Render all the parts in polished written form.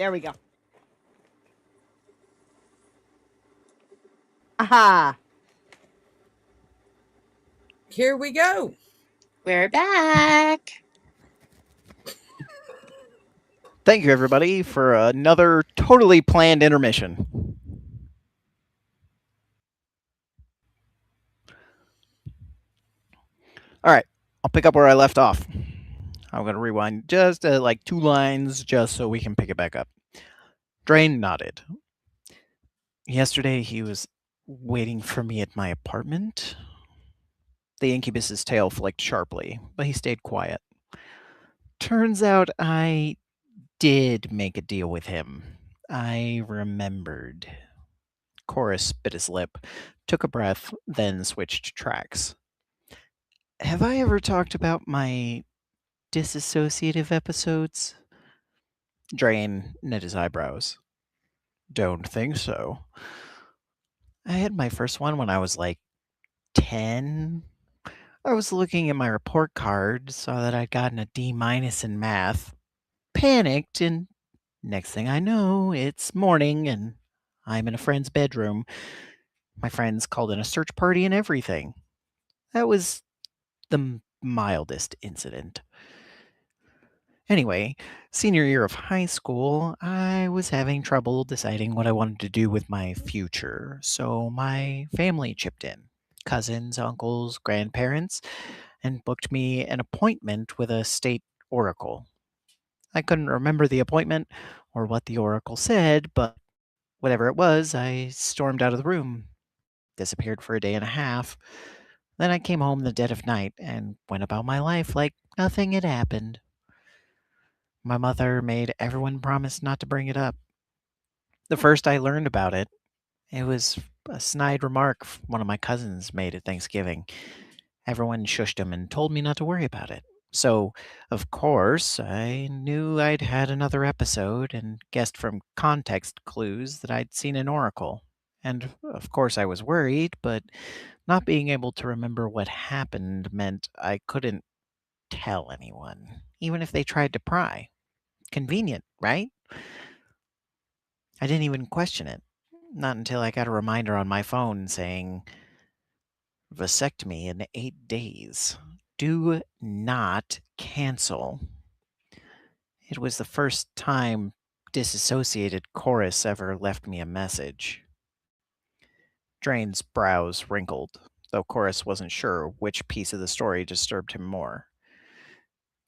There we go. Aha! Here we go. We're back. Thank you, everybody, for another totally planned intermission. All right, I'll pick up where I left off. I'm going to rewind just like 2 lines just so we can pick it back up. Drain nodded. Yesterday, he was waiting for me at my apartment. The incubus's tail flicked sharply, but he stayed quiet. Turns out I did make a deal with him. I remembered. Chorus bit his lip, took a breath, then switched tracks. Have I ever talked about my disassociative episodes? Drain knit his eyebrows. Don't think so. I had my first one when I was like 10. I was looking at my report card, saw that I'd gotten a D- in math, panicked, and next thing I know, it's morning and I'm in a friend's bedroom. My friends called in a search party and everything. That was the mildest incident. Anyway, senior year of high school, I was having trouble deciding what I wanted to do with my future, so my family chipped in. Cousins, uncles, grandparents, and booked me an appointment with a state oracle. I couldn't remember the appointment or what the oracle said, but whatever it was, I stormed out of the room, disappeared for a day and a half. Then I came home in the dead of night and went about my life like nothing had happened. My mother made everyone promise not to bring it up. The first I learned about it, it was a snide remark one of my cousins made at Thanksgiving. Everyone shushed him and told me not to worry about it. So, of course, I knew I'd had another episode and guessed from context clues that I'd seen an oracle. And, of course, I was worried, but not being able to remember what happened meant I couldn't tell anyone, even if they tried to pry. Convenient, right? I didn't even question it. Not until I got a reminder on my phone saying, vasectomy in 8 days. Do not cancel. It was the first time disassociated Chorus ever left me a message. Drain's brows wrinkled, though Chorus wasn't sure which piece of the story disturbed him more.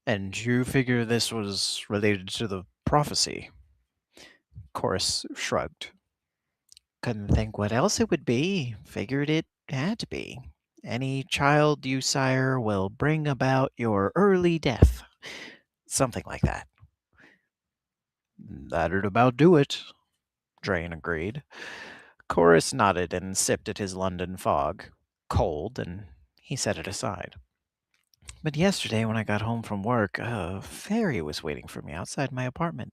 And you figure this was related to the prophecy? Chorus shrugged. Couldn't think what else it would be. Figured it had to be. Any child you sire will bring about your early death. Something like that. That'd about do it, Drain agreed. Chorus nodded and sipped at his London fog. Cold, and he set it aside. But yesterday, when I got home from work, a fairy was waiting for me outside my apartment.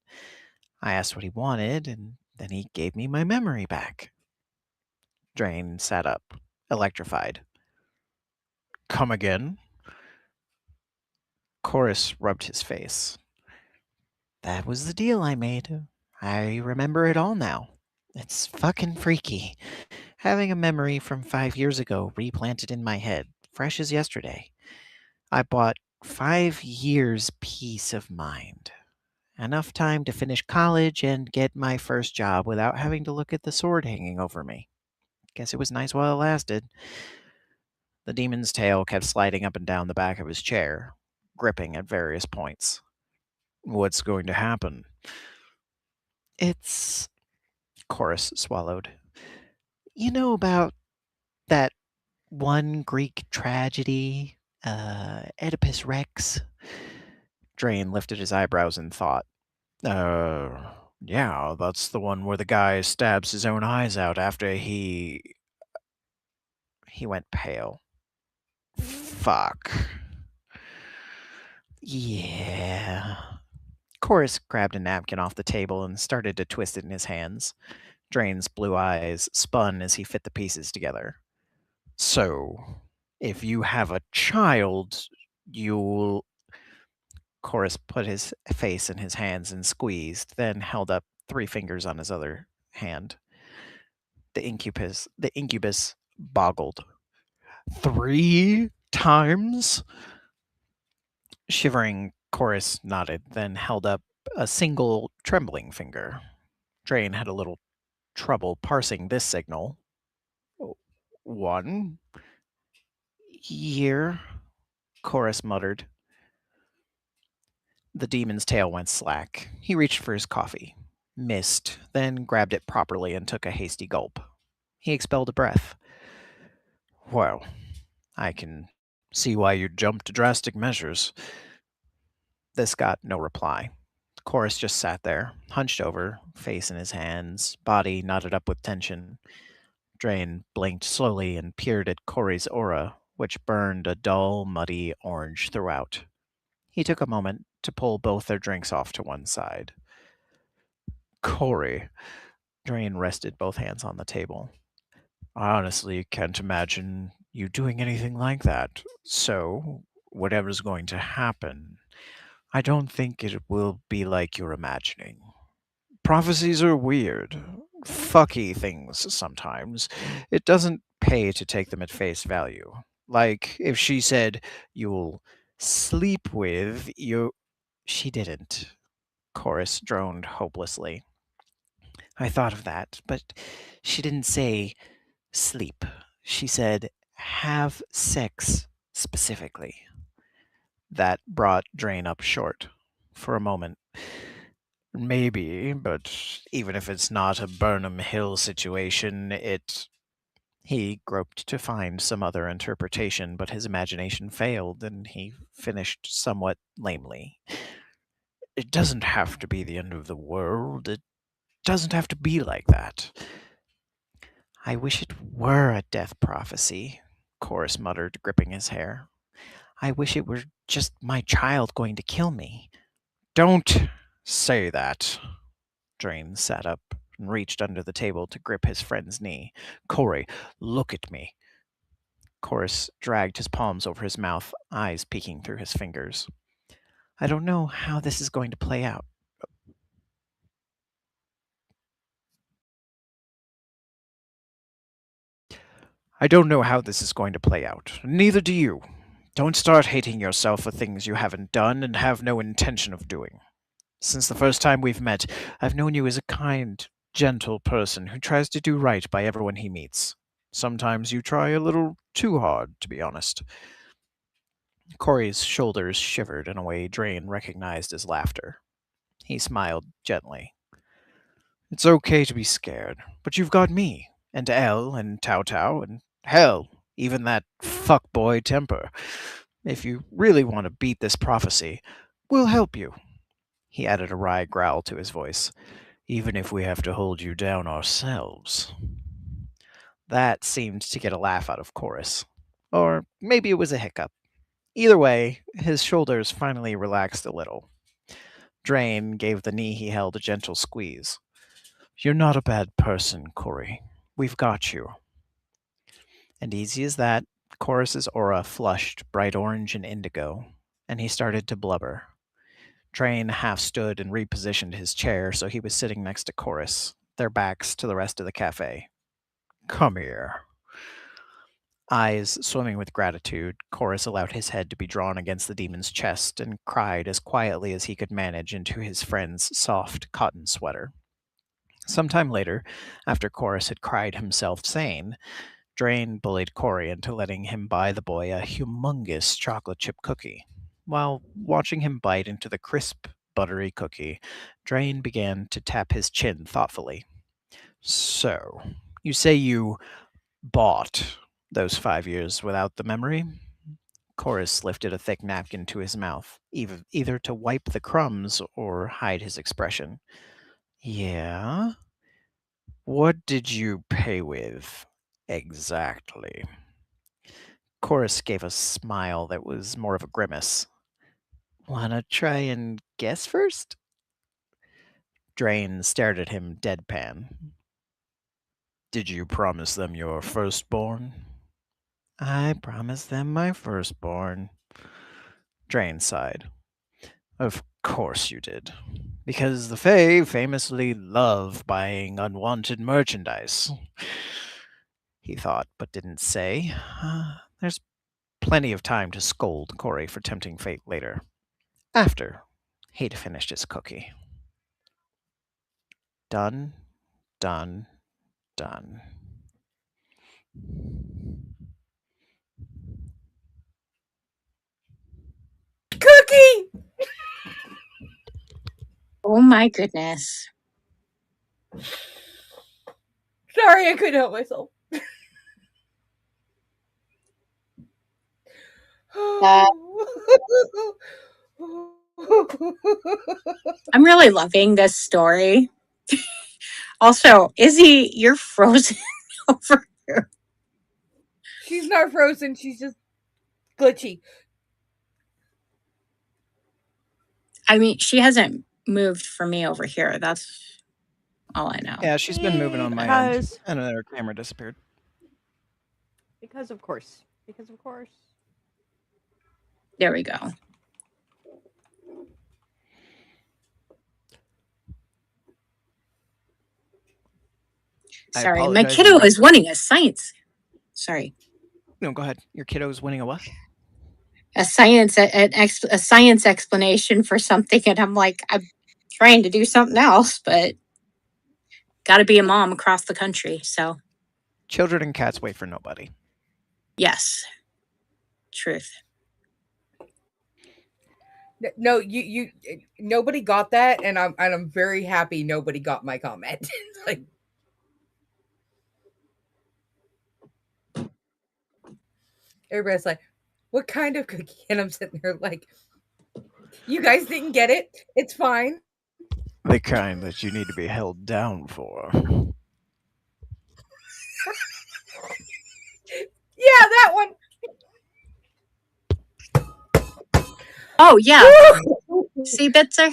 I asked what he wanted, and then he gave me my memory back. Drain sat up, electrified. Come again? Chorus rubbed his face. That was the deal I made. I remember it all now. It's fucking freaky. Having a memory from 5 years ago replanted in my head, fresh as yesterday. I bought 5 years peace of mind. Enough time to finish college and get my first job without having to look at the sword hanging over me. Guess it was nice while it lasted. The demon's tail kept sliding up and down the back of his chair, gripping at various points. What's going to happen? It's. Chorus swallowed. You know about that one Greek tragedy, Oedipus Rex? Drain lifted his eyebrows in thought. Yeah, that's the one where the guy stabs his own eyes out after he. He went pale. Fuck. Yeah. Chorus grabbed a napkin off the table and started to twist it in his hands. Drain's blue eyes spun as he fit the pieces together. So, if you have a child, you'll. Chorus put his face in his hands and squeezed, then held up 3 fingers on his other hand. The incubus boggled. 3 times? Shivering, Chorus nodded, then held up a single trembling finger. Drain had a little trouble parsing this signal. "Oh, 1 year," Chorus muttered. The demon's tail went slack. He reached for his coffee, missed, then grabbed it properly and took a hasty gulp. He expelled a breath. "Well, I can see why you'd jump to drastic measures." This got no reply. Chorus just sat there, hunched over, face in his hands, body knotted up with tension. Drain blinked slowly and peered at Corey's aura, which burned a dull, muddy orange throughout. He took a moment to pull both their drinks off to one side. "Corey," Drain rested both hands on the table. "I honestly can't imagine you doing anything like that. So, whatever's going to happen, I don't think it will be like you're imagining. Prophecies are weird, fucky things sometimes. It doesn't pay to take them at face value. Like if she said, you'll sleep with you. She didn't." Chorus droned hopelessly. "I thought of that, but she didn't say sleep. She said have sex specifically." That brought Drain up short. For a moment, "Maybe, but even if it's not a Burnham Hill situation, it." He groped to find some other interpretation, but his imagination failed, and he finished somewhat lamely. "It doesn't have to be the end of the world. It doesn't have to be like that." "I wish it were a death prophecy," Chorus muttered, gripping his hair. "I wish it were just my child going to kill me." "Don't say that." Drain sat up and reached under the table to grip his friend's knee. "Corey, look at me." Chorus dragged his palms over his mouth, eyes peeking through his fingers. "I don't know how this is going to play out." "I don't know how this is going to play out. Neither do you. Don't start hating yourself for things you haven't done and have no intention of doing. Since the first time we've met, I've known you as a kind, gentle person who tries to do right by everyone he meets. Sometimes you try a little too hard, to be honest." Corey's shoulders shivered in a way Drain recognized as laughter. He smiled gently. "It's okay to be scared, but you've got me, and Elle, and Tao Tao, and hell, even that fuckboy Temper. If you really want to beat this prophecy, we'll help you." He added a wry growl to his voice. "Even if we have to hold you down ourselves." That seemed to get a laugh out of Chorus. Or maybe it was a hiccup. Either way, his shoulders finally relaxed a little. Drain gave the knee he held a gentle squeeze. "You're not a bad person, Corey. We've got you." And easy as that, Chorus's aura flushed bright orange and indigo, and he started to blubber. Drain half stood and repositioned his chair so he was sitting next to Chorus, their backs to the rest of the cafe. "Come here." Eyes swimming with gratitude, Chorus allowed his head to be drawn against the demon's chest and cried as quietly as he could manage into his friend's soft cotton sweater. Sometime later, after Chorus had cried himself sane, Drain bullied Corey into letting him buy the boy a humongous chocolate chip cookie. While watching him bite into the crisp, buttery cookie, Drain began to tap his chin thoughtfully. "So, you say you bought those 5 years without the memory?" Chorus lifted a thick napkin to his mouth, either to wipe the crumbs or hide his expression. "Yeah? What did you pay with, exactly?" Chorus gave a smile that was more of a grimace. "Wanna try and guess first?" Drain stared at him deadpan. "Did you promise them your firstborn?" "I promised them my firstborn." Drain sighed. "Of course you did." Because the Fae famously love buying unwanted merchandise. He thought, but didn't say. There's plenty of time to scold Corey for tempting fate later, after he'd finished his cookie. Done, done, done. Cookie! Oh my goodness. Sorry, I couldn't help myself. Uh, I'm really loving this story. Also, Izzy, you're frozen over here. She's not frozen. She's just glitchy. I mean, she hasn't moved for me over here. That's all I know. Yeah, she's been moving on my end, Because, and then her camera disappeared. because of course. Because of course. There we go. I Sorry, my apologize. kiddo is winning a science. Sorry, No, go ahead. Your kiddo's winning a what? a science explanation for something, and I'm like, I'm trying to do something else, but got to be a mom across the country. So Children and cats wait for nobody. yes, truth. No, you nobody got that, and I'm very happy nobody got my comment. Like, everybody's like, "What kind of cookie?" And I'm sitting there like, "You guys didn't get it. It's fine." The kind that you need to be held down for. Yeah, that one. Oh yeah, see, Bitzer.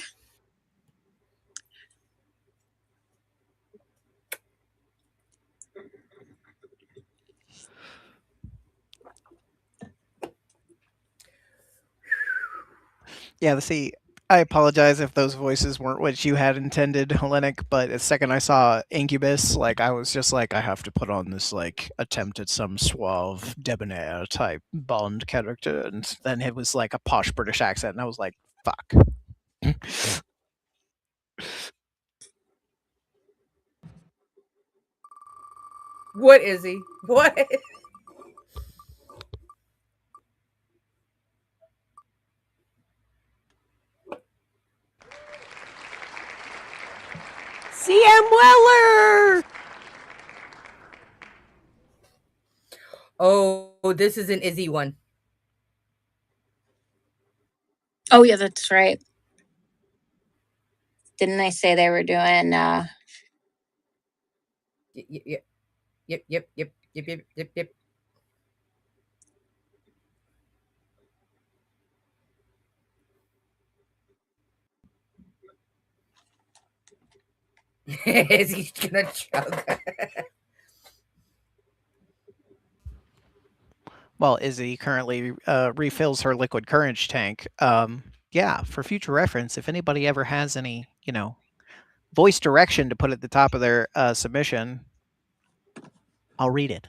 Yeah, see, I apologize if those voices weren't what you had intended, Hellenic, but the second I saw Incubus, like, I was just like, I have to put on this, like, attempt at some suave, debonair type Bond character, and then it was like a posh British accent, and I was like, fuck. What is he? What? C.M. Weller! Oh, this is an Izzy one. Oh yeah, that's right. Didn't I say they were doing? Yep, yep, yep, yep, yep, yep, yep, yep. Izzy's gonna choke. Well, Izzy currently refills her liquid courage tank. Yeah, for future reference, if anybody ever has any, voice direction to put at the top of their submission, I'll read it.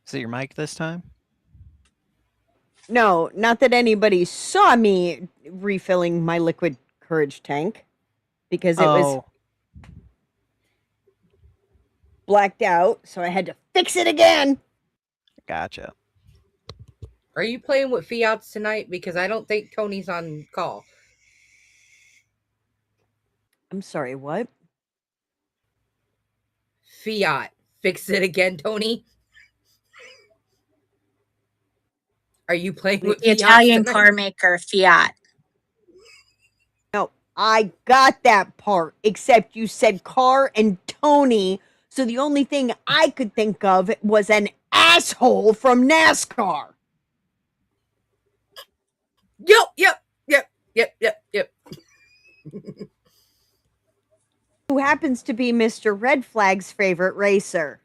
Is it your mic this time? No, not that anybody saw me refilling my liquid courage tank because it was blacked out, so I had to fix it again. Gotcha. Are you playing with Fiats tonight? Because I don't think Tony's on call. I'm sorry, what? Fiat. Fix it again, Tony. Are you playing with The Fiats Italian tonight? car maker Fiat. No, I got that part, except you said car and Tony, so the only thing I could think of was an asshole from NASCAR. Yep, yep, yep, yep, yep, yep. who happens to be Mr. Red Flag's favorite racer.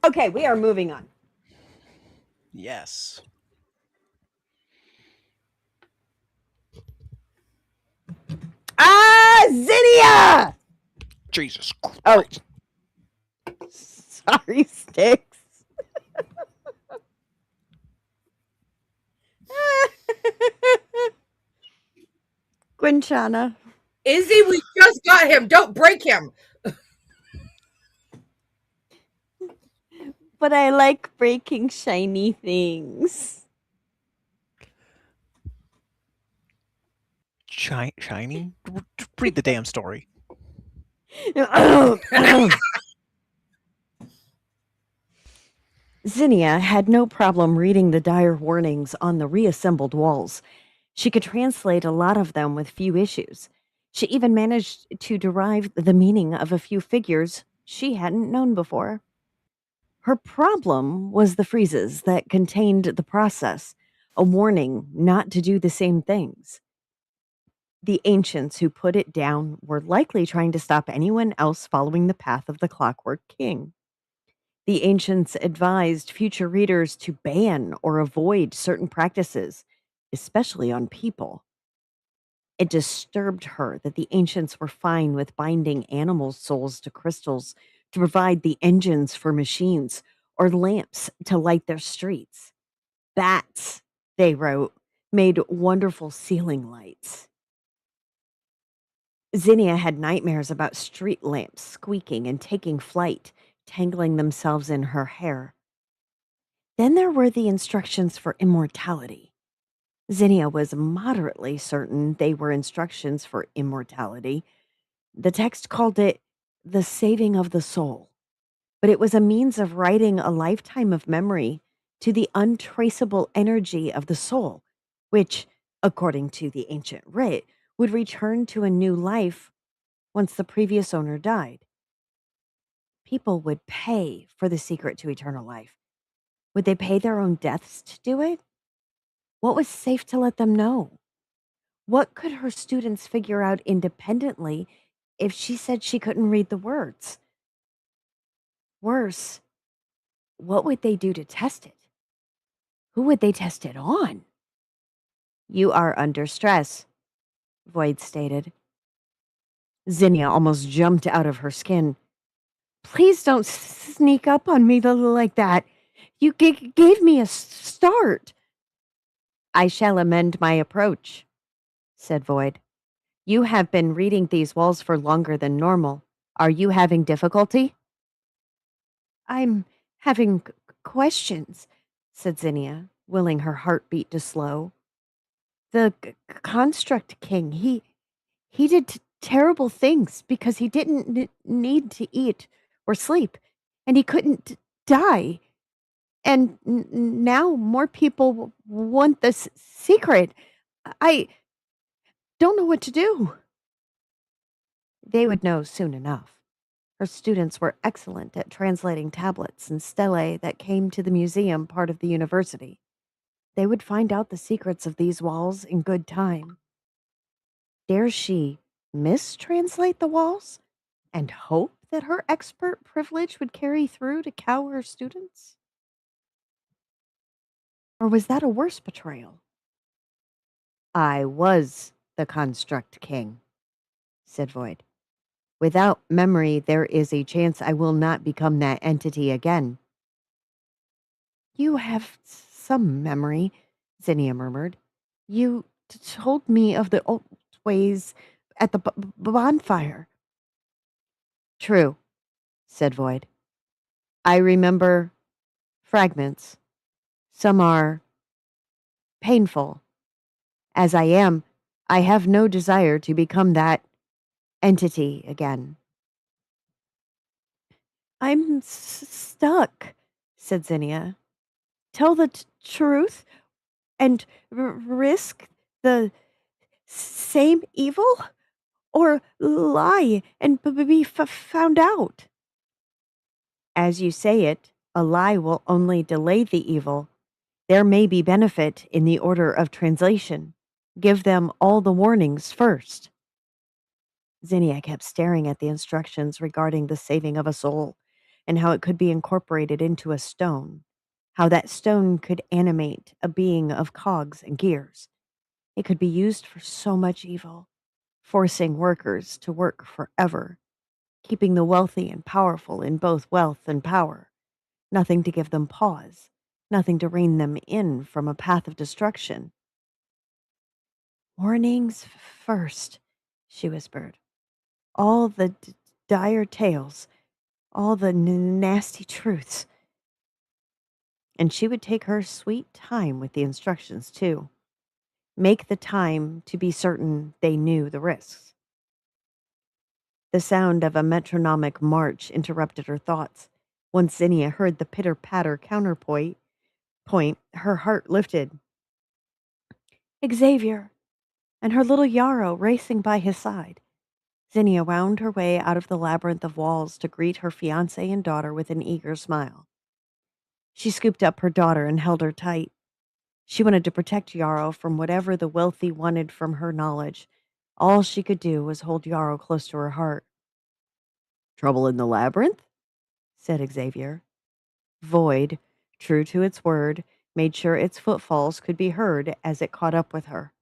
Okay, we are moving on. Yes. Zinnia! Jesus Christ. Oh. Sorry, Sticks. Quinchana. Izzy, we just got him. Don't break him. But I like breaking shiny things. Shiny? Read the damn story. Zinnia had no problem reading the dire warnings on the reassembled walls. She could translate a lot of them with few issues. She even managed to derive the meaning of a few figures she hadn't known before. Her problem was the freezes that contained the process, a warning not to do the same things. The ancients who put it down were likely trying to stop anyone else following the path of the Clockwork King. The ancients advised future readers to ban or avoid certain practices, especially on people. It disturbed her that the ancients were fine with binding animal souls to crystals to provide the engines for machines or lamps to light their streets. Bats, they wrote, made wonderful ceiling lights. Zinnia had nightmares about street lamps squeaking and taking flight, tangling themselves in her hair. Then there were the instructions for immortality. Zinnia was moderately certain they were instructions for immortality. The text called it the saving of the soul, but it was a means of writing a lifetime of memory to the untraceable energy of the soul, which, according to the ancient rite, would return to a new life once the previous owner died. People would pay for the secret to eternal life. Would they pay their own deaths to do it? What was safe to let them know? What could her students figure out independently if she said she couldn't read the words? Worse, what would they do to test it? Who would they test it on? You are under stress, Void stated. Zinnia almost jumped out of her skin. Please don't sneak up on me like that. You gave me a start. I shall amend my approach, said Void. You have been reading these walls for longer than normal. Are you having difficulty? I'm having questions, said Zinnia, willing her heartbeat to slow. The construct king, he did terrible things because he didn't need to eat or sleep, and he couldn't die. And now more people want this secret. I don't know what to do. They would know soon enough. Her students were excellent at translating tablets and stelae that came to the museum part of the university. They would find out the secrets of these walls in good time. Dare she mistranslate the walls and hope that her expert privilege would carry through to cow her students? Or was that a worse betrayal? I was the construct king, said Void. Without memory, there is a chance I will not become that entity again. You have some memory, Zinnia murmured. You told me of the old ways at the bonfire. True, said Void. I remember fragments. Some are painful. As I am, I have no desire to become that entity again. I'm stuck, said Zinnia. Tell the truth and risk the same evil? Or lie and be found out? As you say it, a lie will only delay the evil. There may be benefit in the order of translation. Give them all the warnings first. Zinnia kept staring at the instructions regarding the saving of a soul and how it could be incorporated into a stone, how that stone could animate a being of cogs and gears. It could be used for so much evil, forcing workers to work forever, keeping the wealthy and powerful in both wealth and power, nothing to give them pause, nothing to rein them in from a path of destruction. Warnings first, she whispered. All the dire tales, all the nasty truths. And she would take her sweet time with the instructions, too. Make the time to be certain they knew the risks. The sound of a metronomic march interrupted her thoughts. Once Zinnia heard the pitter-patter counterpoint, her heart lifted. Xavier, and her little Yarrow racing by his side. Zinnia wound her way out of the labyrinth of walls to greet her fiancé and daughter with an eager smile. She scooped up her daughter and held her tight. She wanted to protect Yarrow from whatever the wealthy wanted from her knowledge. All she could do was hold Yarrow close to her heart. Trouble in the labyrinth? Said Xavier. Void, true to its word, made sure its footfalls could be heard as it caught up with her.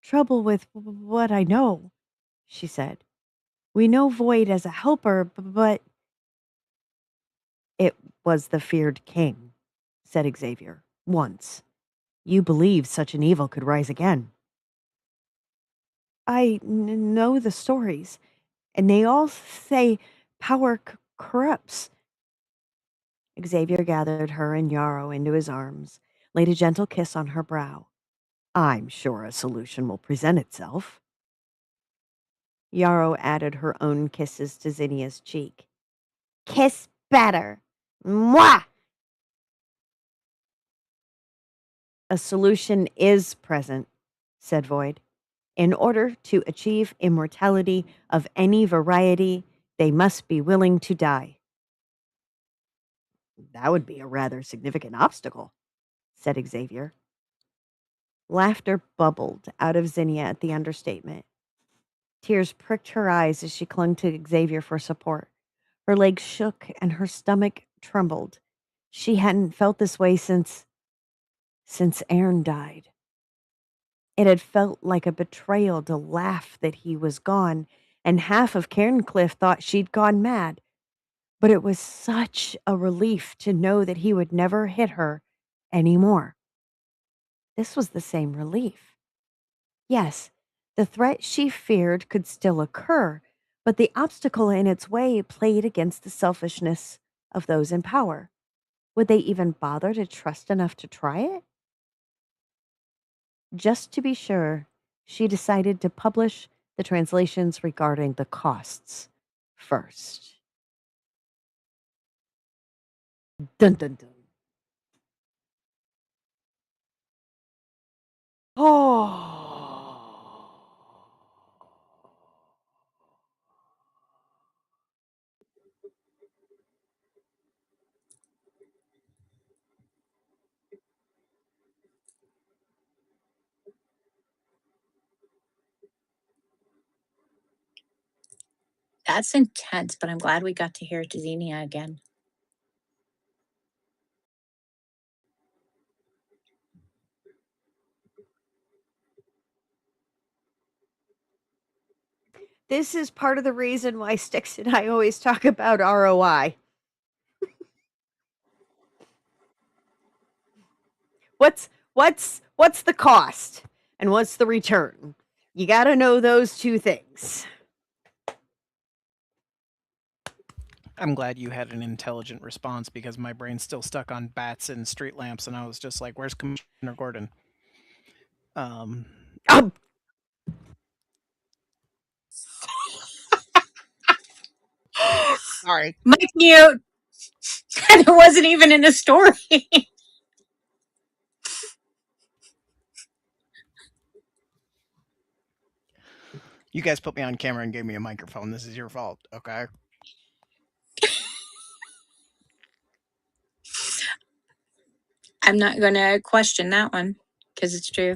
Trouble with what I know, she said. We know Void as a helper, but it was the feared king, said Xavier. Once. You believe such an evil could rise again. I know the stories, and they all say power corrupts. Xavier gathered her and Yarrow into his arms, laid a gentle kiss on her brow. I'm sure a solution will present itself. Yarrow added her own kisses to Zinnia's cheek. Kiss better. Mwah! A solution is present, said Void. In order to achieve immortality of any variety, they must be willing to die. That would be a rather significant obstacle, said Xavier. Laughter bubbled out of Zinnia at the understatement. Tears pricked her eyes as she clung to Xavier for support. Her legs shook and her stomach trembled. She hadn't felt this way since Aaron died. It had felt like a betrayal to laugh that he was gone, and half of Cairncliffe thought she'd gone mad. But it was such a relief to know that he would never hit her anymore. This was the same relief. Yes, the threat she feared could still occur, but the obstacle in its way played against the selfishness of those in power. Would they even bother to trust enough to try it? Just to be sure, she decided to publish the translations regarding the costs first. Dun dun dun. Oh. That's intense, but I'm glad we got to hear Xenia again. This is part of the reason why Styx and I always talk about ROI. What's the cost and what's the return? You got to know those two things. I'm glad you had an intelligent response because my brain's still stuck on bats and street lamps, and I was just like, "Where's Commissioner Gordon?" Um, Sorry. Mike mute. And it wasn't even in the story. You guys put me on camera and gave me a microphone. This is your fault, okay? I'm not going to question that one because it's true.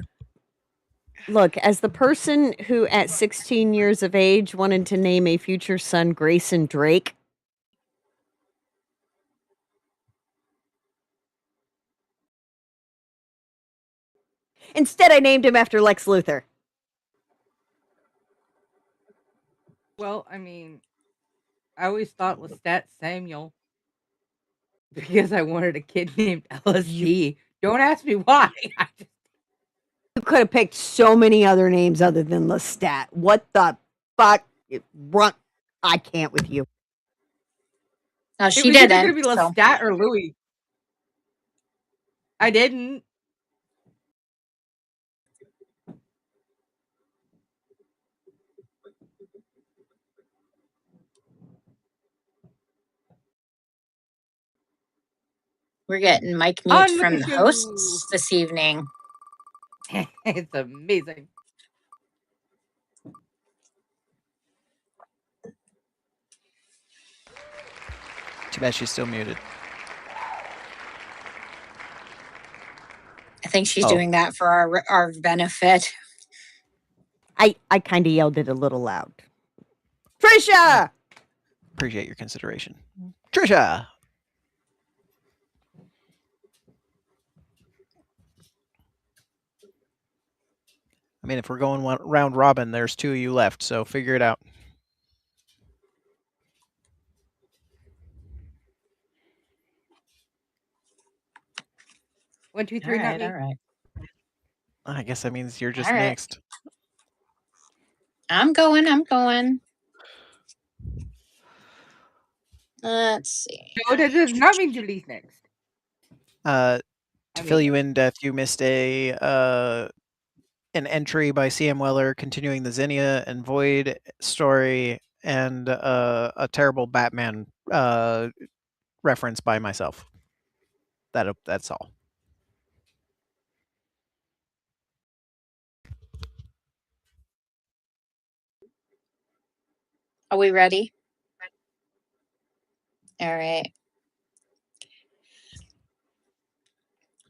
Look, as the person who at 16 years of age wanted to name a future son Grayson Drake, instead I named him after Lex Luthor. Well, I mean, I always thought Lestat Samuel because I wanted a kid named LSD. Don't ask me why. You could have picked so many other names other than Lestat. What the fuck? I can't with you. No, It she was either didn't. going to be So Lestat or Louis. I didn't. we're getting mic mute On with from the the show. hosts this evening. It's amazing. Too bad she's still muted. I think she's Oh. doing that for our benefit. I kind of yelled it a little loud. Trisha! Appreciate your consideration. Trisha! I mean, if we're going round robin, there's 2 of you left, so figure it out. One, two, three, not me. All right. I guess that means you're just All right. next. I'm going. Let's see. No, that does not mean Julie's next. To I fill mean- you in, Death, you missed an entry by C.M. Weller continuing the Zinnia and Void story and a terrible Batman reference by myself. That's all. Are we ready? All right.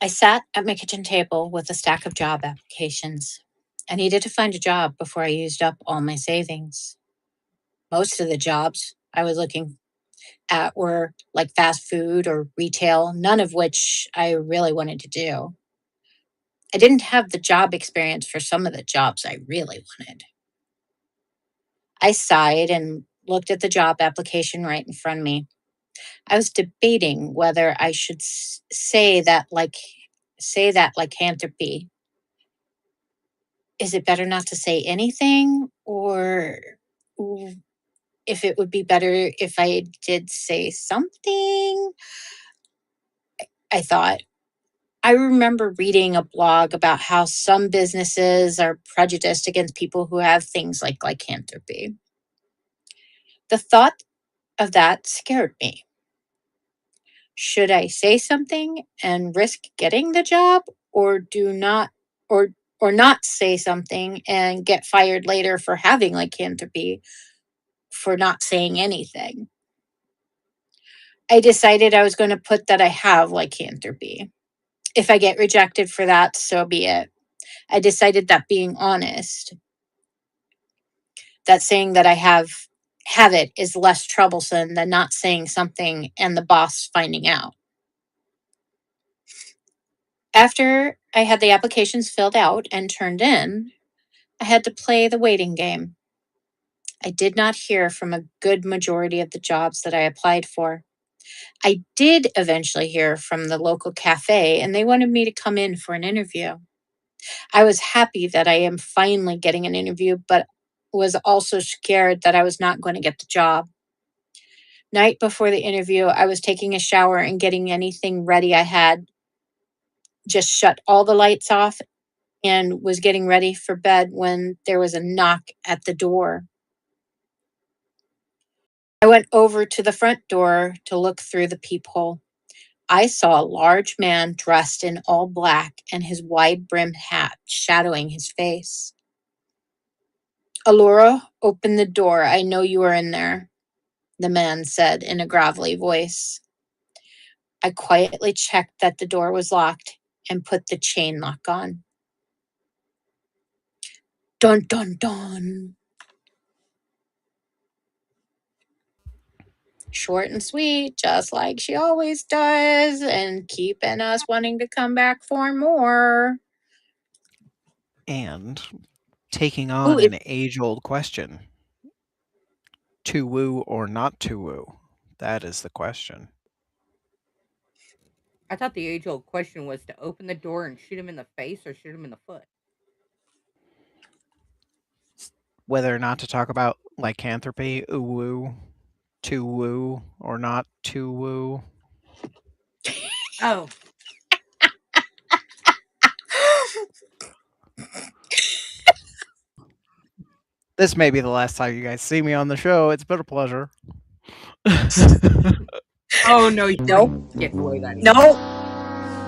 I sat at my kitchen table with a stack of job applications. I needed to find a job before I used up all my savings. Most of the jobs I was looking at were like fast food or retail, none of which I really wanted to do. I didn't have the job experience for some of the jobs I really wanted. I sighed and looked at the job application right in front of me. I was debating whether I should say that lycanthropy. Is it better not to say anything, or if it would be better if I did say something? I thought. I remember reading a blog about how some businesses are prejudiced against people who have things like lycanthropy. The thought of that scared me. Should I say something and risk getting the job, or do not or not say something and get fired later for having lycanthropy for not saying anything? I decided I was going to put that I have lycanthropy. If I get rejected for that, so be it. I decided that being honest, that saying that I have it is less troublesome than not saying something and the boss finding out. After I had the applications filled out and turned in, I had to play the waiting game. I did not hear from a good majority of the jobs that I applied for. I did eventually hear from the local cafe, and they wanted me to come in for an interview. I was happy that I am finally getting an interview, but was also scared that I was not going to get the job. Night before the interview, I was taking a shower and getting anything ready. I had just shut all the lights off and was getting ready for bed when there was a knock at the door. I went over to the front door to look through the peephole. I saw a large man dressed in all black and his wide brimmed hat shadowing his face. Allura, open the door. I know you are in there, the man said in a gravelly voice. I quietly checked that the door was locked and put the chain lock on. Dun dun dun. Short and sweet, just like she always does, and keeping us wanting to come back for more. And taking Ooh, on an age-old question. To woo or not to woo? That is the question. I thought the age-old question was to open the door and shoot him in the face or shoot him in the foot. Whether or not to talk about lycanthropy, ooh woo, to woo or not to woo. Oh, This may be the last time you guys see me on the show. It's been a pleasure. oh no, you Nope. ain't getting away that easy. Nope.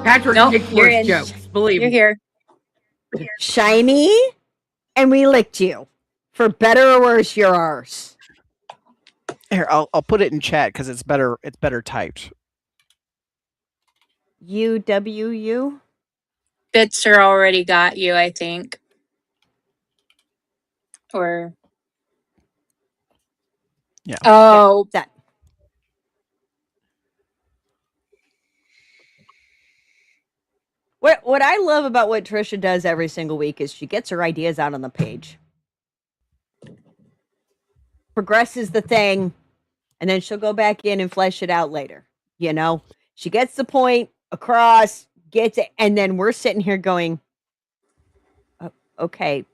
Patrick Nope, makes you're worse in. jokes. Believe You're me. here. Shiny, and we licked you. For better or worse, you're ours. Here, I'll put it in chat because it's better typed. UWU? Bitzer already got you, I think. Or Yeah. oh, That. What I love about what Trisha does every single week is she gets her ideas out on the page, progresses the thing, and then she'll go back in and flesh it out later. You know, she gets the point across, gets it, and then we're sitting here going, okay,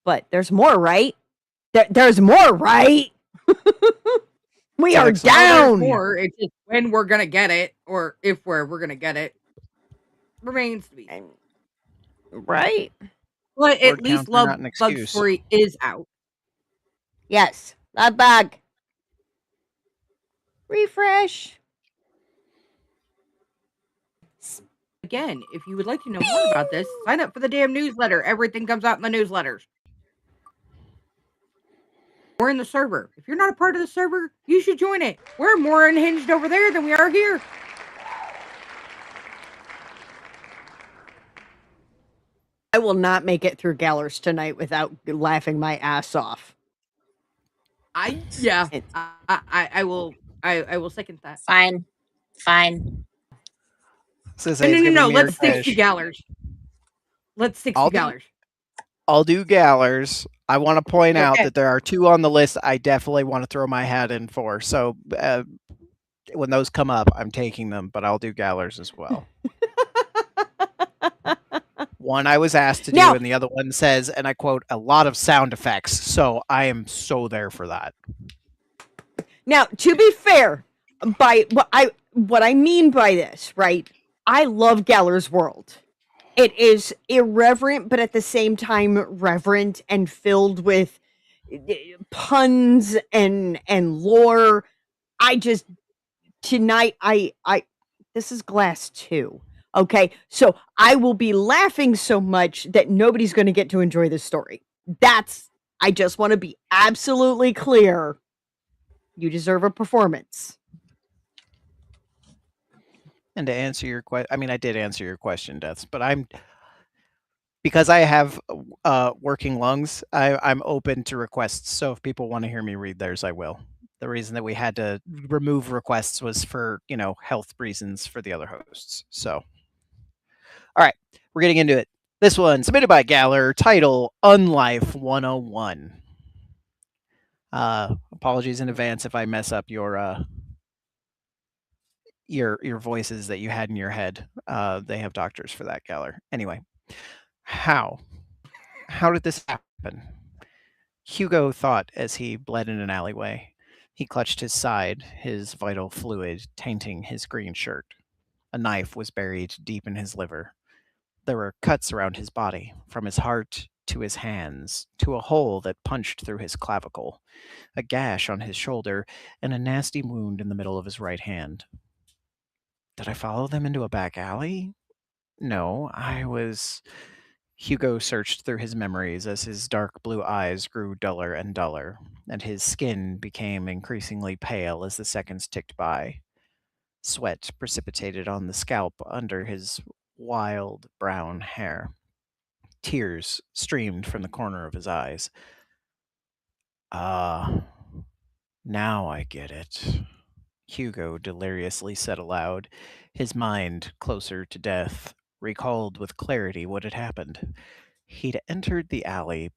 but there's more, right? There's more, right? We So are excellent. Oh, there's down. more. It's just when we're gonna get it, or if we're gonna get it, remains to be seen. Right? But Word at least counts are not an Love Bug excuse. Story is out. Yes. Love bug. Refresh. Again, if you would like to know more about this, sign up for the damn newsletter. Everything comes out in the newsletters. We're in the server. If you're not a part of the server, you should join it. We're more unhinged over there than we are here. I will not make it through Gallers tonight without laughing my ass off. I will second that. fine. No. Let's stick to Gallers. Let's stick to Gallers. I'll do Gallers. I want to point out Okay. that there are 2 on the list I definitely want to throw my hat in for. So when those come up, I'm taking them, but I'll do Gallers as well. One I was asked to do, Now- and the other one says, and I quote, a lot of sound effects. So I am so there for that. Now, to be fair, by what I mean by this, right? I love Galler's World. It is irreverent, but at the same time reverent and filled with puns and lore. I just tonight I this is Glass 2. Okay? So I will be laughing so much that nobody's going to get to enjoy this story. I just want to be absolutely clear. You deserve a performance. And to answer your question, I mean, I did answer your question, Deaths, but because I have working lungs, I'm open to requests. So if people want to hear me read theirs, I will. The reason that we had to remove requests was for, health reasons for the other hosts. So, all right, we're getting into it. This one submitted by Galler, title Unlife 101. Apologies in advance if I mess up your voices that you had in your head. They have doctors for that, Galler. Anyway, how did this happen? Hugo thought as he bled in an alleyway. He clutched his side, his vital fluid tainting his green shirt. A knife was buried deep in his liver. There were cuts around his body, from his heart to his hands, to a hole that punched through his clavicle, a gash on his shoulder, and a nasty wound in the middle of his right hand. Did I follow them into a back alley? No, Hugo searched through his memories as his dark blue eyes grew duller and duller, and his skin became increasingly pale as the seconds ticked by. Sweat precipitated on the scalp under his wild brown hair. Tears streamed from the corner of his eyes. Ah, now I get it. Hugo deliriously said aloud, his mind closer to death, recalled with clarity what had happened. He'd entered the alley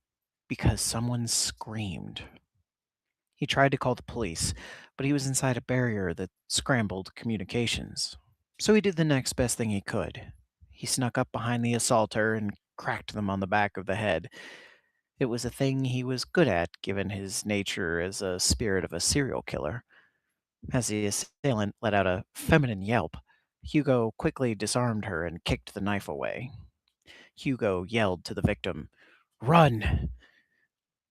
because someone screamed. He tried to call the police, but he was inside a barrier that scrambled communications. So he did the next best thing he could. He snuck up behind the assaulter and cracked them on the back of the head. It was a thing he was good at, given his nature as a spirit of a serial killer. As the assailant let out a feminine yelp, Hugo quickly disarmed her and kicked the knife away. Hugo yelled to the victim, "Run!"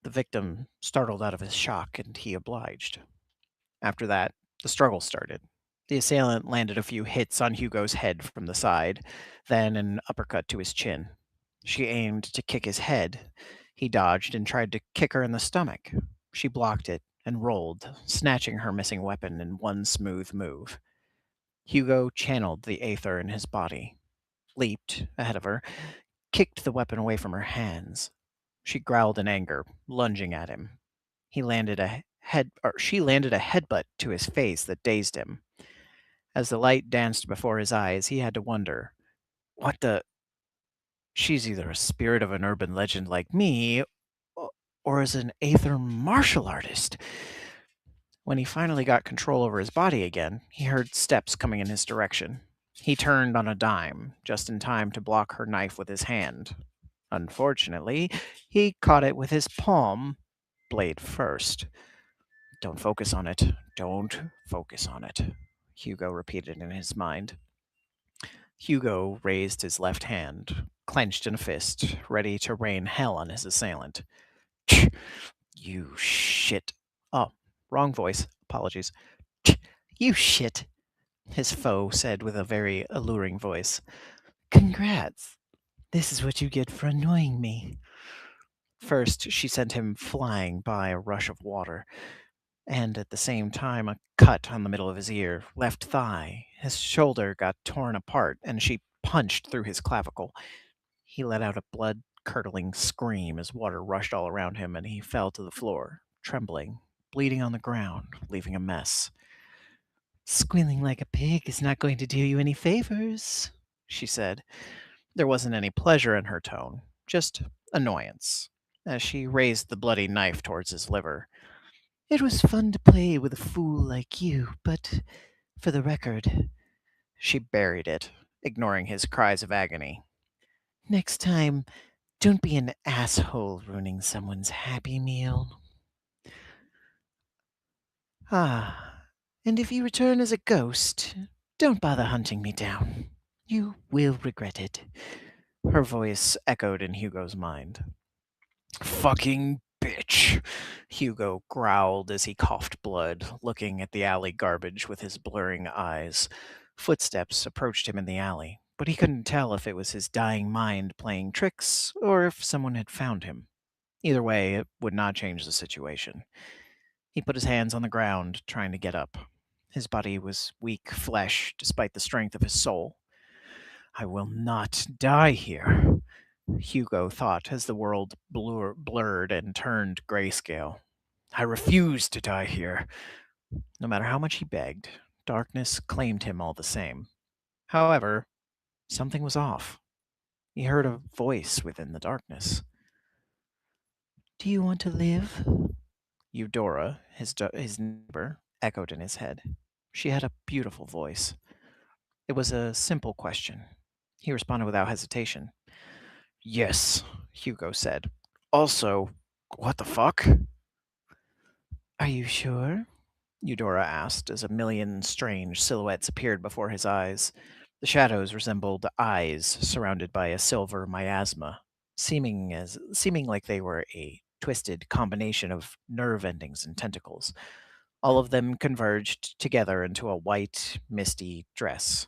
The victim startled out of his shock, and he obliged. After that, the struggle started. The assailant landed a few hits on Hugo's head from the side, then an uppercut to his chin. She aimed to kick his head. He dodged and tried to kick her in the stomach. She blocked it and rolled, snatching her missing weapon in one smooth move. Hugo channeled the aether in his body, leaped ahead of her, kicked the weapon away from her hands. She growled in anger, lunging at him. She landed a headbutt to his face that dazed him. As the light danced before his eyes, he had to wonder, what the? She's either a spirit of an urban legend like me, or is an aether martial artist. When he finally got control over his body again, he heard steps coming in his direction. He turned on a dime, just in time to block her knife with his hand. Unfortunately, he caught it with his palm, blade first. Don't focus on it. Don't focus on it, Hugo repeated in his mind. Hugo raised his left hand, clenched in a fist, ready to rain hell on his assailant. You shit. Oh, wrong voice. Apologies. You shit, his foe said with a very alluring voice. Congrats. This is what you get for annoying me. First, she sent him flying by a rush of water, and at the same time, a cut on the middle of his ear, left thigh. His shoulder got torn apart, and she punched through his clavicle. He let out a blood curdling scream as water rushed all around him, and he fell to the floor, trembling, bleeding on the ground, leaving a mess. Squealing like a pig is not going to do you any favors, she said. There wasn't any pleasure in her tone, just annoyance, as she raised the bloody knife towards his liver. It was fun to play with a fool like you, but for the record, she buried it, ignoring his cries of agony. Next time, don't be an asshole ruining someone's happy meal. Ah, and if you return as a ghost, don't bother hunting me down. You will regret it. Her voice echoed in Hugo's mind. Fucking bitch, Hugo growled as he coughed blood, looking at the alley garbage with his blurring eyes. Footsteps approached him in the alley, but he couldn't tell if it was his dying mind playing tricks or if someone had found him. Either way, it would not change the situation. He put his hands on the ground, trying to get up. His body was weak flesh, despite the strength of his soul. I will not die here, Hugo thought as the world blurred and turned grayscale. I refuse to die here. No matter how much he begged, darkness claimed him all the same. However, something was off. He heard a voice within the darkness. Do you want to live? Eudora, his neighbor, echoed in his head. She had a beautiful voice. It was a simple question. He responded without hesitation. Yes, Hugo said. Also, what the fuck? Are you sure? Eudora asked as a million strange silhouettes appeared before his eyes. The shadows resembled eyes surrounded by a silver miasma, seeming like they were a twisted combination of nerve endings and tentacles. All of them converged together into a white, misty dress.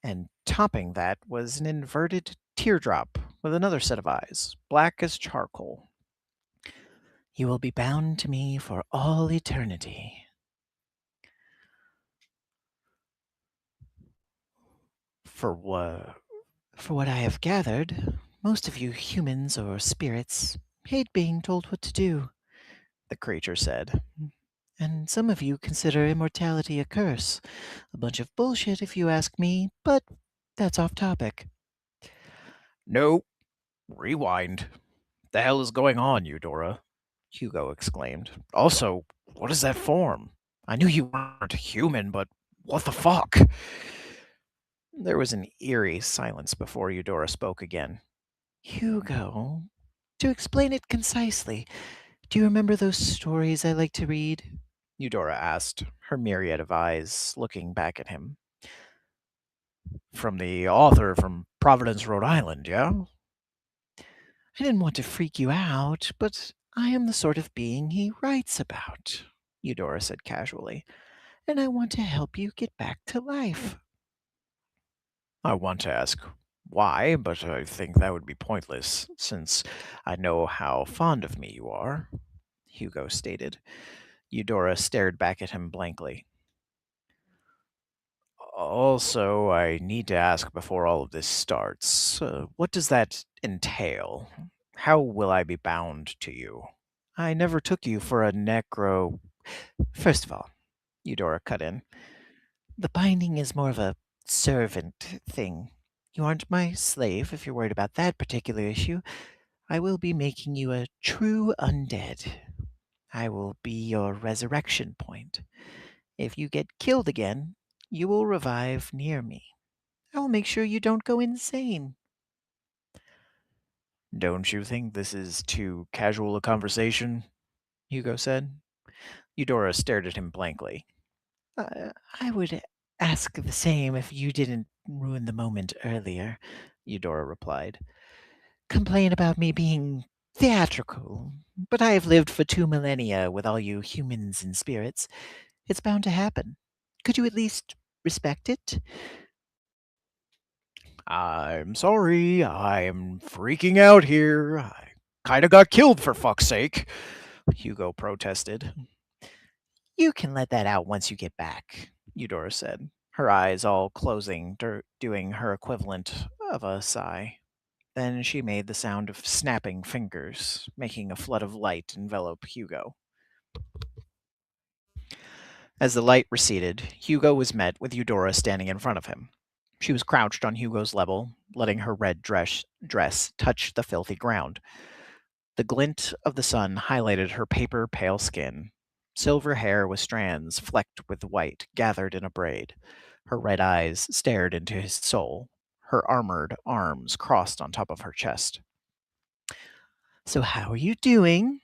And topping that was an inverted teardrop with another set of eyes, black as charcoal. You will be bound to me for all eternity. For what? For what I have gathered, Most of you humans or spirits hate being told what to do, the creature said. And some of you consider immortality a curse. A bunch of bullshit, if you ask me, but that's off topic. No, rewind. The hell is going on, Eudora? Hugo exclaimed. Also, what is that form? I knew you weren't human, but what the fuck? There was an eerie silence before Eudora spoke again. Hugo, to explain it concisely, do you remember those stories I like to read? Eudora asked, her myriad of eyes looking back at him. From the author from Providence, Rhode Island, yeah? I didn't want to freak you out, but I am the sort of being he writes about, Eudora said casually, and I want to help you get back to life. I want to ask why, but I think that would be pointless, since I know how fond of me you are, Hugo stated. Eudora stared back at him blankly. Also, I need to ask before all of this starts, what does that entail? How will I be bound to you? I never took you for a necro. First of all, Eudora cut in, the binding is more of a servant thing. You aren't my slave if you're worried about that particular issue. I will be making you a true undead. I will be your resurrection point. If you get killed again, you will revive near me. I will make sure you don't go insane. Don't you think this is too casual a conversation? Hugo said. Eudora stared at him blankly. I would ask the same if you didn't ruin the moment earlier, Eudora replied. Complain about me being theatrical, but I have lived for 2 millennia with all you humans and spirits. It's bound to happen. Could you at least respect it? I'm sorry, I'm freaking out here. I kinda got killed for fuck's sake, Hugo protested. You can let that out once you get back, Eudora said, her eyes all closing, doing her equivalent of a sigh. Then she made the sound of snapping fingers, making a flood of light envelop Hugo. As the light receded, Hugo was met with Eudora standing in front of him. She was crouched on Hugo's level, letting her red dress touch the filthy ground. The glint of the sun highlighted her paper pale skin. Silver hair with strands flecked with white gathered in a braid. Her red eyes stared into his soul. Her armored arms crossed on top of her chest. So how are you doing?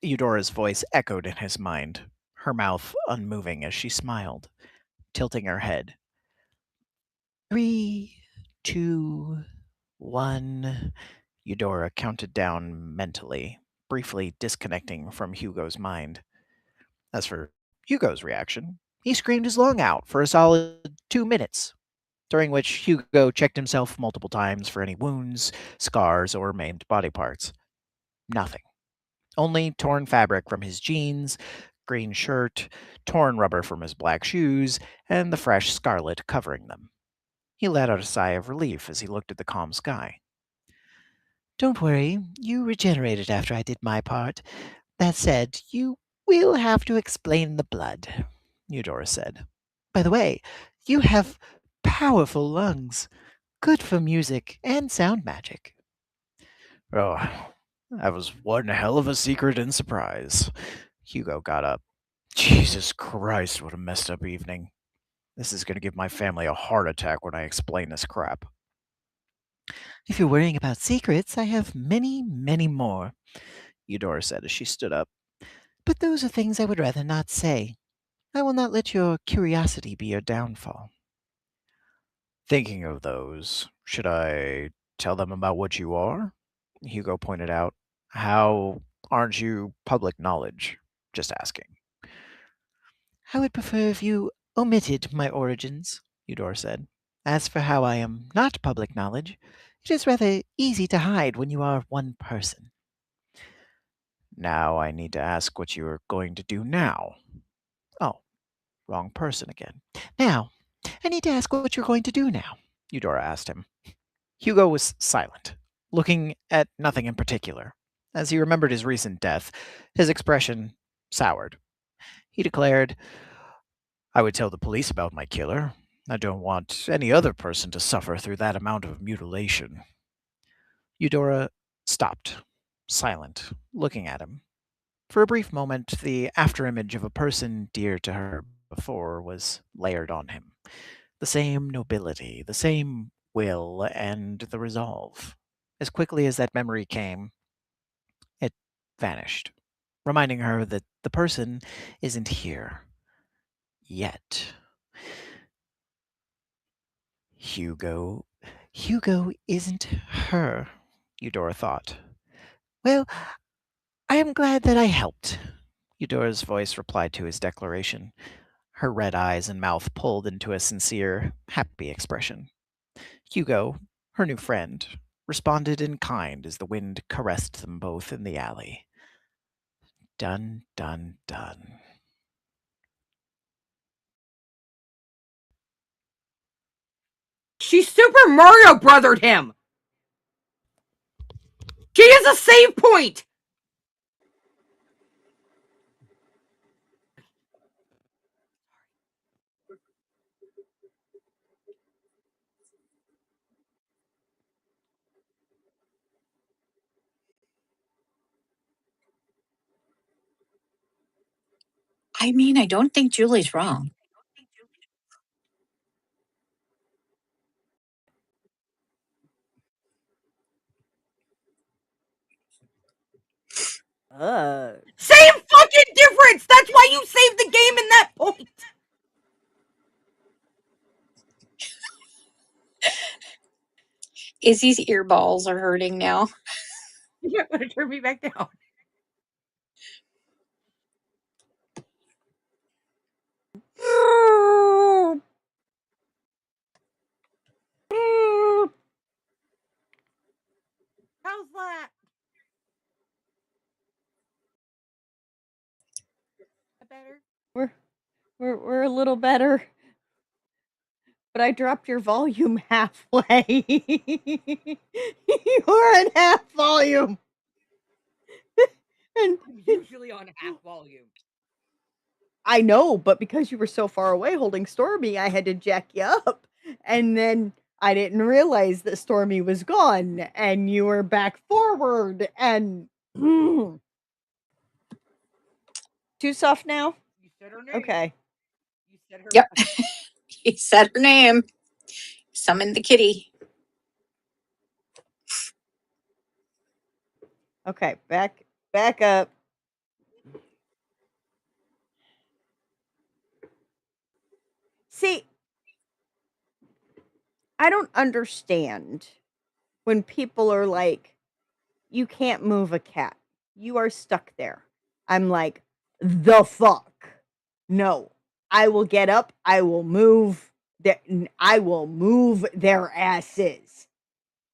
Eudora's voice echoed in his mind, her mouth unmoving as she smiled, tilting her head. 3, 2, 1. Eudora counted down mentally, briefly disconnecting from Hugo's mind. As for Hugo's reaction, he screamed his lung out for a solid 2 minutes, during which Hugo checked himself multiple times for any wounds, scars, or maimed body parts. Nothing. Only torn fabric from his jeans, green shirt, torn rubber from his black shoes, and the fresh scarlet covering them. He let out a sigh of relief as he looked at the calm sky. Don't worry, you regenerated after I did my part. That said, you will have to explain the blood, Eudora said. By the way, you have powerful lungs, good for music and sound magic. Oh, that was one hell of a secret and surprise. Hugo got up. Jesus Christ, what a messed up evening. This is going to give my family a heart attack when I explain this crap. If you're worrying about secrets, I have many, many more, Eudora said as she stood up. But those are things I would rather not say. I will not let your curiosity be your downfall. Thinking of those, should I tell them about what you are? Hugo pointed out. How aren't you public knowledge? Just asking. I would prefer if you omitted my origins, Eudora said. As for how I am not public knowledge, it is rather easy to hide when you are one person. Now I need to ask what you are going to do now. Oh, wrong person again. Now, I need to ask what you're going to do now, Eudora asked him. Hugo was silent, looking at nothing in particular. As he remembered his recent death, his expression soured. He declared, I would tell the police about my killer. I don't want any other person to suffer through that amount of mutilation. Eudora stopped, silent, looking at him. For a brief moment, the afterimage of a person dear to her before was layered on him. The same nobility, the same will, and the resolve. As quickly as that memory came, it vanished, reminding her that the person isn't here. Yet. Hugo isn't her, Eudora thought. Well, I am glad that I helped, Eudora's voice replied to his declaration, her red eyes and mouth pulled into a sincere, happy expression. Hugo, her new friend, responded in kind as the wind caressed them both in the alley. Dun, dun, dun. She Super Mario Brothered him! She has a save point! I mean, I don't think Julie's wrong. Same fucking difference! That's why you saved the game in that point! Izzy's earballs are hurting now. You're gonna turn me back down. How's that? Better? We're a little better. But I dropped your volume halfway. You were in half volume. And I'm usually on half volume. I know, but because you were so far away holding Stormy, I had to jack you up. And then I didn't realize that Stormy was gone and you were back forward and too soft now? You said her name. Okay. You said her. Yep. He said her name. Summoned the kitty. Okay, back up. See, I don't understand when people are like, you can't move a cat. You are stuck there. I'm like, the fuck? No. I will get up. I will move. I will move their asses.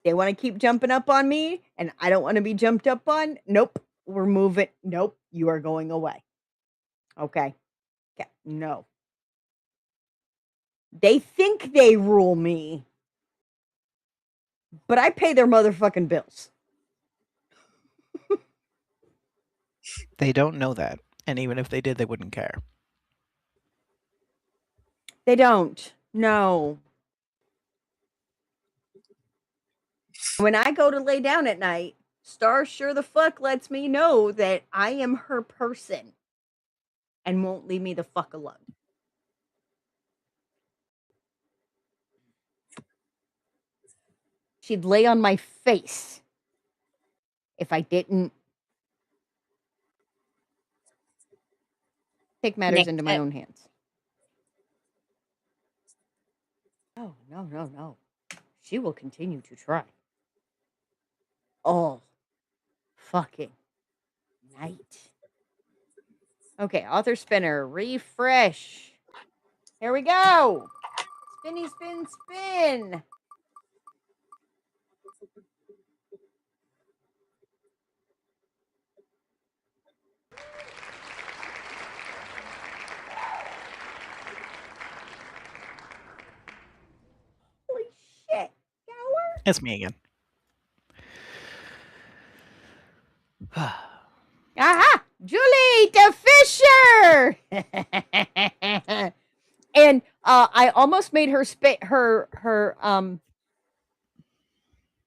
They want to keep jumping up on me, and I don't want to be jumped up on. Nope. We're moving. Nope. You are going away. Okay. Okay. No. They think they rule me, but I pay their motherfucking bills. They don't know that, and even if they did, they wouldn't care. They don't. No. When I go to lay down at night, Star sure the fuck lets me know that I am her person and won't leave me the fuck alone. She'd lay on my face if I didn't take matters into my own hands. Oh, no. She will continue to try. All fucking night. Okay, author spinner, refresh. Here we go. Spinny, spin, spin. Holy shit, Gower. It's me again. Aha! Julie the Fisher! And I almost made her spit her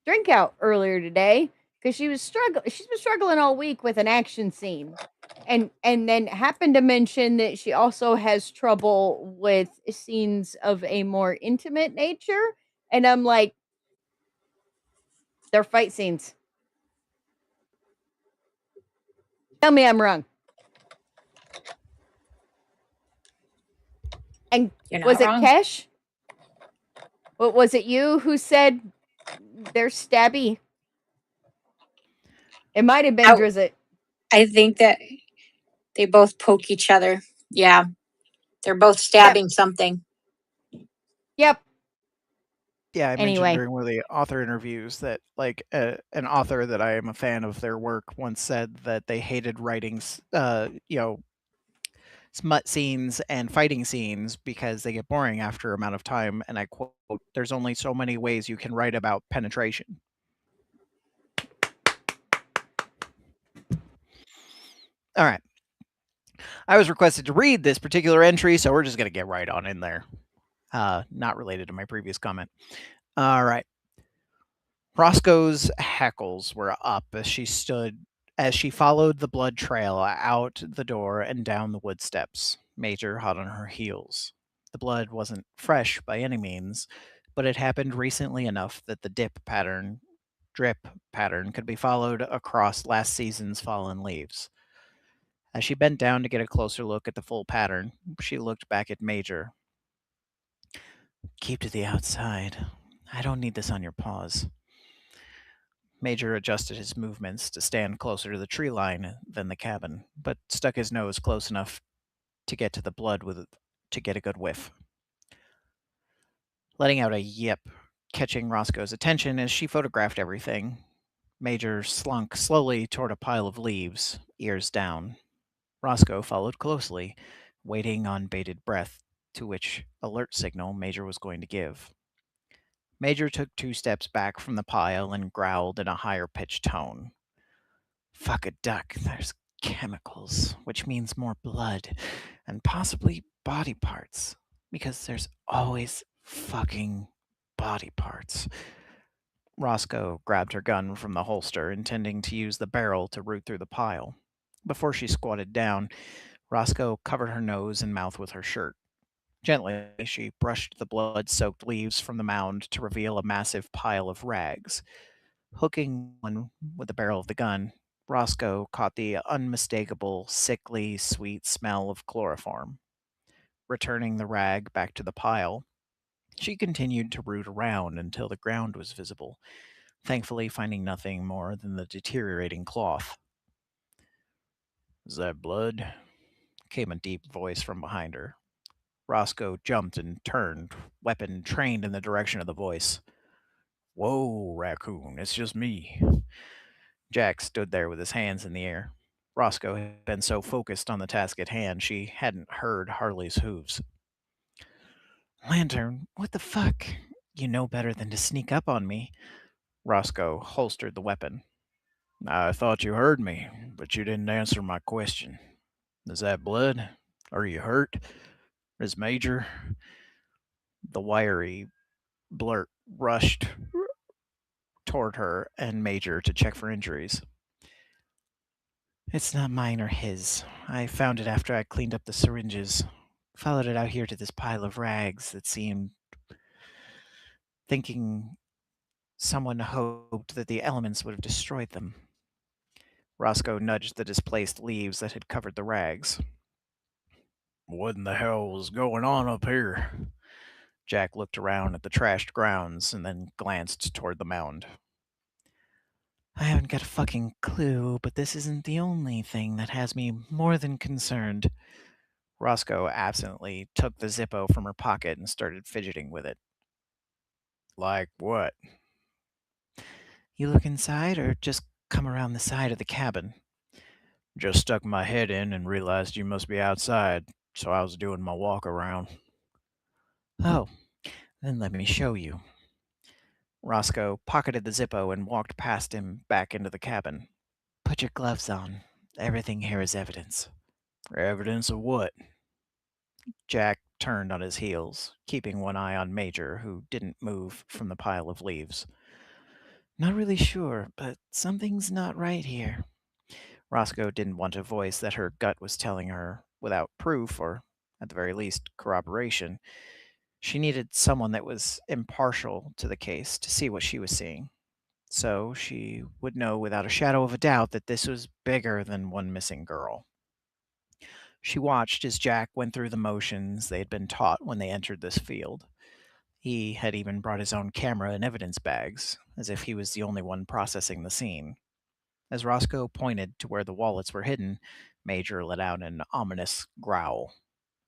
drink out earlier today because she's been struggling all week with an action scene. And then happened to mention that she also has trouble with scenes of a more intimate nature. And I'm like, they're fight scenes. Tell me I'm wrong. And You're was not it wrong. Kesh? What was it you who said they're stabby? It might have been Oh. Drizzt. I think that they both poke each other. Yeah. They're both stabbing something. Yep. Yeah, I mentioned Anyway. during one of the author interviews that, like, an author that I am a fan of their work once said that they hated writing, smut scenes and fighting scenes because they get boring after amount of time. And I quote, "There's only so many ways you can write about penetration." All right. I was requested to read this particular entry, so we're just going to get right on in there. Not related to my previous comment. All right. Roscoe's hackles were up as she followed the blood trail out the door and down the wood steps, Major hot on her heels. The blood wasn't fresh by any means, but it happened recently enough that the drip pattern could be followed across last season's fallen leaves. As she bent down to get a closer look at the full pattern, she looked back at Major. "Keep to the outside. I don't need this on your paws." Major adjusted his movements to stand closer to the tree line than the cabin, but stuck his nose close enough to get to the blood to get a good whiff. Letting out a yip, catching Roscoe's attention as she photographed everything, Major slunk slowly toward a pile of leaves, ears down. Roscoe followed closely, waiting on bated breath to which alert signal Major was going to give. Major took 2 steps back from the pile and growled in a higher pitched tone. "Fuck a duck, there's chemicals, which means more blood, and possibly body parts, because there's always fucking body parts." Roscoe grabbed her gun from the holster, intending to use the barrel to root through the pile. Before she squatted down, Roscoe covered her nose and mouth with her shirt. Gently, she brushed the blood-soaked leaves from the mound to reveal a massive pile of rags. Hooking one with the barrel of the gun, Roscoe caught the unmistakable, sickly, sweet smell of chloroform. Returning the rag back to the pile, she continued to root around until the ground was visible, thankfully finding nothing more than the deteriorating cloth. "Is that blood?" came a deep voice from behind her. Roscoe jumped and turned, weapon trained in the direction of the voice. "Whoa, raccoon, it's just me." Jack stood there with his hands in the air. Roscoe had been so focused on the task at hand, she hadn't heard Harley's hooves. "Lantern, what the fuck? You know better than to sneak up on me." Roscoe holstered the weapon. "I thought you heard me, but you didn't answer my question. Is that blood? Are you hurt? Is Major?" The wiry blurt rushed toward her and Major to check for injuries. "It's not mine or his. I found it after I cleaned up the syringes. Followed it out here to this pile of rags that seemed, thinking someone hoped that the elements would have destroyed them." Roscoe nudged the displaced leaves that had covered the rags. "What in the hell was going on up here?" Jack looked around at the trashed grounds and then glanced toward the mound. "I haven't got a fucking clue, but this isn't the only thing that has me more than concerned." Roscoe absently took the Zippo from her pocket and started fidgeting with it. "Like what?" "You look inside or just come around the side of the cabin?" "Just stuck my head in and realized you must be outside, so I was doing my walk around." "Oh, then let me show you." Roscoe pocketed the Zippo and walked past him back into the cabin. Put your gloves on. Everything here is evidence. Evidence of what? Jack turned on his heels, keeping one eye on Major, who didn't move from the pile of leaves. Not really sure, but something's not right here. Roscoe didn't want a voice that her gut was telling her without proof, or at the very least, corroboration. She needed someone that was impartial to the case to see what she was seeing. So she would know without a shadow of a doubt that this was bigger than one missing girl. She watched as Jack went through the motions they had been taught when they entered this field. He had even brought his own camera and evidence bags, as if he was the only one processing the scene. As Roscoe pointed to where the wallets were hidden, Major let out an ominous growl.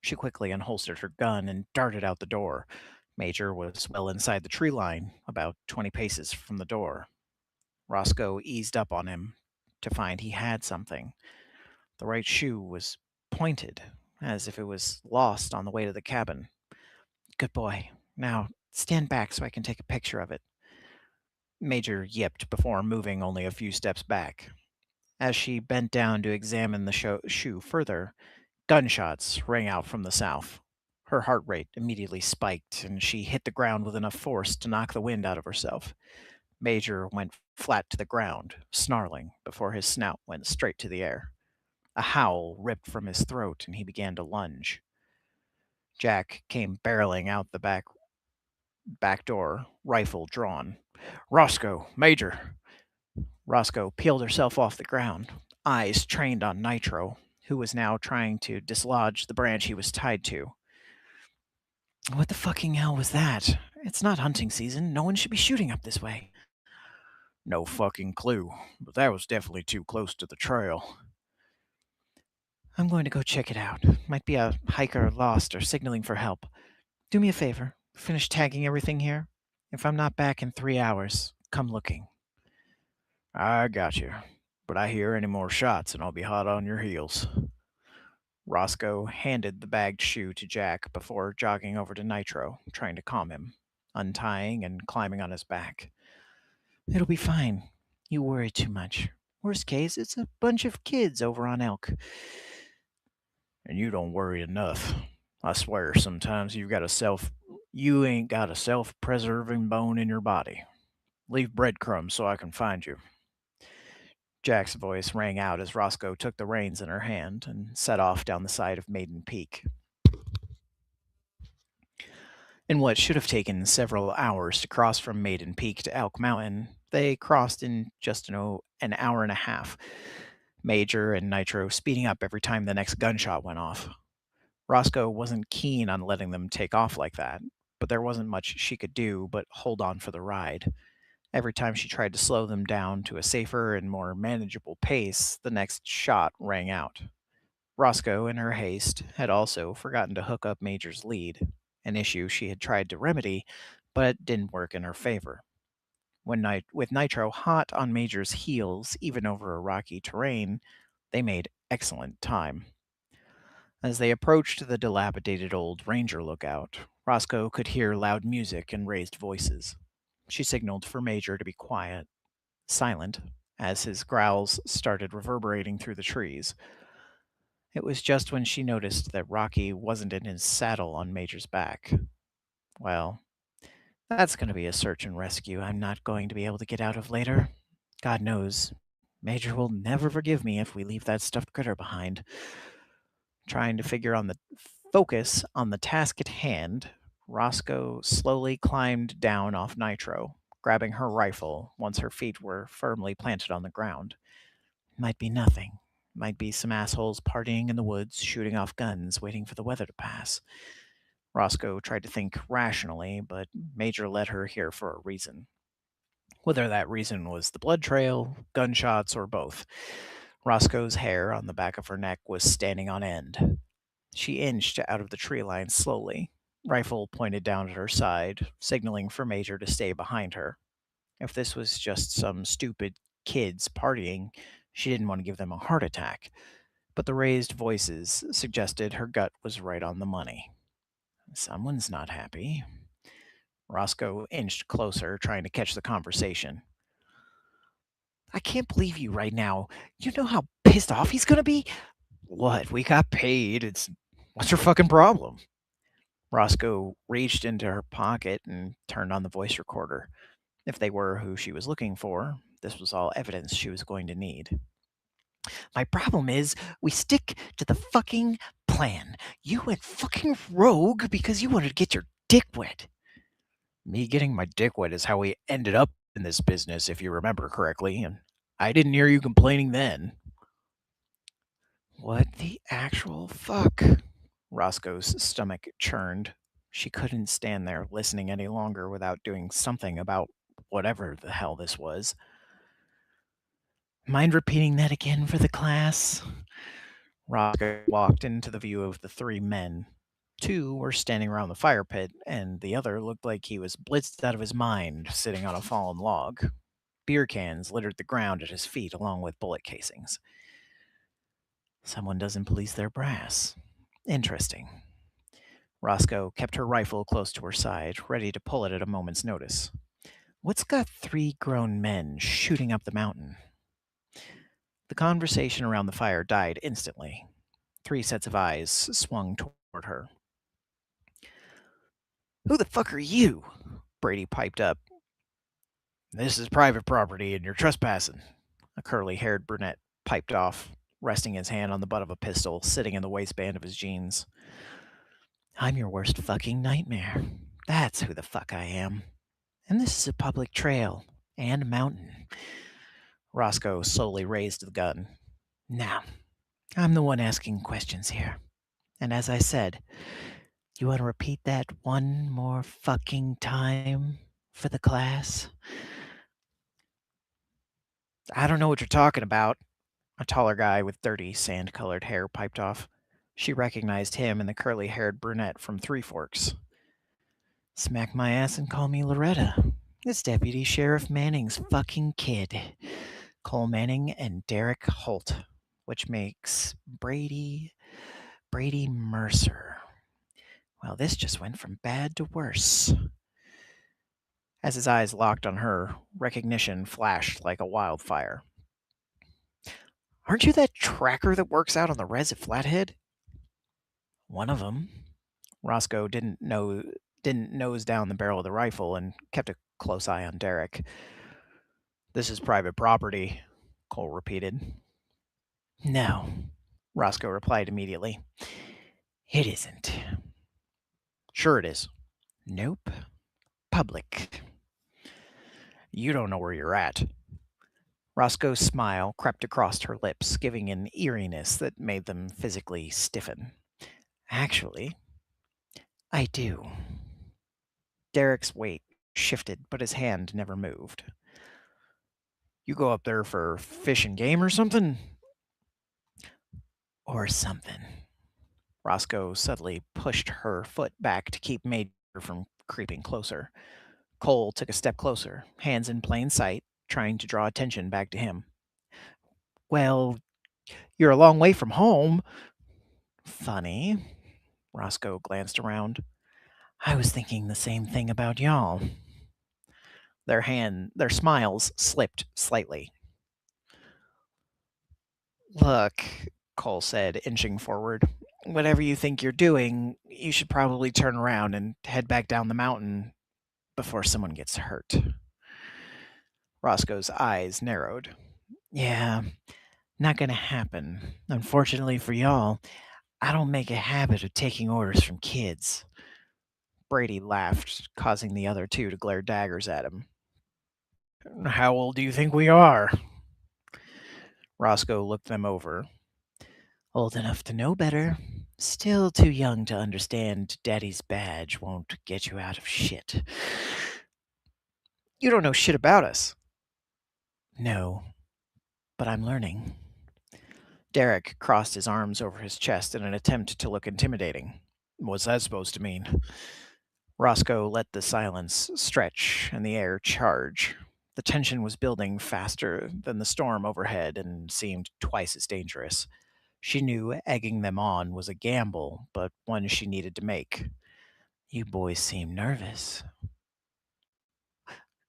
She quickly unholstered her gun and darted out the door. Major was well inside the tree line, about 20 paces from the door. Roscoe eased up on him to find he had something. The right shoe was pointed, as if it was lost on the way to the cabin. Good boy. Now, stand back so I can take a picture of it. Major yipped before moving only a few steps back. As she bent down to examine the shoe further, gunshots rang out from the south. Her heart rate immediately spiked, and she hit the ground with enough force to knock the wind out of herself. Major went flat to the ground, snarling, before his snout went straight to the air. A howl ripped from his throat, and he began to lunge. Jack came barreling out the back door, rifle drawn. Roscoe, Major! Roscoe peeled herself off the ground, eyes trained on Nitro, who was now trying to dislodge the branch he was tied to. What the fucking hell was that? It's not hunting season. No one should be shooting up this way. No fucking clue, but that was definitely too close to the trail. I'm going to go check it out. Might be a hiker lost or signaling for help. Do me a favor. Finish tagging everything here. If I'm not back in 3 hours, come looking. I got you. But I hear any more shots and I'll be hot on your heels. Roscoe handed the bagged shoe to Jack before jogging over to Nitro, trying to calm him, untying and climbing on his back. It'll be fine. You worry too much. Worst case, it's a bunch of kids over on Elk. And you don't worry enough. I swear sometimes you ain't got a self-preserving bone in your body. Leave breadcrumbs so I can find you. Jack's voice rang out as Roscoe took the reins in her hand and set off down the side of Maiden Peak. In what should have taken several hours to cross from Maiden Peak to Elk Mountain, they crossed in just an hour and a half, Major and Nitro speeding up every time the next gunshot went off. Roscoe wasn't keen on letting them take off like that, but there wasn't much she could do but hold on for the ride. Every time she tried to slow them down to a safer and more manageable pace, the next shot rang out. Roscoe, in her haste, had also forgotten to hook up Major's lead, an issue she had tried to remedy, but didn't work in her favor. With Nitro hot on Major's heels, even over a rocky terrain, they made excellent time. As they approached the dilapidated old ranger lookout, Roscoe could hear loud music and raised voices. She signaled for Major to be silent, as his growls started reverberating through the trees. It was just when she noticed that Rocky wasn't in his saddle on Major's back. Well, that's going to be a search and rescue I'm not going to be able to get out of later. God knows, Major will never forgive me if we leave that stuffed critter behind. Trying to focus on the task at hand, Roscoe slowly climbed down off Nitro, grabbing her rifle once her feet were firmly planted on the ground. Might be nothing. Might be some assholes partying in the woods, shooting off guns, waiting for the weather to pass. Roscoe tried to think rationally, but Major led her here for a reason. Whether that reason was the blood trail, gunshots, or both, Roscoe's hair on the back of her neck was standing on end. She inched out of the tree line slowly, rifle pointed down at her side, signaling for Major to stay behind her. If this was just some stupid kids partying, she didn't want to give them a heart attack, but the raised voices suggested her gut was right on the money. Someone's not happy. Roscoe inched closer, trying to catch the conversation. I can't believe you right now. You know how pissed off he's gonna be? What? We got paid. What's your fucking problem? Roscoe reached into her pocket and turned on the voice recorder. If they were who she was looking for, this was all evidence she was going to need. My problem is, we stick to the fucking plan. You went fucking rogue because you wanted to get your dick wet. Me getting my dick wet is how we ended up in this business, if you remember correctly, and I didn't hear you complaining then. What the actual fuck? Roscoe's stomach churned. She couldn't stand there listening any longer without doing something about whatever the hell this was. Mind repeating that again for the class? Roscoe walked into the view of the three men. Two were standing around the fire pit, and the other looked like he was blitzed out of his mind, sitting on a fallen log. Beer cans littered the ground at his feet, along with bullet casings. Someone doesn't police their brass. Interesting. Roscoe kept her rifle close to her side, ready to pull it at a moment's notice. What's got three grown men shooting up the mountain? The conversation around the fire died instantly. Three sets of eyes swung toward her. Who the fuck are you? Brady piped up. This is private property and you're trespassing. A curly-haired brunette piped off, resting his hand on the butt of a pistol sitting in the waistband of his jeans. I'm your worst fucking nightmare. That's who the fuck I am. And this is a public trail and a mountain. Roscoe slowly raised the gun. Now, I'm the one asking questions here. And as I said, you want to repeat that one more fucking time for the class? I don't know what you're talking about. A taller guy with dirty, sand-colored hair piped off. She recognized him and the curly-haired brunette from Three Forks. Smack my ass and call me Loretta. It's Deputy Sheriff Manning's fucking kid. Cole Manning and Derek Holt, which makes Brady Mercer. Well, this just went from bad to worse. As his eyes locked on her, recognition flashed like a wildfire. Aren't you that tracker that works out on the res at Flathead? One of them. Roscoe didn't nose down the barrel of the rifle and kept a close eye on Derek. This is private property, Cole repeated. No, Roscoe replied immediately. It isn't. Sure it is. Nope. Public. You don't know where you're at. Roscoe's smile crept across her lips, giving an eeriness that made them physically stiffen. Actually, I do. Derek's weight shifted, but his hand never moved. You go up there for fish and game or something? Or something. Roscoe suddenly pushed her foot back to keep Major from creeping closer. Cole took a step closer, hands in plain sight, trying to draw attention back to him. Well, you're a long way from home. Funny. Roscoe glanced around. I was thinking the same thing about y'all. Their smiles slipped slightly. Look, Cole said, inching forward. Whatever you think you're doing, you should probably turn around and head back down the mountain before someone gets hurt. Roscoe's eyes narrowed. Yeah, not gonna happen. Unfortunately for y'all, I don't make a habit of taking orders from kids. Brady laughed, causing the other two to glare daggers at him. How old do you think we are? Roscoe looked them over. Old enough to know better. Still too young to understand Daddy's badge won't get you out of shit. You don't know shit about us. No, but I'm learning. Derek crossed his arms over his chest in an attempt to look intimidating. What's that supposed to mean? Roscoe let the silence stretch and the air charge. The tension was building faster than the storm overhead and seemed twice as dangerous. She knew egging them on was a gamble, but one she needed to make. You boys seem nervous.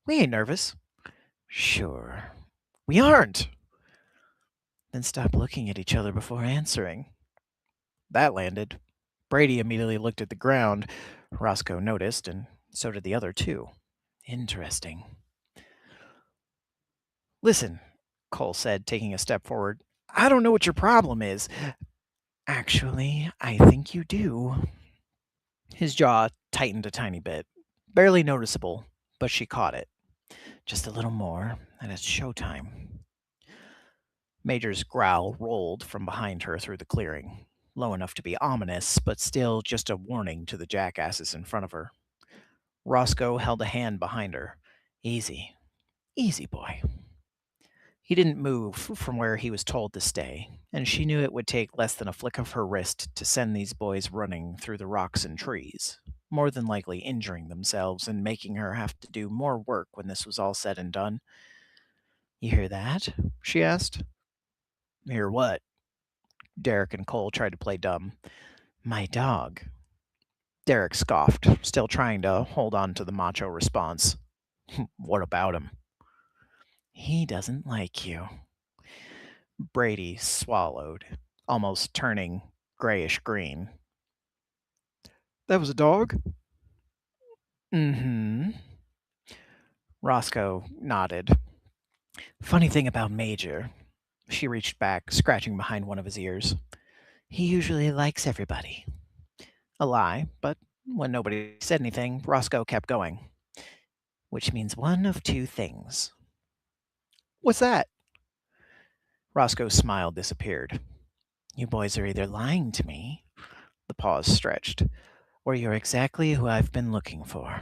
We ain't nervous. Sure. We aren't. Then stop looking at each other before answering. That landed. Brady immediately looked at the ground. Roscoe noticed, and so did the other two. Interesting. Listen, Cole said, taking a step forward. I don't know what your problem is. Actually, I think you do. His jaw tightened a tiny bit. Barely noticeable, but she caught it. Just a little more, and it's showtime. Major's growl rolled from behind her through the clearing, low enough to be ominous, but still just a warning to the jackasses in front of her. Roscoe held a hand behind her. Easy. Easy, boy. He didn't move from where he was told to stay, and she knew it would take less than a flick of her wrist to send these boys running through the rocks and trees, more than likely injuring themselves and making her have to do more work when this was all said and done. You hear that? She asked. Hear what? Derek and Cole tried to play dumb. My dog. Derek scoffed, still trying to hold on to the macho response. What about him? He doesn't like you. Brady swallowed, almost turning grayish green. That was a dog? Mm-hmm. Roscoe nodded. Funny thing about Major. She reached back, scratching behind one of his ears. He usually likes everybody. A lie, but when nobody said anything, Roscoe kept going. Which means one of two things. What's that? Roscoe's smile disappeared. You boys are either lying to me, the pause stretched, or you're exactly who I've been looking for.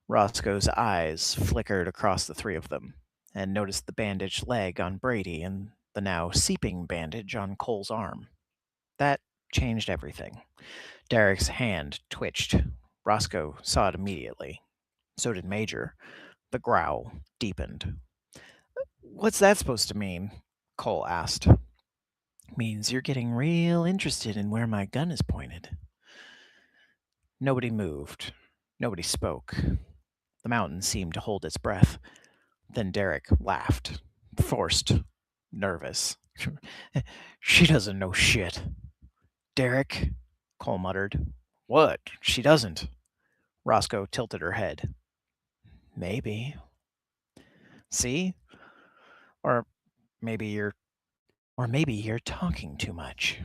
Roscoe's eyes flickered across the three of them and noticed the bandaged leg on Brady and the now seeping bandage on Cole's arm. That changed everything. Derek's hand twitched. Roscoe saw it immediately. So did Major. The growl deepened. What's that supposed to mean? Cole asked. Means you're getting real interested in where my gun is pointed. Nobody moved. Nobody spoke. The mountain seemed to hold its breath. Then Derek laughed, forced, nervous. She doesn't know shit. Derek, Cole muttered. What? She doesn't. Roscoe tilted her head. Maybe. See? Or maybe you're talking too much.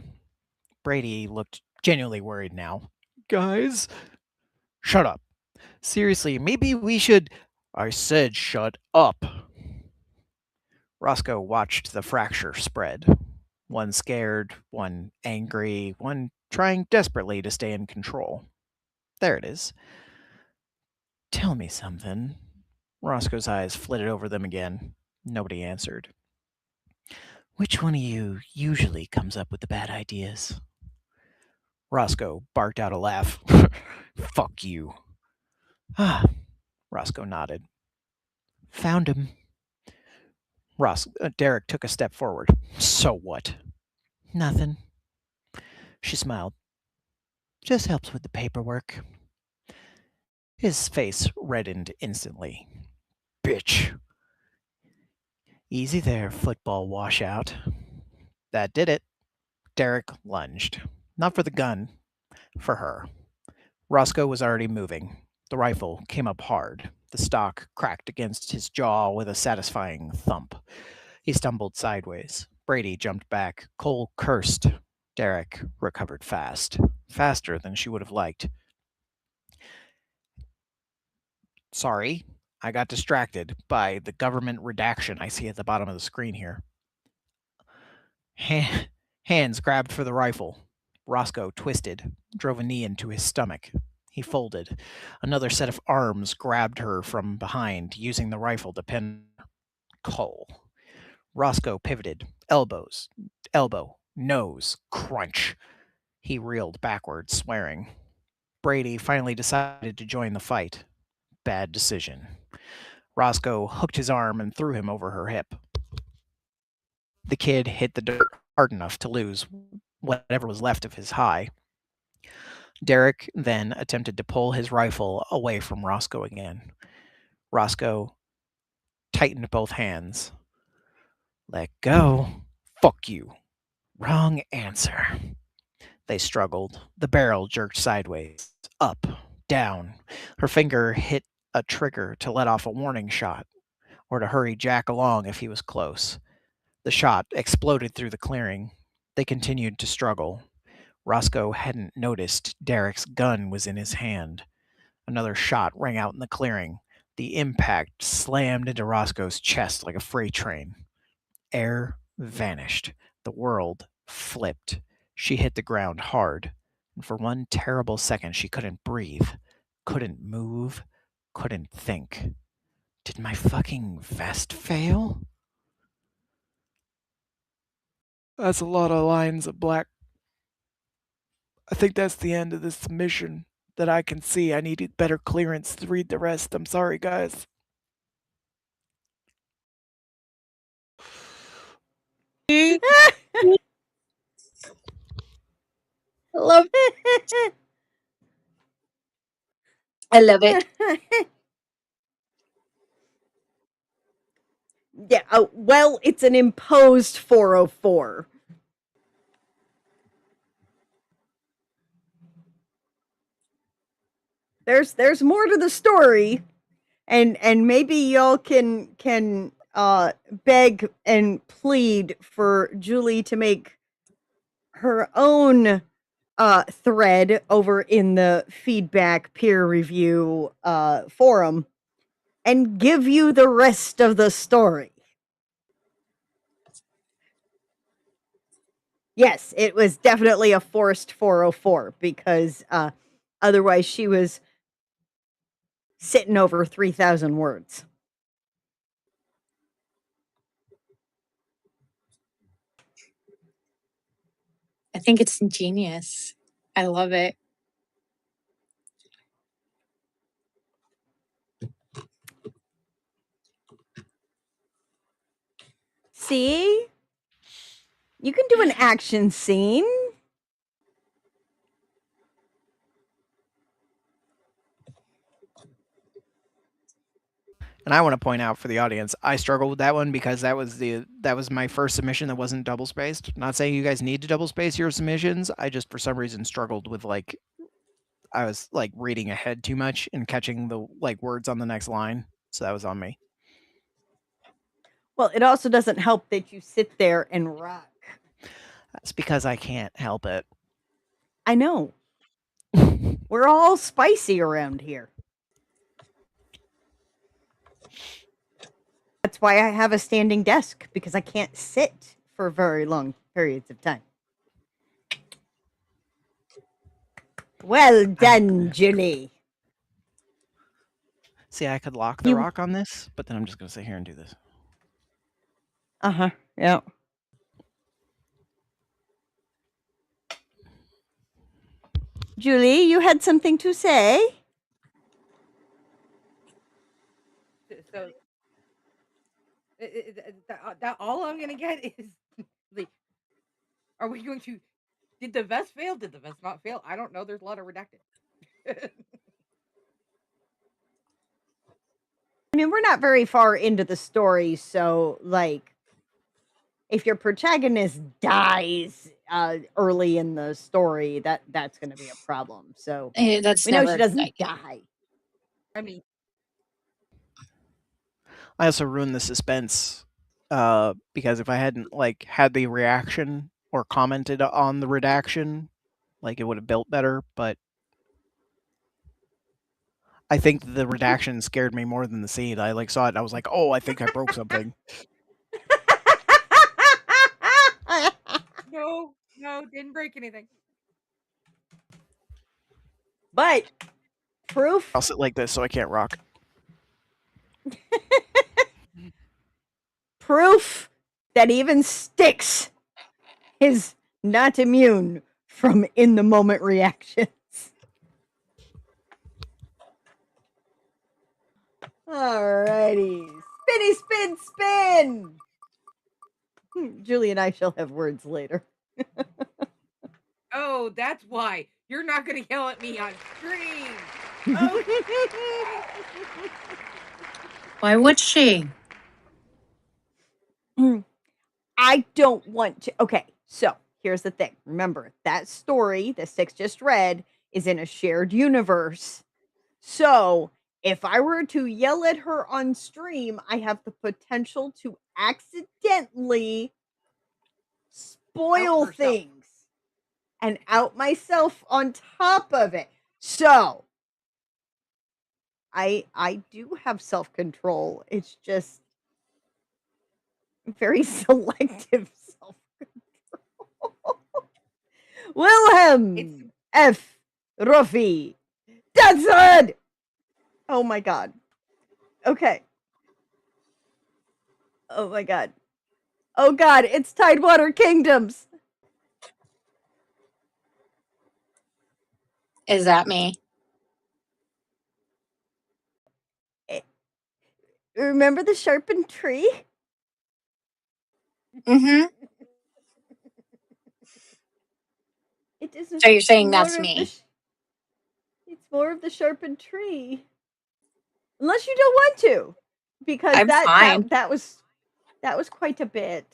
Brady looked genuinely worried now. Guys, shut up. Seriously, maybe we should. I said shut up. Roscoe watched the fracture spread. One scared, one angry, one trying desperately to stay in control. There it is. Tell me something. Roscoe's eyes flitted over them again. Nobody answered. Which one of you usually comes up with the bad ideas? Roscoe barked out a laugh. Fuck you. Ah, Roscoe nodded. Found him. Derek took a step forward. So what? Nothing. She smiled. Just helps with the paperwork. His face reddened instantly. Bitch. Easy there, football washout. That did it. Derek lunged. Not for the gun, for her. Roscoe was already moving. The rifle came up hard. The stock cracked against his jaw with a satisfying thump. He stumbled sideways. Brady jumped back. Cole cursed. Derek recovered fast. Faster than she would have liked. Sorry, I got distracted by the government redaction I see at the bottom of the screen here. Hands grabbed for the rifle. Roscoe twisted, drove a knee into his stomach. He folded. Another set of arms grabbed her from behind, using the rifle to pin Cole. Roscoe pivoted. Elbow, nose, crunch. He reeled backward, swearing. Brady finally decided to join the fight. Bad decision. Roscoe hooked his arm and threw him over her hip. The kid hit the dirt hard enough to lose whatever was left of his high. Derek then attempted to pull his rifle away from Roscoe again. Roscoe tightened both hands. Let go. Fuck you. Wrong answer. They struggled. The barrel jerked sideways, up, down. Her finger hit a trigger to let off a warning shot, or to hurry Jack along if he was close. The shot exploded through the clearing. They continued to struggle. Roscoe hadn't noticed Derek's gun was in his hand. Another shot rang out in the clearing. The impact slammed into Roscoe's chest like a freight train. Air vanished. The world flipped. She hit the ground hard. And for one terrible second, she couldn't breathe, couldn't move, couldn't think. Did my fucking vest fail? That's a lot of lines of black. I think that's the end of this submission that I can see. I needed better clearance to read the rest. I'm sorry, guys. Love it. I love it. Yeah, well, it's an imposed 404. There's more to the story, and maybe y'all can beg and plead for Julie to make her own thread over in the feedback peer review forum and give you the rest of the story. Yes, it was definitely a forced 404 because otherwise she was sitting over 3,000 words. I think it's ingenious. I love it. See? You can do an action scene. And I want to point out for the audience, I struggled with that one because that was my first submission that wasn't double spaced. Not saying you guys need to double space your submissions. I just for some reason struggled with I was reading ahead too much and catching the words on the next line. So that was on me. Well, it also doesn't help that you sit there and rock. That's because I can't help it. I know. We're all spicy around here. That's why I have a standing desk, because I can't sit for very long periods of time. Well done, Julie. See, I could lock the rock on this, but then I'm just going to sit here and do this. Uh-huh, yeah. Julie, you had something to say? So that all I'm gonna get is are we going to? Did the vest fail? Did the vest not fail? I don't know. There's a lot of redacted. I mean, we're not very far into the story, so if your protagonist dies early in the story, that's going to be a problem. So That's we know never she doesn't die. I mean, I also ruined the suspense because if I hadn't had the reaction or commented on the redaction, it would have built better. But I think the redaction scared me more than the scene. I saw it and I was like, oh, I think I broke something. No, didn't break anything. But proof. I'll sit like this so I can't rock. Proof that even Styx is not immune from in the moment reactions. Alrighty. Spinny spin spin! Julie and I shall have words later. Oh, that's why. You're not gonna yell at me on stream. Oh. Why would she? I don't want to. Okay, so here's the thing. Remember, that story, the six just read, is in a shared universe. So if I were to yell at her on stream, I have the potential to accidentally spoil herself. things and out myself on top of it. So I do have self-control. It's just very selective self-control. Wilhelm F. Ruffy. That's it. Oh my god. Okay. Oh my god. Oh god, it's Tidewater Kingdoms. Is that me? Remember the sharpened tree? Mm-hmm. It isn't. So you're saying more that's of me? It's more of the sharpened tree. Unless you don't want to, because I'm fine. that was quite a bit.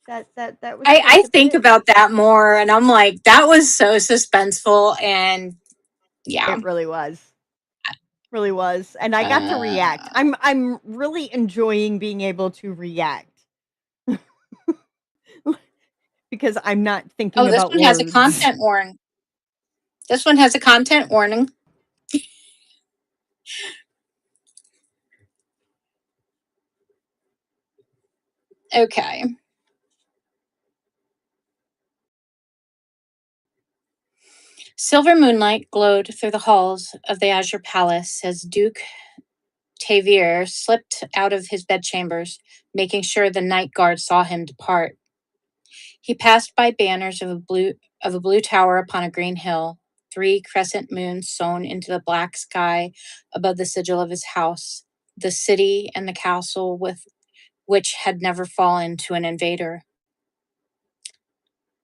That was I quite a think bit. about that more, and I'm like, that was so suspenseful, and yeah. It really was. Really was. And I got to react. I'm really enjoying being able to react. Because I'm not thinking Oh, this about one has a words. content warning. This one has a content warning. Okay. Silver moonlight glowed through the halls of the Azure Palace as Duke Tavier slipped out of his bedchambers, making sure the night guard saw him depart. He passed by banners of a blue tower upon a green hill, 3 crescent moons sewn into the black sky above the sigil of his house, the city and the castle with which had never fallen to an invader.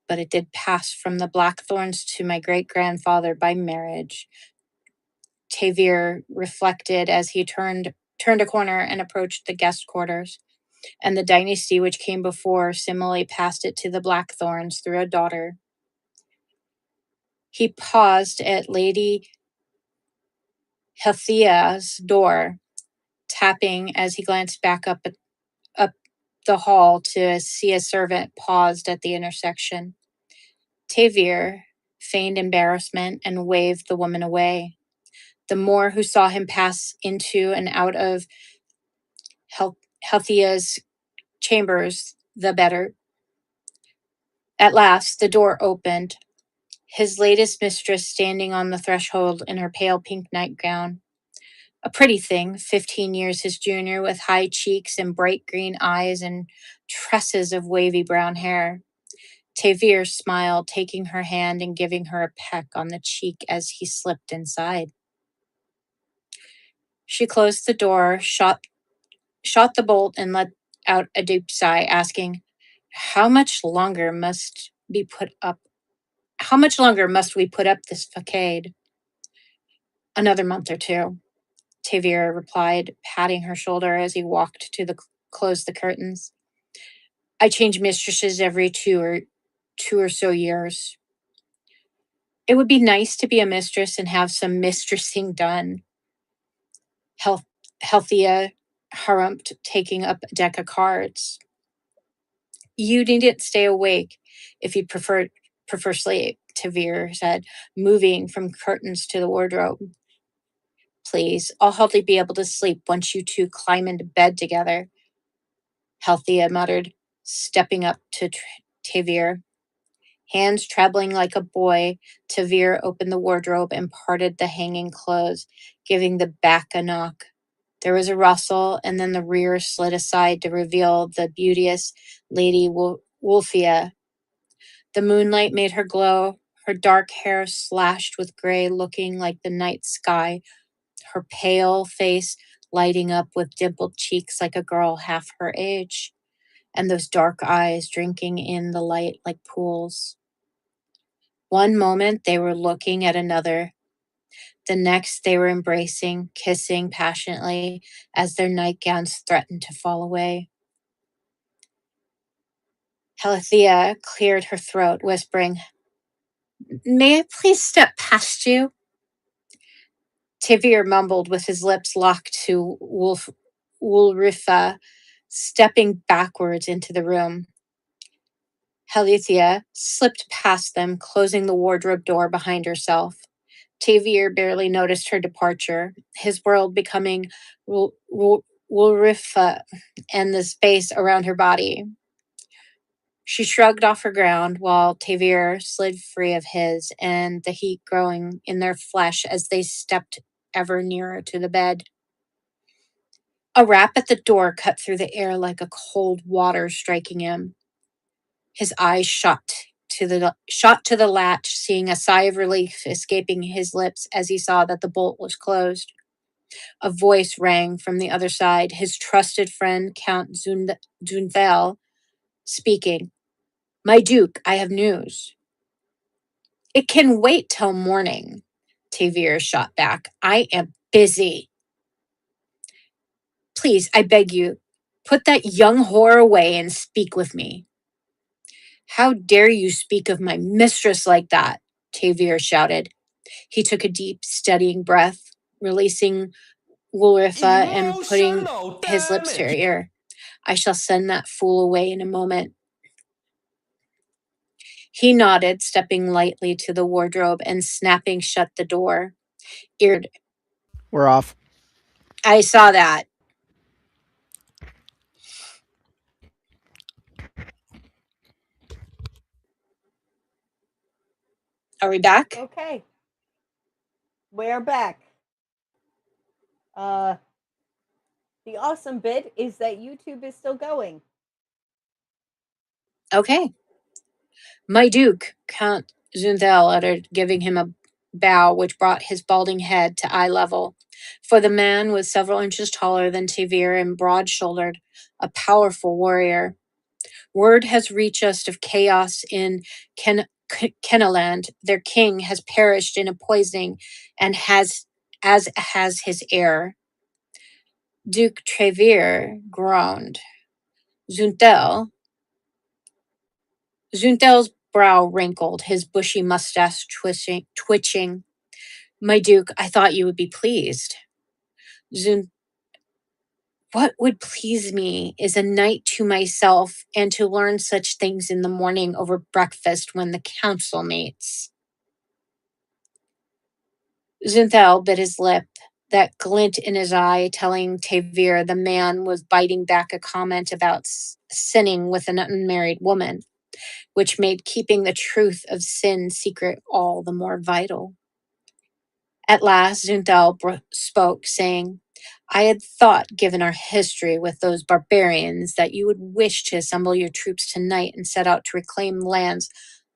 But it did pass from the Blackthorns to my great-grandfather by marriage, Tavier reflected as he turned a corner and approached the guest quarters. And the dynasty which came before similarly passed it to the Blackthorns through a daughter. He paused at Lady Hethea's door, tapping as he glanced back up the hall to see a servant paused at the intersection. Tavier feigned embarrassment and waved the woman away. The more who saw him pass into and out of Hethea's chambers, the better. At last, the door opened, his latest mistress standing on the threshold in her pale pink nightgown. A pretty thing, 15 years his junior, with high cheeks and bright green eyes and tresses of wavy brown hair. Tavier smiled, taking her hand and giving her a peck on the cheek as he slipped inside. She closed the door, shot the bolt, and let out a deep sigh, asking, How much longer must we put up this facade? Another month or 2, Tavier replied, patting her shoulder as he walked to close the curtains. I change mistresses every two or so years. It would be nice to be a mistress and have some mistressing done. Healthia harumphed, taking up a deck of cards. You needn't stay awake if you prefer sleep, Tavir said, moving from curtains to the wardrobe. Please, I'll hardly be able to sleep once you 2 climb into bed together, Healthia muttered, stepping up to Tavir. Hands traveling like a boy, Tavir opened the wardrobe and parted the hanging clothes, giving the back a knock. There was a rustle, and then the rear slid aside to reveal the beauteous Lady Wolfia. The moonlight made her glow, her dark hair slashed with gray, looking like the night sky, her pale face lighting up with dimpled cheeks like a girl half her age, and those dark eyes drinking in the light like pools. One moment they were looking at another, The next, they were embracing, kissing passionately as their nightgowns threatened to fall away. Helithea cleared her throat, whispering, "May I please step past you?" Tavir mumbled with his lips locked to Wulrifa, stepping backwards into the room. Helithea slipped past them, closing the wardrobe door behind herself. Tavir barely noticed her departure, his world becoming Wulrifa and the space around her body. She shrugged off her ground while Tavir slid free of his, and the heat growing in their flesh as they stepped ever nearer to the bed. A rap at the door cut through the air like a cold water striking him. His eyes shot to the latch, seeing a sigh of relief escaping his lips as he saw that the bolt was closed. A voice rang from the other side, his trusted friend Count Zunthel speaking. "My Duke, I have news." "It can wait till morning," Tavir shot back. "I am busy." "Please, I beg you, put that young whore away and speak with me." "How dare you speak of my mistress like that?" Tavir shouted. He took a deep, steadying breath, releasing Wulrifa and putting his lips to her ear. "I shall send that fool away in a moment." He nodded, stepping lightly to the wardrobe and snapping shut the door. Eared. We're off. "I saw that." Are we back? Okay. We're back. The awesome bit is that YouTube is still going. Okay. "My Duke," Count Zunthel uttered, giving him a bow which brought his balding head to eye level. For the man was several inches taller than Tavir and broad-shouldered, a powerful warrior. "Word has reached us of chaos in Kenneland. Their king has perished in a poisoning and has his heir." Duke Tavir groaned. Zunthel's brow wrinkled, his bushy mustache twitching. "My Duke, I thought you would be pleased." "What would please me is a night to myself and to learn such things in the morning over breakfast when the council meets." Zunthel bit his lip, that glint in his eye telling Tavir the man was biting back a comment about sinning with an unmarried woman, which made keeping the truth of sin secret all the more vital. At last, Zunthel spoke, saying, "I had thought, given our history with those barbarians, that you would wish to assemble your troops tonight and set out to reclaim lands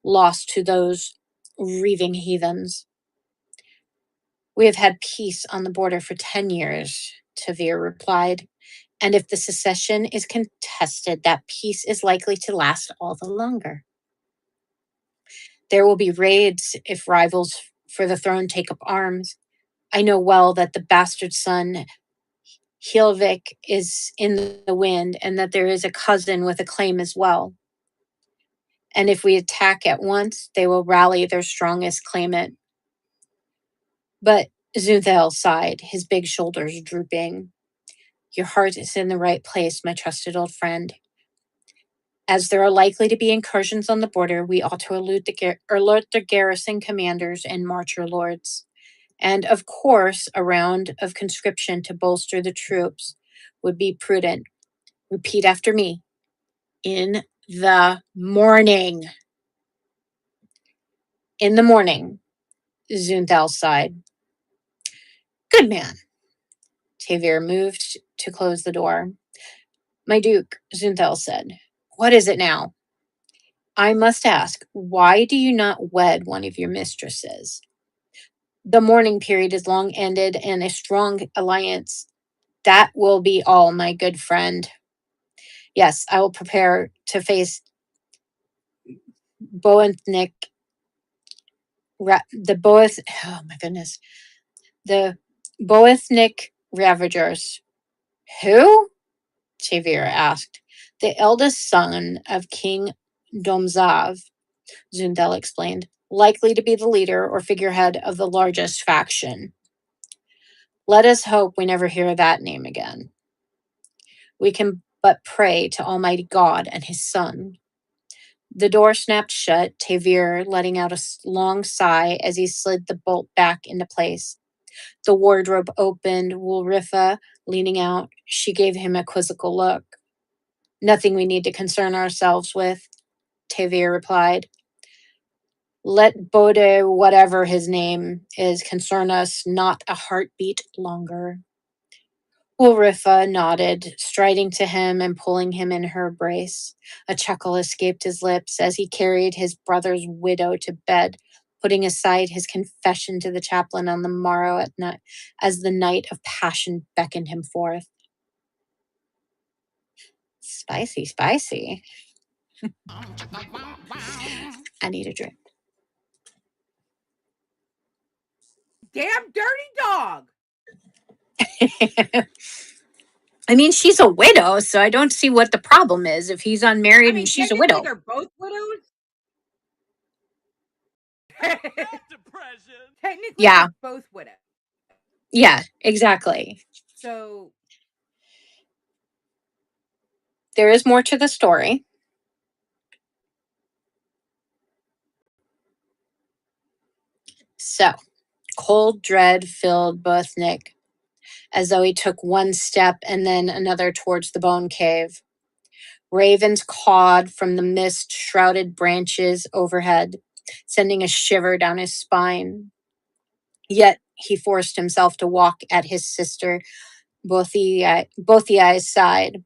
lost to those reaving heathens." "We have had peace on the border for 10 years, Tavir replied. "And if the secession is contested, that peace is likely to last all the longer. There will be raids if rivals for the throne take up arms. I know well that the bastard son, Hilvik, is in the wind and that there is a cousin with a claim as well. And if we attack at once, they will rally their strongest claimant." But Zunthel sighed, his big shoulders drooping. "Your heart is in the right place, my trusted old friend. As there are likely to be incursions on the border, we ought to alert the garrison commanders and marcher lords. And of course, a round of conscription to bolster the troops would be prudent. Repeat after me. In the morning." "In the morning," Zunthel sighed. "Good man." Tavir moved to close the door. "My Duke," Zunthel said, "what is it now?" "I must ask, why do you not wed one of your mistresses? The mourning period is long ended and a strong alliance. That will be all, my good friend. Yes, I will prepare to face Boethnick, oh my goodness, The Boethnic Ravagers. Who? Tavir asked. The eldest son of King Domzav, Zundel explained, likely to be the leader or figurehead of the largest faction. Let us hope we never hear that name again. We can but pray to Almighty God and His Son. The door snapped shut, Tavir letting out a long sigh as he slid the bolt back into place. The wardrobe opened, Wulrifa leaning out. She gave him a quizzical look. Nothing we need to concern ourselves with, Tavir replied. Let Bode, whatever his name is, concern us not a heartbeat longer. Ulrifa nodded, striding to him and pulling him in her embrace. A chuckle escaped his lips as he carried his brother's widow to bed, putting aside his confession to the chaplain on the morrow at night as the night of passion beckoned him forth. Spicy, spicy. I need a drink. Damn dirty dog. I mean, she's a widow, so I don't see what the problem is if he's unmarried and she's a widow. They're both widows. Technically, Yeah. they're both widows. Yeah, exactly. So there is more to the story. So, cold dread filled Boethnick, as though he took one step and then another towards the bone cave. Ravens cawed from the mist-shrouded branches overhead, sending a shiver down his spine. Yet he forced himself to walk at his sister Bothei's side,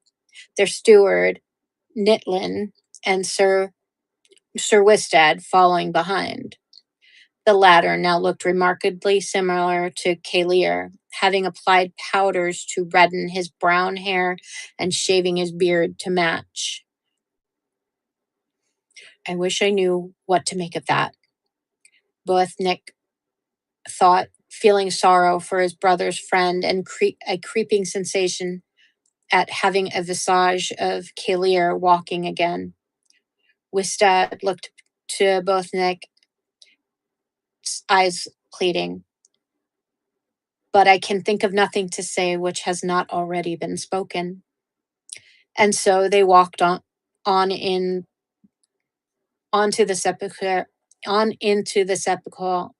their steward, Nitlin, and Sir Wistad following behind. The latter now looked remarkably similar to Kalir, having applied powders to redden his brown hair and shaving his beard to match. I wish I knew what to make of that, Boethnick thought, feeling sorrow for his brother's friend and a creeping sensation at having a visage of Kalir walking again. Wistad looked to Boethnick, eyes pleading. But I can think of nothing to say which has not already been spoken. And so they walked on onto the sepulchre, into the sepulchre.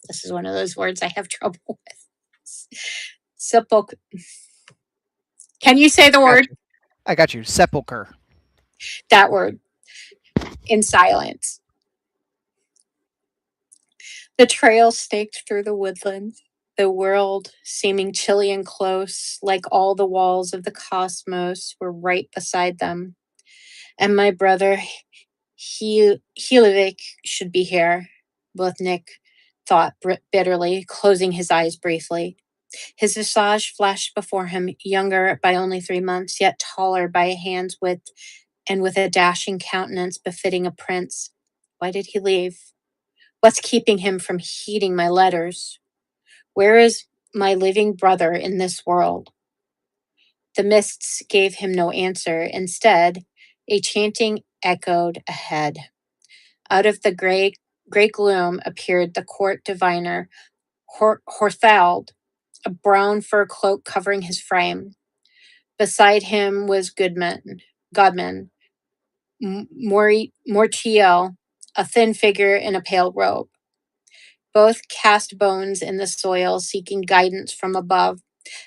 This is one of those words I have trouble with. Sepulchre. Can you say the word? I got you. Sepulcher. That word. In silence. The trail snaked through the woodlands, the world seeming chilly and close, like all the walls of the cosmos were right beside them. And my brother Hilivik should be here, Boethnick thought bitterly, closing his eyes briefly. His visage flashed before him, younger by only 3 months, yet taller by a hand's width, and with a dashing countenance befitting a prince. Why did he leave? What's keeping him from heeding my letters? Where is my living brother in this world? The mists gave him no answer. Instead, a chanting echoed ahead. Out of the gray gloom appeared the court diviner, Horthald, a brown fur cloak covering his frame. Beside him was Godman, Mortiel, a thin figure in a pale robe. Both cast bones in the soil, seeking guidance from above.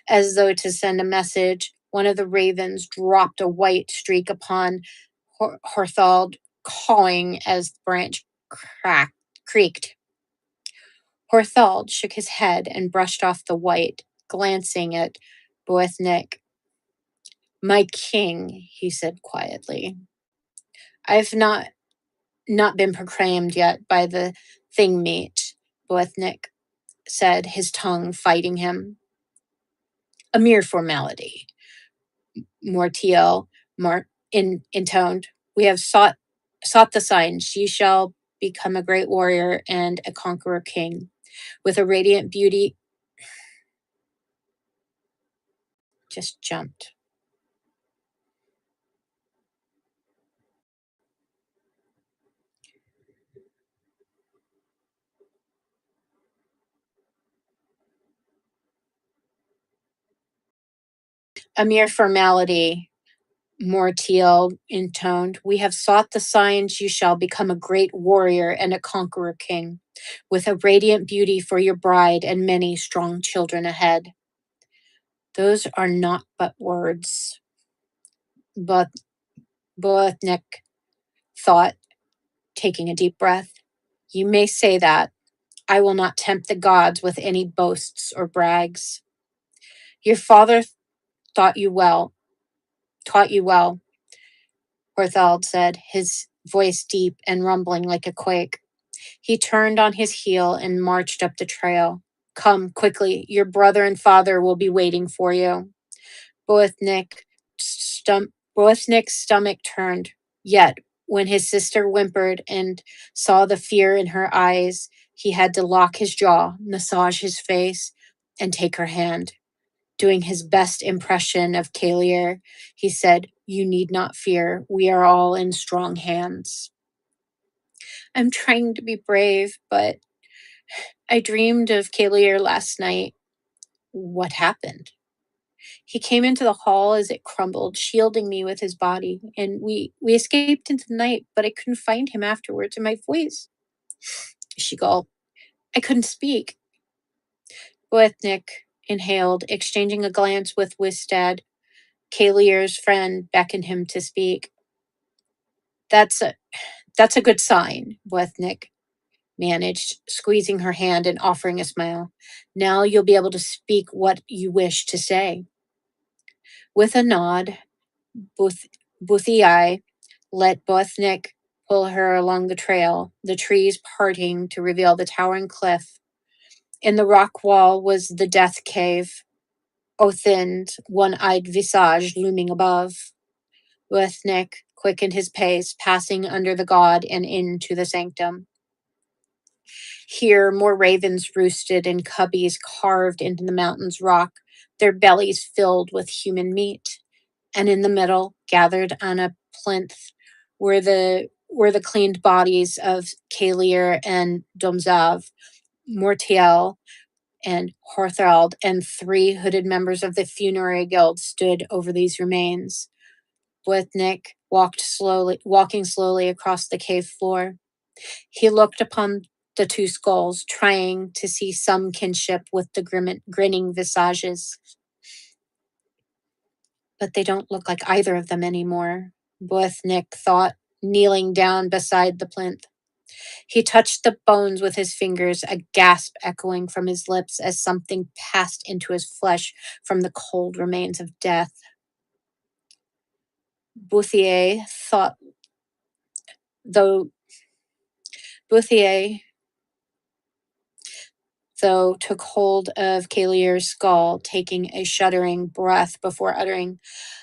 As though to send a message, one of the ravens dropped a white streak upon Horthald, cawing as the branch creaked. Horthald shook his head and brushed off the white, glancing at Boethnick. My king, he said quietly. I've not been proclaimed yet by the thing meat, Boethnick said, his tongue fighting him. A mere formality, Mortiel intoned. We have sought the sign. She shall become a great warrior and a conqueror king. With a radiant beauty, just jumped. A mere formality, Mortiel intoned. We have sought the signs you shall become a great warrior and a conqueror king, with a radiant beauty for your bride and many strong children ahead. Those are not but words, but Boethnick thought, taking a deep breath. You may say that. I will not tempt the gods with any boasts or brags. Your father taught you well, Horthald said, his voice deep and rumbling like a quake. He turned on his heel and marched up the trail. Come quickly, your brother and father will be waiting for you. Boethnick's stomach turned. Yet, when his sister whimpered and saw the fear in her eyes, he had to lock his jaw, massage his face, and take her hand. Doing his best impression of Kalier, he said, You need not fear. We are all in strong hands. I'm trying to be brave, but I dreamed of Kalier last night. What happened? He came into the hall as it crumbled, shielding me with his body, and we escaped into the night, but I couldn't find him afterwards, and my voice. She gulped. I couldn't speak. Boethnick inhaled, exchanging a glance with Wistad. Kalier's friend beckoned him to speak. That's a good sign, Boethnick managed, squeezing her hand and offering a smile. Now you'll be able to speak what you wish to say. With a nod, Buthii let Boethnick pull her along the trail, the trees parting to reveal the towering cliff. In the rock wall was the death cave, Othin's one-eyed visage looming above. Boethnick quickened his pace, passing under the god and into the sanctum. Here, more ravens roosted in cubbies carved into the mountain's rock, their bellies filled with human meat. And in the middle, gathered on a plinth, were the cleaned bodies of Kalier and Domzav, Mortiel, and Horthald, and 3 hooded members of the funerary guild stood over these remains. Boethnick walking slowly across the cave floor. He looked upon the 2 skulls, trying to see some kinship with the grinning visages. But they don't look like either of them anymore, Boethnick thought, kneeling down beside the plinth. He touched the bones with his fingers, a gasp echoing from his lips as something passed into his flesh from the cold remains of death. Bouthier thought, though Bouthier, though, took hold of Kalier's skull, taking a shuddering breath before uttering,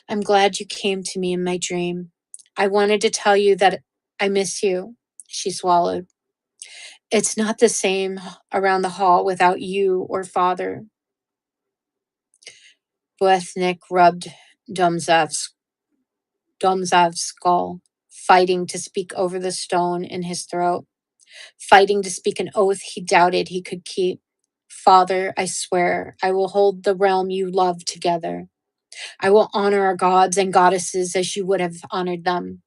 I'm glad you came to me in my dream. I wanted to tell you that I miss you. She swallowed. It's not the same around the hall without you or father. Boethnick rubbed Domzav's skull, fighting to speak over the stone in his throat, fighting to speak an oath he doubted he could keep. Father, I swear, I will hold the realm you love together. I will honor our gods and goddesses as you would have honored them,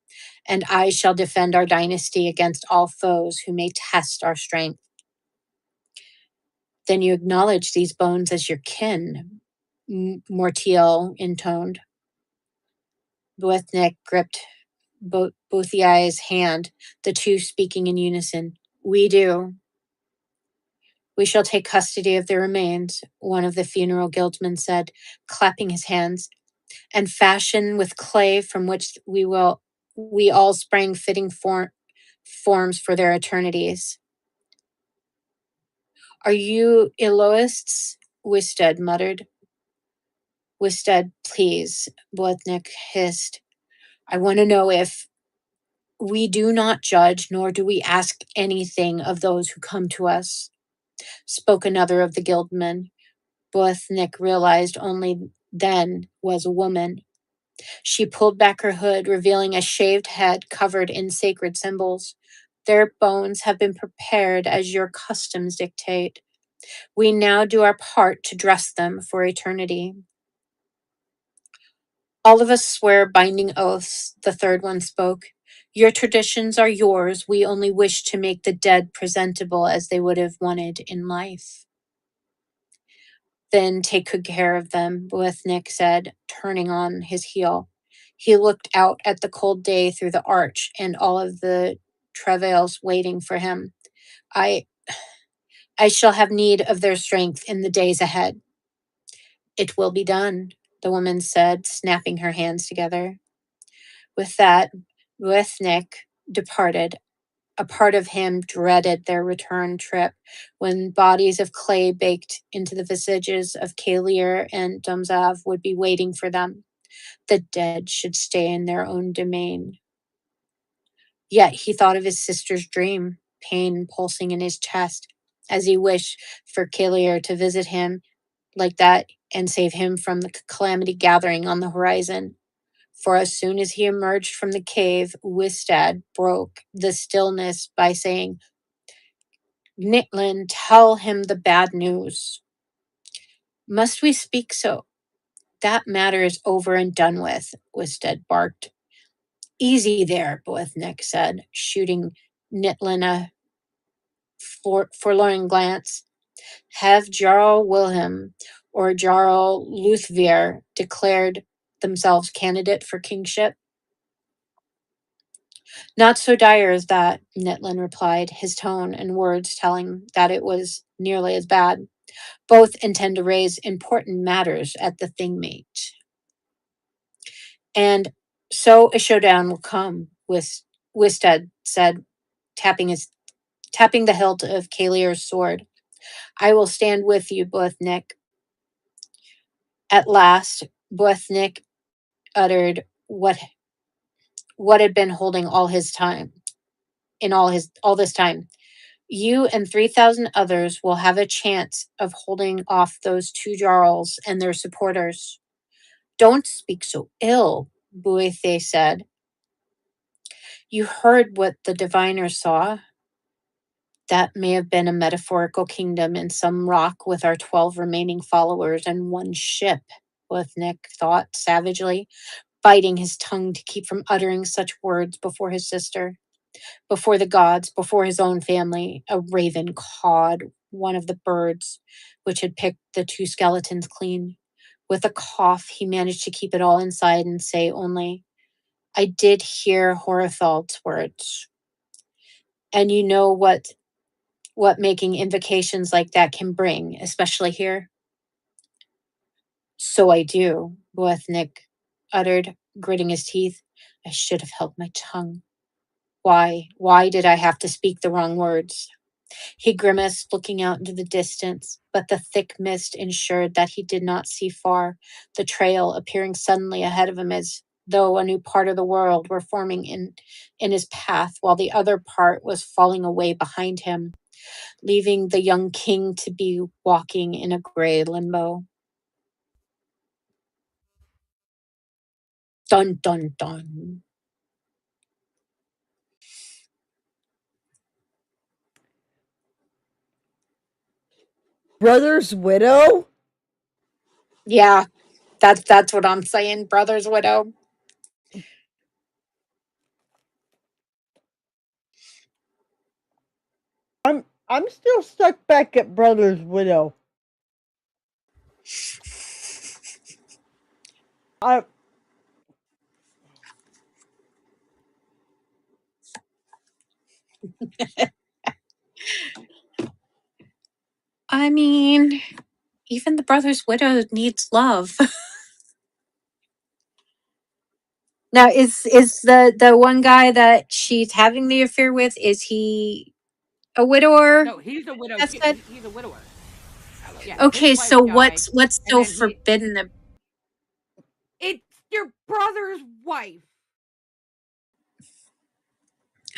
and I shall defend our dynasty against all foes who may test our strength. Then you acknowledge these bones as your kin, Mortiel intoned. Boethnick gripped Bouthiai's hand, the 2 speaking in unison. We do. We shall take custody of the remains, one of the funeral guildsmen said, clapping his hands, and fashion with clay from which we all sprang fitting forms for their eternities. Are you Eloists? Wisted muttered. Wisted, please, Boethnick hissed. I want to know if we do not judge, nor do we ask anything of those who come to us. spoke another of the guildmen. Bothnick realized only then was a woman. She pulled back her hood, revealing a shaved head covered in sacred symbols. Their bones have been prepared as your customs dictate. We now do our part to dress them for eternity. All of us swear binding oaths, the third one spoke. Your traditions are yours. We only wish to make the dead presentable as they would have wanted in life. Then take good care of them, Boethnick said, turning on his heel. He looked out at the cold day through the arch and all of the travails waiting for him. I shall have need of their strength in the days ahead. It will be done, the woman said, snapping her hands together. With that, Boethnick departed. A part of him dreaded their return trip when bodies of clay baked into the visages of Kalir and Dumzav would be waiting for them. The dead should stay in their own domain. Yet he thought of his sister's dream, pain pulsing in his chest, as he wished for Kalir to visit him like that and save him from the calamity gathering on the horizon. For as soon as he emerged from the cave, Wistad broke the stillness by saying, Nitlin, tell him the bad news. Must we speak so? That matter is over and done with, Wistad barked. Easy there, Boethnick said, shooting Nitlin a forlorn glance. Have Jarl Wilhelm or Jarl Luthvir declared themselves candidate for kingship? Not so dire as that, Nitlin replied, his tone and words telling that it was nearly as bad. Both intend to raise important matters at the Thingmate. And so a showdown will come, Wistad said, tapping the hilt of Kalir's sword. I will stand with you, Boethnick. At last, Boethnick uttered what had been holding all this time. You and 3,000 others will have a chance of holding off those two jarls and their supporters. Don't speak so ill, Buethe said. You heard what the diviners saw. That may have been a metaphorical kingdom in some rock with our 12 remaining followers and one ship, Boethnick thought savagely, biting his tongue to keep from uttering such words before his sister, before the gods, before his own family. A raven cawed, one of the birds, which had picked the two skeletons clean. With a cough, he managed to keep it all inside and say only, I did hear Horathal's words. And you know what making invocations like that can bring, especially here? So I do, Boethnick uttered, gritting his teeth. I should have held my tongue. Why did I have to speak the wrong words? He grimaced, looking out into the distance, but the thick mist ensured that he did not see far, the trail appearing suddenly ahead of him as though a new part of the world were forming in his path, while the other part was falling away behind him, leaving the young king to be walking in a gray limbo. Dun, dun, dun. Brother's widow? Yeah, that's what I'm saying, brother's widow. I'm still stuck back at brother's widow. I I mean, even the brother's widow needs love. Now, is the one guy that she's having the affair with, is he a widower? No, he's a widow. That's good. He's a widower. Yeah, Okay, his wife so died, what's and so then he. forbidden? It's your brother's wife.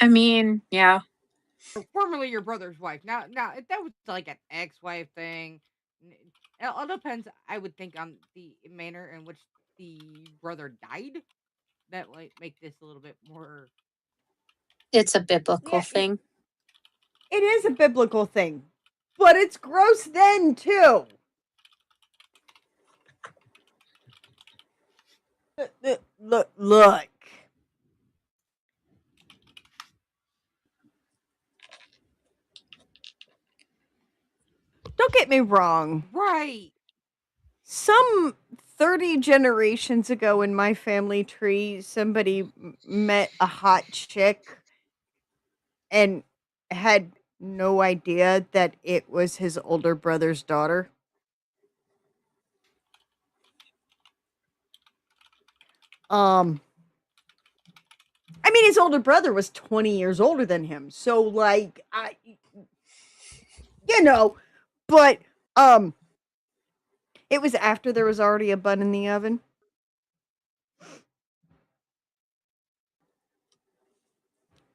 I mean, yeah. Formerly your brother's wife. Now, if that was like an ex-wife thing, it all depends. I would think on the manner in which the brother died. That might make this a little bit more. It's a biblical Yeah, thing. it is a biblical thing, but it's gross then too. Look. Don't get me wrong. Right. Some 30 generations ago in my family tree, somebody met a hot chick and had no idea that it was his older brother's daughter. I mean, his older brother was 20 years older than him. So, like, but, it was after there was already a bun in the oven.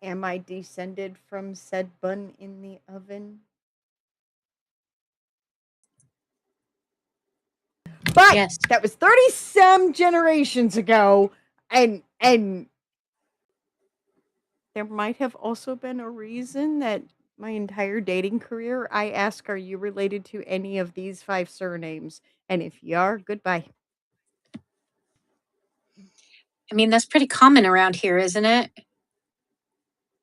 Am I descended from said bun in the oven? But Yes. that was 30 some generations ago, and there might have also been a reason that my entire dating career I ask, are you related to any of these 5 surnames? And if you are, goodbye. I mean, that's pretty common around here, isn't it?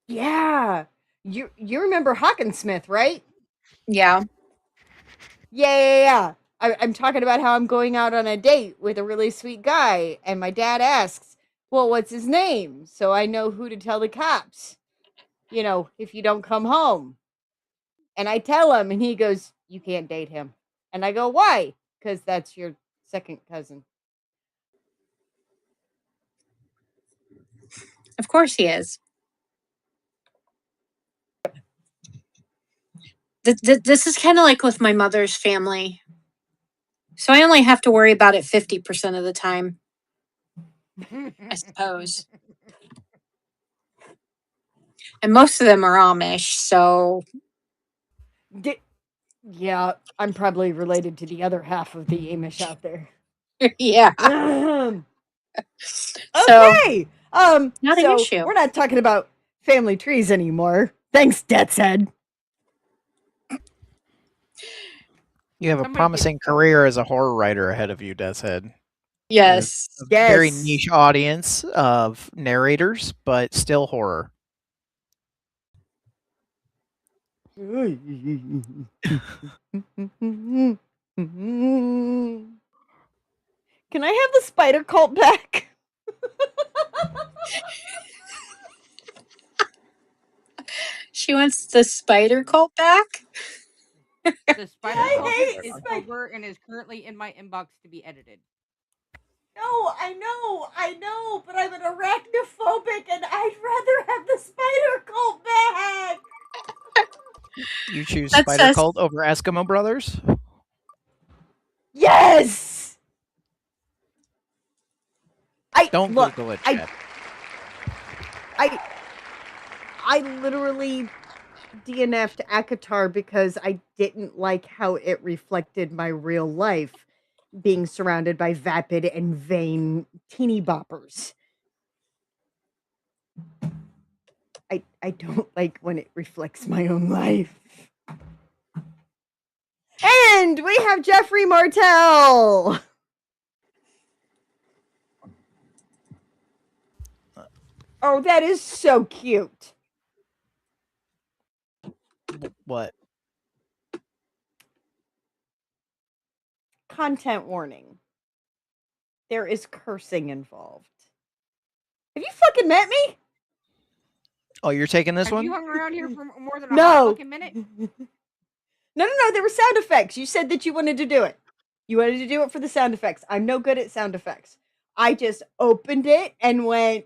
Yeah. You remember Hawkinsmith, right? Yeah. Yeah. I'm talking about how I'm going out on a date with a really sweet guy, and my dad asks, well, what's his name? So I know who to tell the cops, if you don't come home. And I tell him, and he goes, you can't date him. And I go, why? Because that's your second cousin. Of course he is. This is kind of like with my mother's family. So I only have to worry about it 50% of the time, I suppose. And most of them are Amish, so Yeah, I'm probably related to the other half of the Amish out there. yeah. So Okay. not an issue. We're not talking about family trees anymore. Thanks, Death's Head. You have a Somebody promising career as a horror writer ahead of you, Death's Head. Yes. A very niche audience of narrators, but still horror. Can I have the spider cult back? She wants the spider cult back. The spider I cult hate is spider- over and is currently in my inbox to be edited. No, I know, but I'm an arachnophobic and I'd rather have the spider cult back. You choose That Spider says- Cult over Eskimo Brothers? Yes. Don't Google it, Chad. I literally DNF'd Akatar because I didn't like how it reflected my real life, being surrounded by vapid and vain teeny boppers. I don't like when it reflects my own life. And we have Jeffrey Martell. Oh, that is so cute. What? Content warning. There is cursing involved. Have you fucking met me? Oh, you're taking this Have one? you hung around here for more than a hot No. fucking minute? No. There were sound effects. You said that you wanted to do it. You wanted to do it for the sound effects. I'm no good at sound effects. I just opened it and went,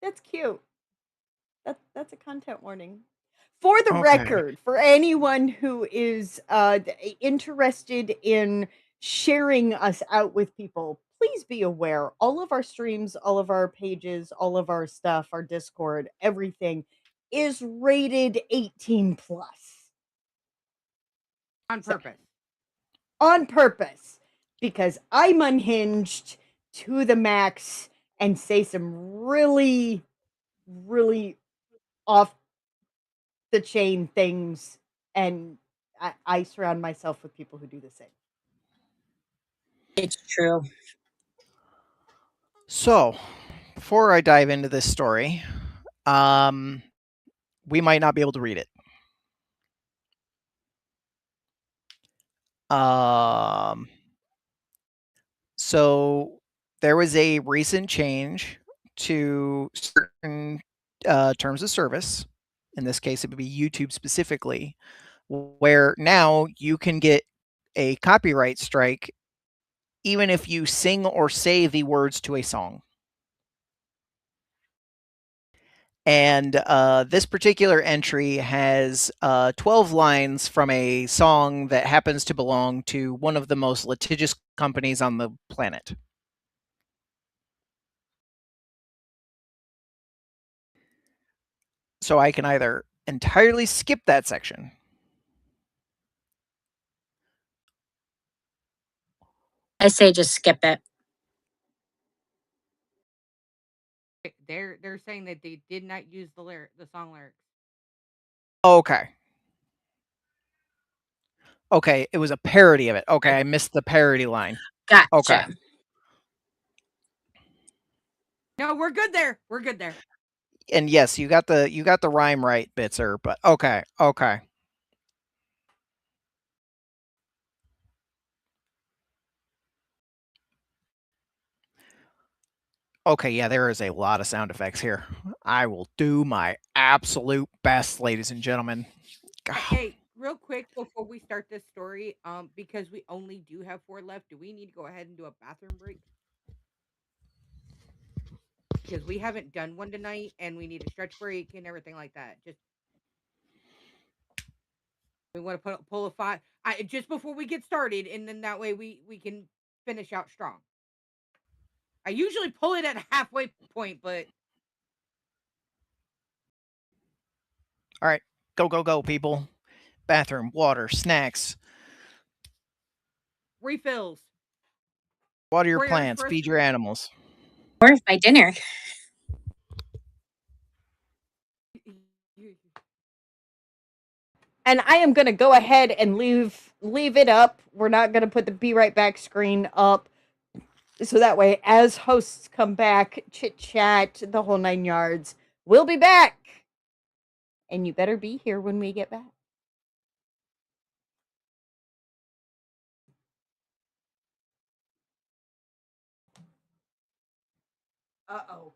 that's cute. That's a content warning. For the Okay. record, for anyone who is interested in sharing us out with people, please be aware all of our streams, all of our pages, all of our stuff, our Discord, everything is rated 18 plus. On So- purpose. On purpose, because I'm unhinged to the max and say some really, really off the chain things, and I surround myself with people who do the same. It's true. So, before I dive into this story, we might not be able to read it. So there was a recent change to certain terms of service. In this case, it would be YouTube specifically, where now you can get a copyright strike even if you sing or say the words to a song. And this particular entry has 12 lines from a song that happens to belong to one of the most litigious companies on the planet. So I can either entirely skip that section. I say just skip it. They're saying that they did not use the song lyrics. Okay. Okay, it was a parody of it. Okay, I missed the parody line. Gotcha. Okay. No, we're good there. We're good there. And yes, you got the rhyme right, Bitzer, but okay. Okay, yeah, there is a lot of sound effects here. I will do my absolute best, ladies and gentlemen. Hey, real quick before we start this story, because we only do have 4 left, do we need to go ahead and do a bathroom break? Because we haven't done one tonight, and we need a stretch break and everything like that. Just we want to pull a 5 just before we get started, and then that way we can finish out strong. I usually pull it at a halfway point, but All right, go, people. Bathroom, water, snacks, refills. water your Prayers plants, for us. feed your animals. Or my dinner. And I am going to go ahead and leave it up. We're not going to put the be right back screen up. So that way, as hosts come back, chit chat, the whole 9 yards, we'll be back. And you better be here when we get back. Uh-oh.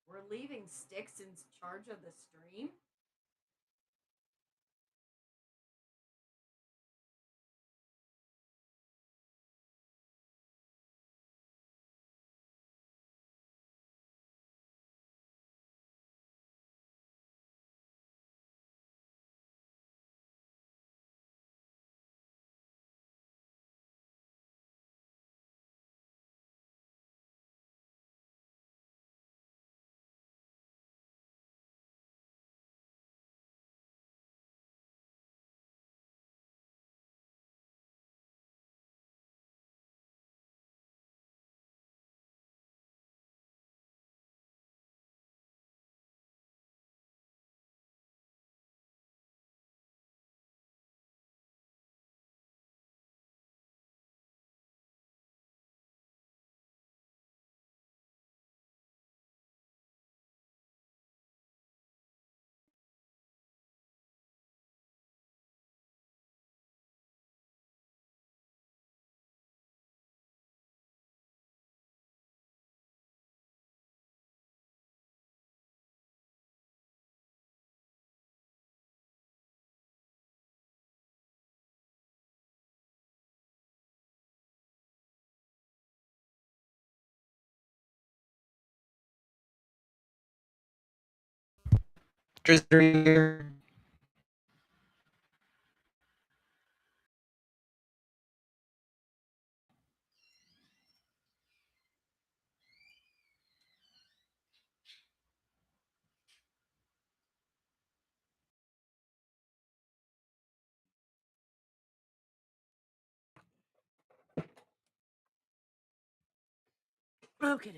We're leaving Sticks in charge of the stream? Okay.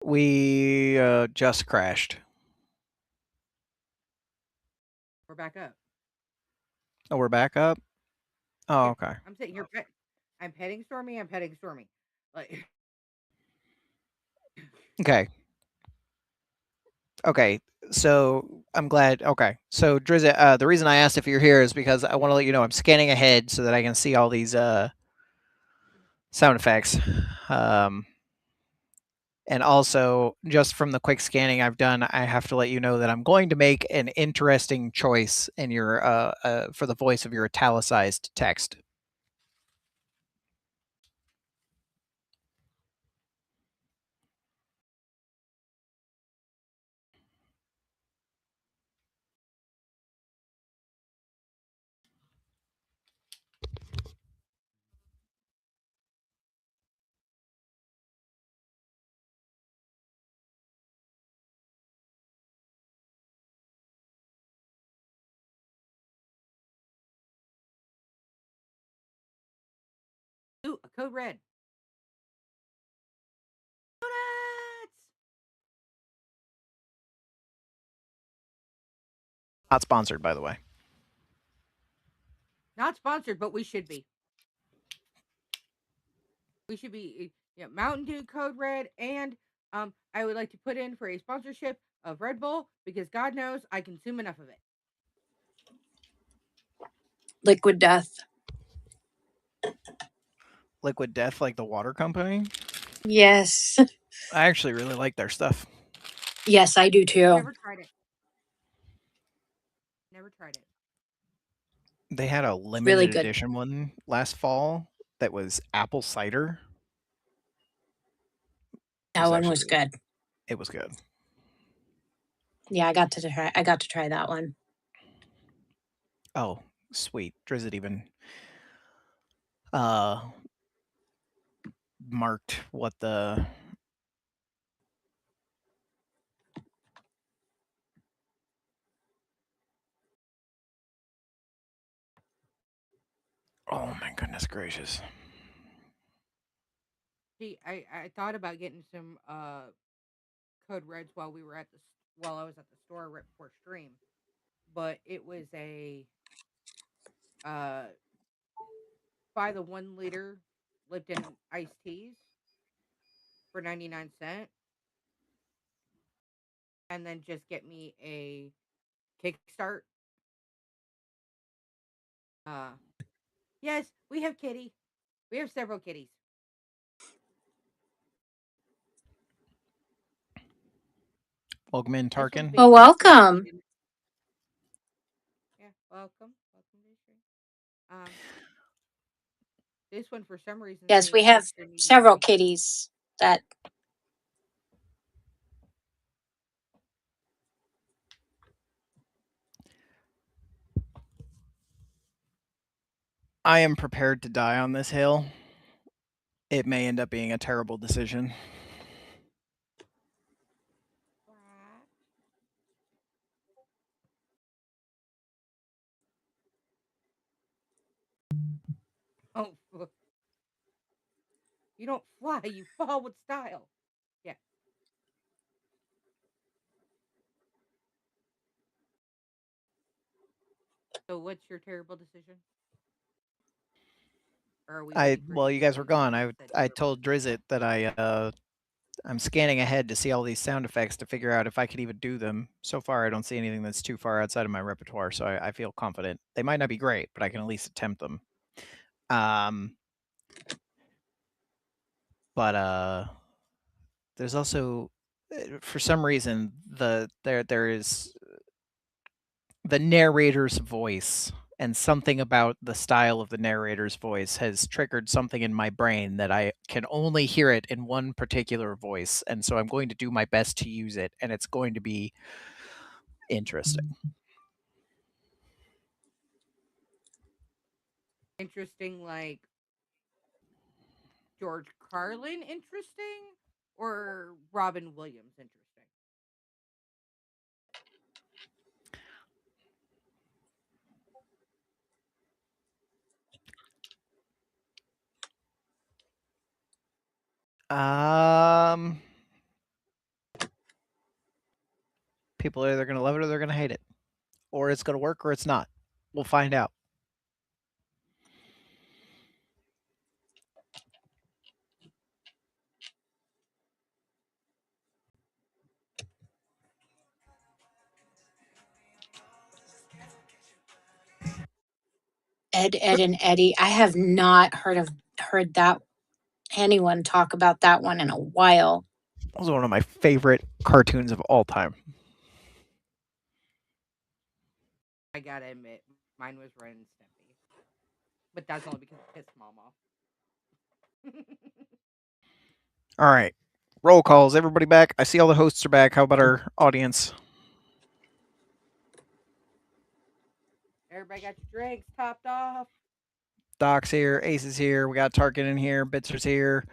We just crashed. We're back up. Oh, we're back up? Oh, Yeah, okay. I'm sitting here. I'm petting Stormy. I'm petting Stormy. Like, Okay. Okay. So I'm glad. Okay. So Drizzy, the reason I asked if you're here is because I want to let you know I'm scanning ahead so that I can see all these sound effects. Um, and also, just from the quick scanning I've done, I have to let you know that I'm going to make an interesting choice in your for the voice of your italicized text. ooh, a code red. Donuts. Not sponsored, by the way. Not sponsored, but we should be. We should be. Yeah, Mountain Dew Code Red, and I would like to put in for a sponsorship of Red Bull because God knows I consume enough of it. Liquid Death. Liquid Death, like the water company. Yes. I actually really like their stuff. Yes, I do too. Never tried it. Never tried it. They had a Really limited good. edition one last fall that was apple cider. It That was one was actually good. it was good. Yeah, I got to try that one. Oh, sweet. Drizzt even uh marked what the Oh my goodness gracious. See, I thought about getting some Code Reds while I was at the store right before stream, but it was a uh buy the 1 liter Lipton iced teas for 99 cents, and then just get me a kickstart. Uh, yes, we have kitty. We have several kitties. Welcome in, This one's Tarkin. being Well, very quiet. welcome. Yeah, welcome to the stream. Um, this one for some reason is Yes, we being have extra needy several today. kitties that I am prepared to die on this hill. It may end up being a terrible decision. Oh, you don't fly, you fall with style. Yeah. So, what's your terrible decision? Or are we waiting for Well, you you to guys were tell us gone. what I said I terrible told Drizzt that I'm scanning ahead to see all these sound effects to figure out if I could even do them. So far, I don't see anything that's too far outside of my repertoire, so I feel confident. They might not be great, but I can at least attempt them. Um, but there's also, for some reason, there is the narrator's voice, and something about the style of the narrator's voice has triggered something in my brain that I can only hear it in one particular voice, and so I'm going to do my best to use it, and it's going to be interesting. interesting, like George Carlin interesting, or Robin Williams interesting? People are either going to love it or they're going to hate it. Or it's going to work or it's not. We'll find out. Ed, Ed, and Eddie. I have not heard that anyone talk about that one in a while. It was one of my favorite cartoons of all time. I gotta admit, mine was Ren and Stimpy. But that's only because it pissed Mom off. All right. Roll calls. Everybody back? I see all the hosts are back. How about our audience? Everybody got your drinks topped off. Doc's here. Ace is here. We got Tarkin in here. Bitzer's here.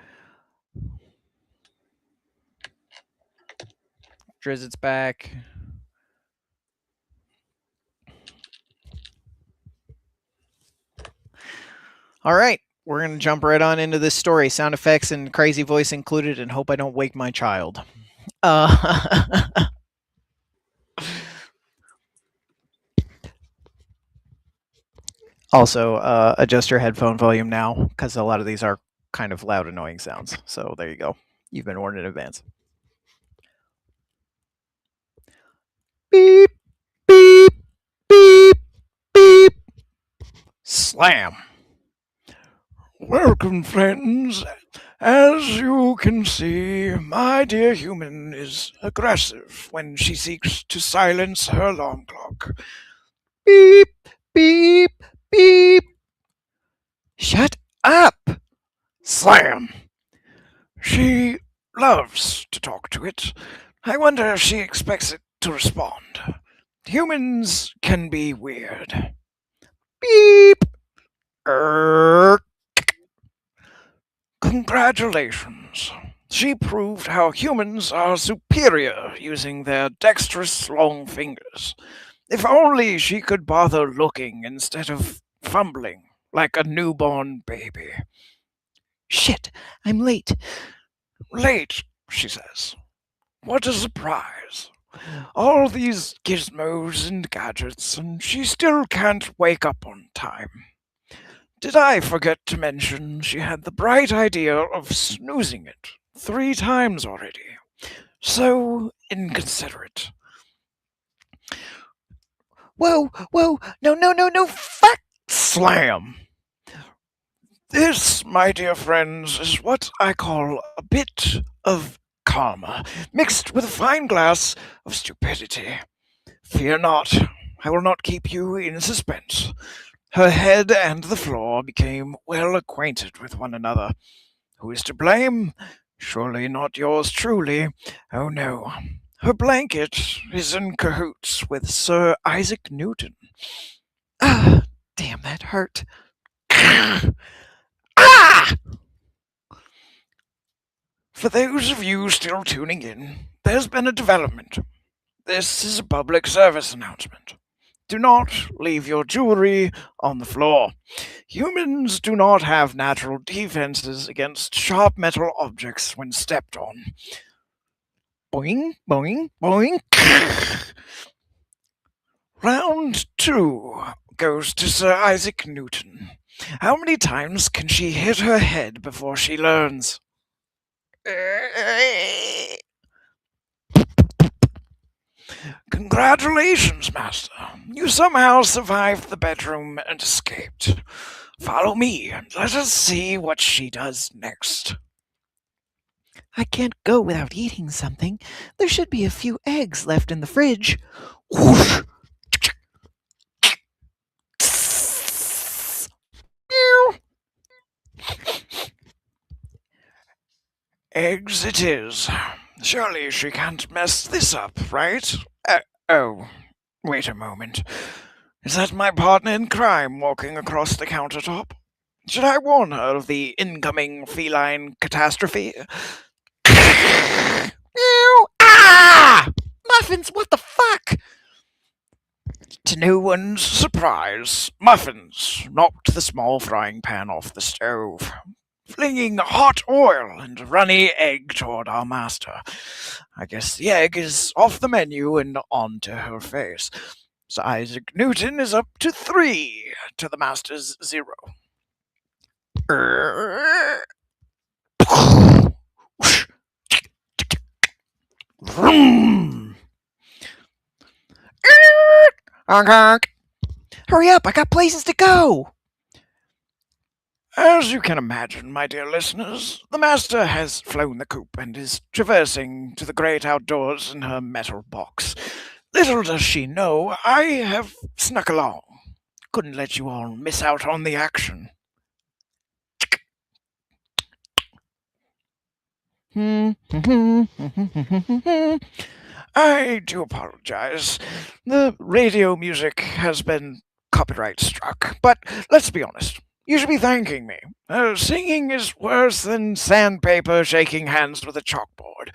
Drizzit's back. All right. We're going to jump right on into this story. Sound effects and crazy voice included, and hope I don't wake my child. Also, adjust your headphone volume now, because a lot of these are kind of loud, annoying sounds. So there you go. You've been warned in advance. Beep, beep, beep, beep. Slam. Welcome, friends. As you can see, my dear human is aggressive when she seeks to silence her alarm clock. Beep, beep, beep. Shut up! Slam. She loves to talk to it. I wonder if she expects it to respond. Humans can be weird. Beep. Congratulations. She proved how humans are superior using their dexterous long fingers. If only she could bother looking instead of fumbling like a newborn baby. Shit, I'm late. Late, she says. What a surprise. All these gizmos and gadgets, and she still can't wake up on time. Did I forget to mention she had the bright idea of snoozing it 3 times already? So inconsiderate. Whoa, no, fuck! Slam! This, my dear friends, is what I call a bit of karma, mixed with a fine glass of stupidity. Fear not, I will not keep you in suspense. Her head and the floor became well acquainted with one another. Who is to blame? Surely not yours truly. Oh no. Her blanket is in cahoots with Sir Isaac Newton. Ah, damn, that hurt. Ah! For those of you still tuning in, there's been a development. This is a public service announcement. Do not leave your jewelry on the floor. Humans do not have natural defenses against sharp metal objects when stepped on. Boing, boing, boing. Round 2 goes to Sir Isaac Newton. How many times can she hit her head before she learns? Congratulations, Master. You somehow survived the bedroom and escaped. Follow me, and let us see what she does next. I can't go without eating something. There should be a few eggs left in the fridge. Whoosh! Eggs it is. Surely she can't mess this up, right? Oh, wait a moment. Is that my partner in crime walking across the countertop? Should I warn her of the incoming feline catastrophe? Ew! Ah! Muffins, what the fuck? To no one's surprise, Muffins knocked the small frying pan off the stove. flinging hot oil and runny egg toward our master. I guess the egg is off the menu and onto her face. So Isaac Newton is up to 3 to the master's 0. Vroom. Honk honk. Hurry up, I got places to go. As you can imagine, my dear listeners, the master has flown the coop and is traversing to the great outdoors in her metal box. Little does she know, I have snuck along. Couldn't let you all miss out on the action. I do apologize. The radio music has been copyright struck, but let's be honest. You should be thanking me. Singing is worse than sandpaper shaking hands with a chalkboard.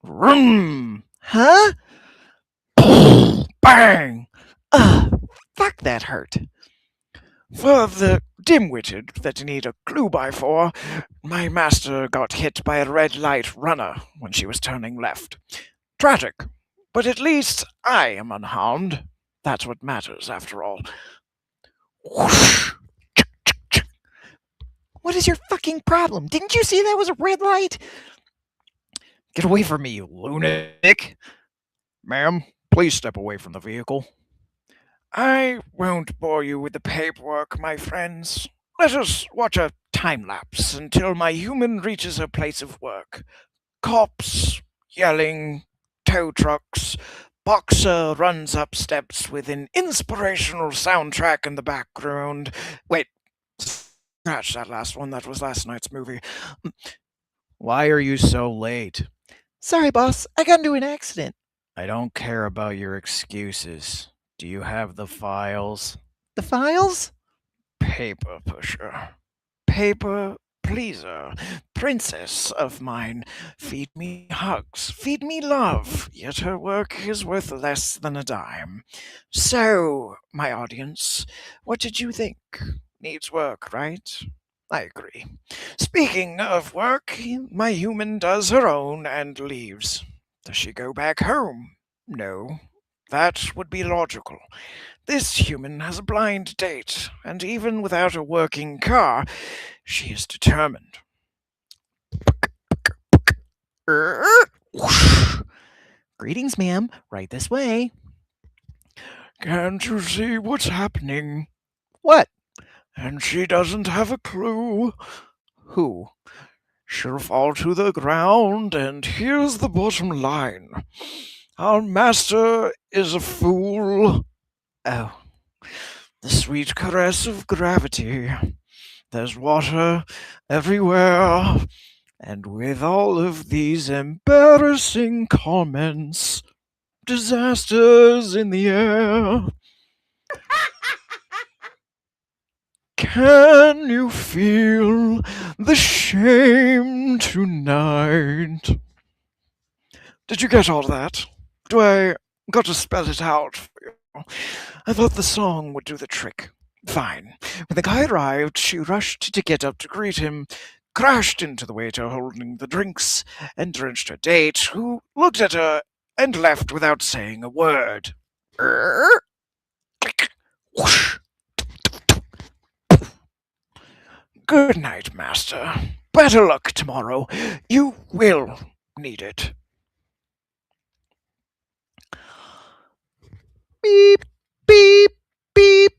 Vroom. Huh? Bang! Fuck, that hurt. For the dim-witted that need a clue by 4, my master got hit by a red light runner when she was turning left. Tragic, but at least I am unharmed. That's what matters, after all. Whoosh. What is your fucking problem? Didn't you see that was a red light? Get away from me, you lunatic. Ma'am, please step away from the vehicle. I won't bore you with the paperwork, my friends. Let us watch a time lapse until my human reaches her place of work. Cops, yelling, tow trucks, boxer runs up steps with an inspirational soundtrack in the background. Wait, scratch that last one, that was last night's movie. Why are you so late? Sorry, boss, I got into an accident. I don't care about your excuses. Do you have the files? The files? Paper pusher. Paper pleaser. Princess of mine. Feed me hugs. Feed me love. Yet her work is worth less than a dime. So, my audience, what did you think? Needs work, right? I agree. Speaking of work, my human does her own and leaves. Does she go back home? No. That would be logical. This human has a blind date, and even without a working car, she is determined. Greetings, ma'am. Right this way. Can't you see what's happening? What? And she doesn't have a clue. Who? She'll fall to the ground, and here's the bottom line. Our master is a fool. Oh, the sweet caress of gravity. There's water everywhere, and with all of these embarrassing comments, disasters in the air. Can you feel the shame tonight? Did you get all that? Do I got to spell it out for you? I thought the song would do the trick. Fine. When the guy arrived, she rushed to get up to greet him, crashed into the waiter holding the drinks, and drenched her date, who looked at her and left without saying a word. Click. Whoosh. Good night, master. Better luck tomorrow. You will need it. Beep, beep, beep.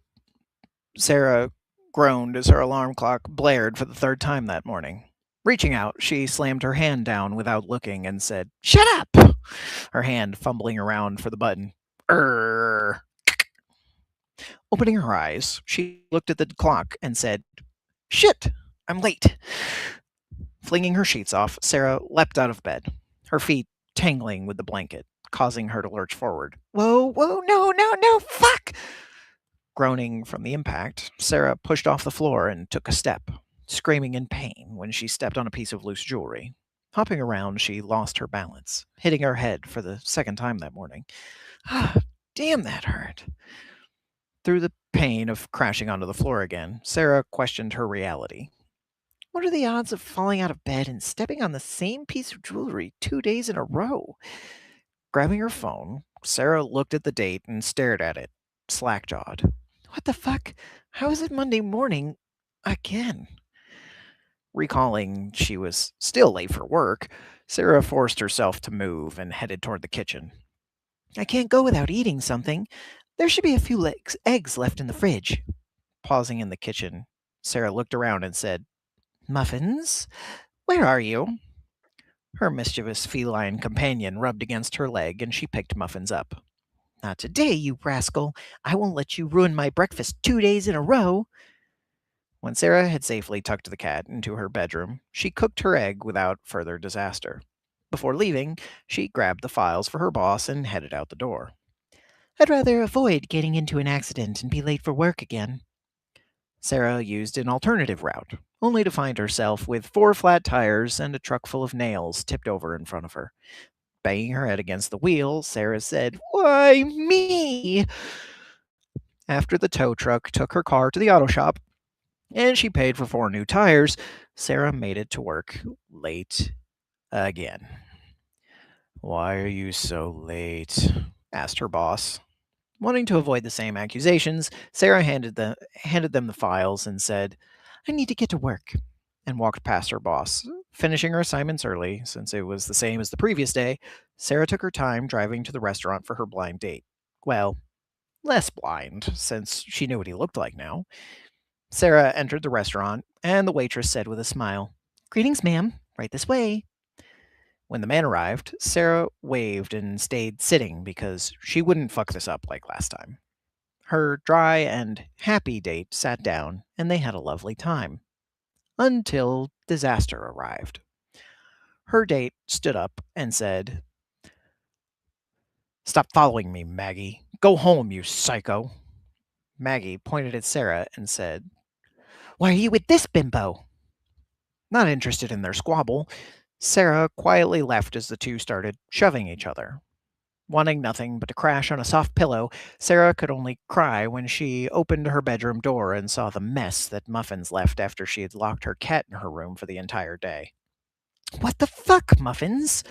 Sarah groaned as her alarm clock blared for the 3rd time that morning. Reaching out, she slammed her hand down without looking and said, "Shut up!" Her hand fumbling around for the button. Err. Opening her eyes, she looked at the clock and said, "Shit, I'm late." Flinging her sheets off, Sarah leapt out of bed, her feet tangling with the blanket, causing her to lurch forward. Whoa, no, fuck! Groaning from the impact, Sarah pushed off the floor and took a step, screaming in pain when she stepped on a piece of loose jewelry. Hopping around, she lost her balance, hitting her head for the 2nd time that morning. Ah, damn, that hurt. Through the pain of crashing onto the floor again, Sarah questioned her reality. What are the odds of falling out of bed and stepping on the same piece of jewelry 2 days in a row? Grabbing her phone, Sarah looked at the date and stared at it, slack-jawed. What the fuck? How is it Monday morning again? Recalling she was still late for work, Sarah forced herself to move and headed toward the kitchen. I can't go without eating something. There should be a few eggs left in the fridge. Pausing in the kitchen, Sarah looked around and said, Muffins? Where are you? Her mischievous feline companion rubbed against her leg and she picked Muffins up. Not today, you rascal. I won't let you ruin my breakfast 2 days in a row. When Sarah had safely tucked the cat into her bedroom, she cooked her egg without further disaster. Before leaving, she grabbed the files for her boss and headed out the door. I'd rather avoid getting into an accident and be late for work again. Sarah used an alternative route, only to find herself with 4 flat tires and a truck full of nails tipped over in front of her. Banging her head against the wheel, Sarah said, Why me? After the tow truck took her car to the auto shop, and she paid for 4 new tires, Sarah made it to work late again. Why are you so late? Asked her boss. Wanting to avoid the same accusations, Sarah handed them the files and said, I need to get to work, and walked past her boss. Finishing her assignments early, since it was the same as the previous day, Sarah took her time driving to the restaurant for her blind date. Well, less blind, since she knew what he looked like now. Sarah entered the restaurant, and the waitress said with a smile, Greetings, ma'am. Right this way. When the man arrived, Sarah waved and stayed sitting because she wouldn't fuck this up like last time. Her dry and happy date sat down, and they had a lovely time. Until disaster arrived. Her date stood up and said, Stop following me, Maggie. Go home, you psycho. Maggie pointed at Sarah and said, Why are you with this bimbo? Not interested in their squabble, Sarah quietly left as the two started shoving each other. Wanting nothing but to crash on a soft pillow, Sarah could only cry when she opened her bedroom door and saw the mess that Muffins left after she had locked her cat in her room for the entire day. What the fuck, Muffins?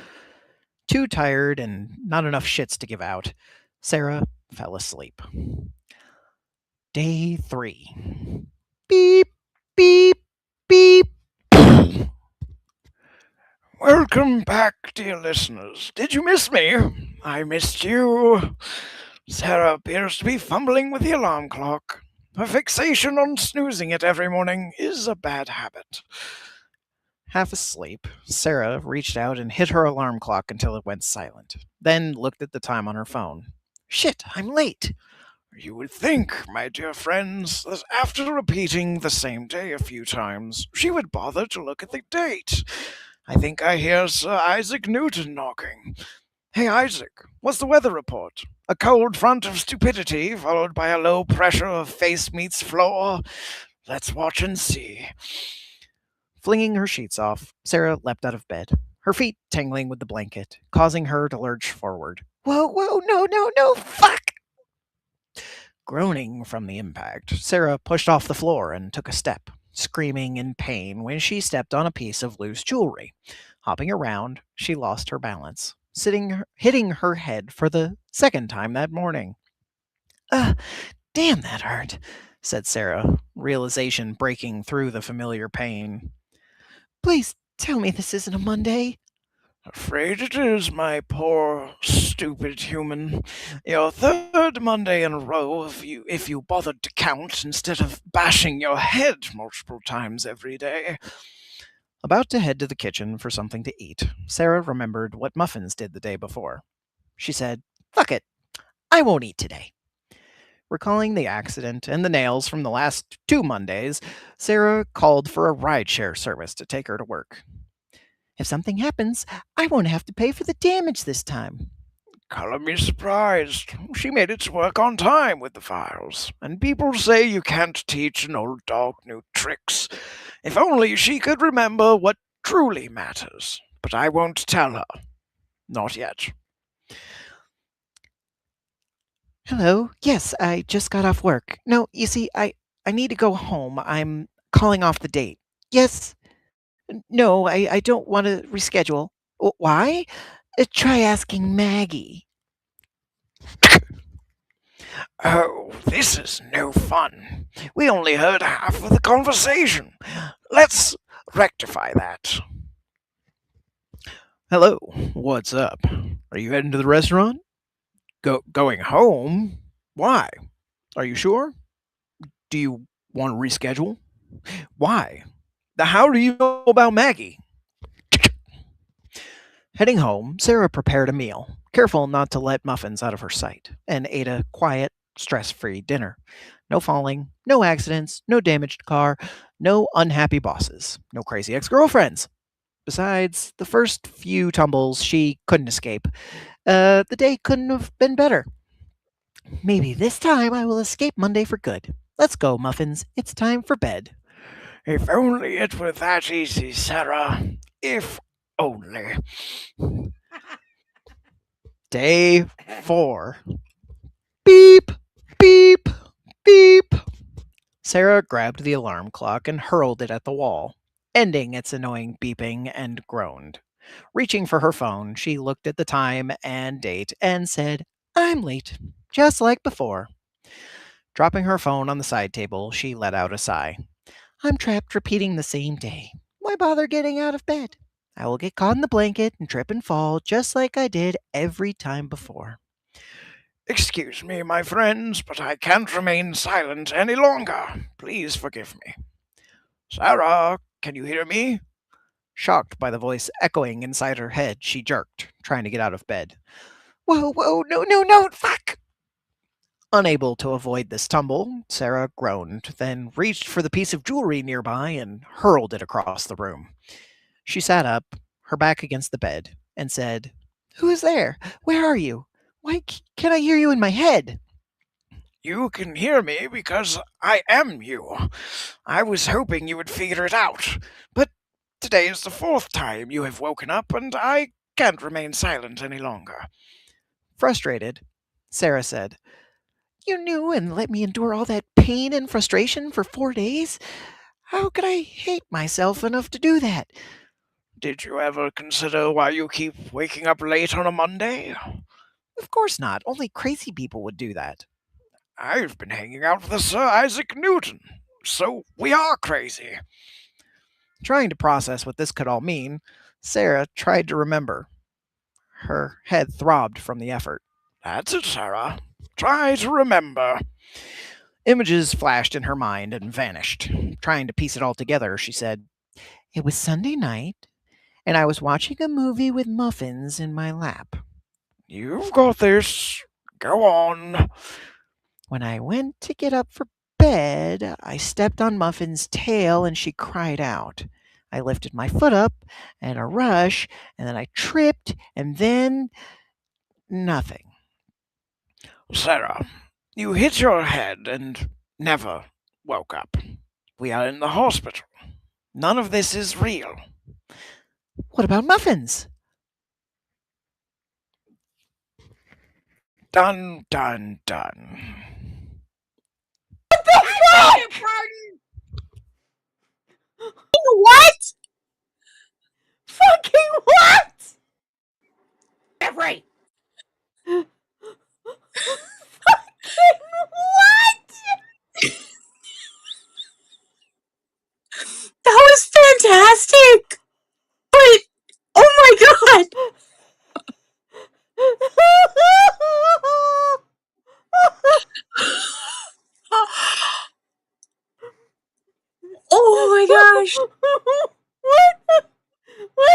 Too tired and not enough shits to give out, Sarah fell asleep. Day 3. Beep, beep, beep. Welcome back, dear listeners. Did you miss me? I missed you. Sarah appears to be fumbling with the alarm clock. Her fixation on snoozing it every morning is a bad habit. Half asleep, Sarah reached out and hit her alarm clock until it went silent, then looked at the time on her phone. Shit, I'm late. You would think, my dear friends, that after repeating the same day a few times, she would bother to look at the date. I think I hear Sir Isaac Newton knocking. Hey, Isaac, what's the weather report? A cold front of stupidity, followed by a low pressure of face meets floor? Let's watch and see. Flinging her sheets off, Sarah leapt out of bed, her feet tangling with the blanket, causing her to lurch forward. Whoa, no, fuck! Groaning from the impact, Sarah pushed off the floor and took a step, screaming in pain when she stepped on a piece of loose jewelry. Hopping around, she lost her balance, hitting her head for the second time that morning. Damn, that hurt, said Sarah, realization breaking through the familiar pain. Please tell me this isn't a Monday. Afraid it is, my poor, stupid human. Your third Monday in a row if you bothered to count instead of bashing your head multiple times every day. About to head to the kitchen for something to eat, Sarah remembered what Muffins did the day before. She said, Fuck it, I won't eat today. Recalling the accident and the nails from the last 2 Mondays, Sarah called for a rideshare service to take her to work. If something happens, I won't have to pay for the damage this time. Color me surprised. She made it to work on time with the files, and people say you can't teach an old dog new tricks. If only she could remember what truly matters. But I won't tell her. Not yet. Hello. Yes, I just got off work. No, you see, I need to go home. I'm calling off the date. Yes. No, I don't want to reschedule. Why? Try asking Maggie. Oh, this is no fun. We only heard half of the conversation. Let's rectify that. Hello. What's up? Are you heading to the restaurant? Going home? Why? Are you sure? Do you want to reschedule? Why? How do you know about Maggie? Heading home, Sarah prepared a meal, careful not to let muffins out of her sight, and ate a quiet, stress free dinner. No falling, no accidents, no damaged car, no unhappy bosses, no crazy ex girlfriends. Besides the first few tumbles she couldn't escape, the day couldn't have been better. Maybe this time I will escape Monday for good. Let's go, Muffins. It's time for bed. If only it were that easy, Sarah. If only. Day 4. Beep, beep, beep. Sarah grabbed the alarm clock and hurled it at the wall, ending its annoying beeping and groaned. Reaching for her phone, she looked at the time and date and said, I'm late, just like before. Dropping her phone on the side table, she let out a sigh. I'm trapped repeating the same day. Why bother getting out of bed? I will get caught in the blanket and trip and fall just like I did every time before. Excuse me, my friends, but I can't remain silent any longer. Please forgive me. Sarah, can you hear me? Shocked by the voice echoing inside her head, she jerked, trying to get out of bed. Whoa, whoa, no, no, no, fuck! Unable to avoid this tumble, Sarah groaned, then reached for the piece of jewelry nearby and hurled it across the room. She sat up, her back against the bed, and said, Who is there? Where are you? Why can't I hear you in my head? You can hear me because I am you. I was hoping you would figure it out, but today is the 4th time you have woken up, and I can't remain silent any longer. Frustrated, Sarah said, You knew and let me endure all that pain and frustration for 4 days? How could I hate myself enough to do that? Did you ever consider why you keep waking up late on a Monday? Of course not. Only crazy people would do that. I've been hanging out with Sir Isaac Newton, so we are crazy. Trying to process what this could all mean, Sarah tried to remember. Her head throbbed from the effort. That's it, Sarah. Try to remember. Images flashed in her mind and vanished. Trying to piece it all together, she said, It was Sunday night, and I was watching a movie with muffins in my lap. You've got this. Go on. When I went to get up for bed, I stepped on Muffin's tail and she cried out. I lifted my foot up in a rush, and then I tripped, and then nothing. Sarah, you hit your head and never woke up. We are in the hospital. None of this is real. What about muffins? Done, done, done. I beg your pardon. What? Fucking what? Jeffrey. Fucking what? That was fantastic. But, oh my god. Oh my gosh. What? What? What?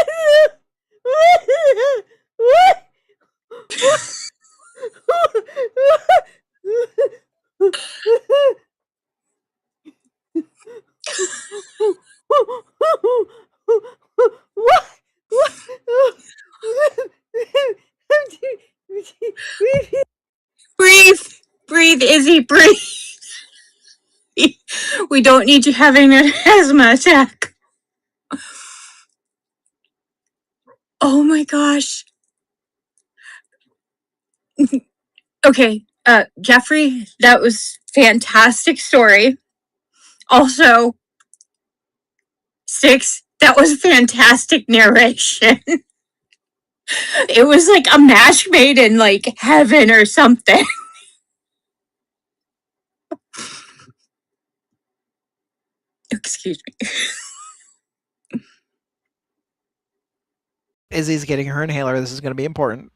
What? Breathe. Breathe, Izzy, breathe. We don't need you having an asthma attack. Oh my gosh. Okay, Jeffrey, that was fantastic story. Also, Six, that was fantastic narration. It was like a match made in like heaven or something. Excuse me. Izzy's getting her inhaler. This is going to be important.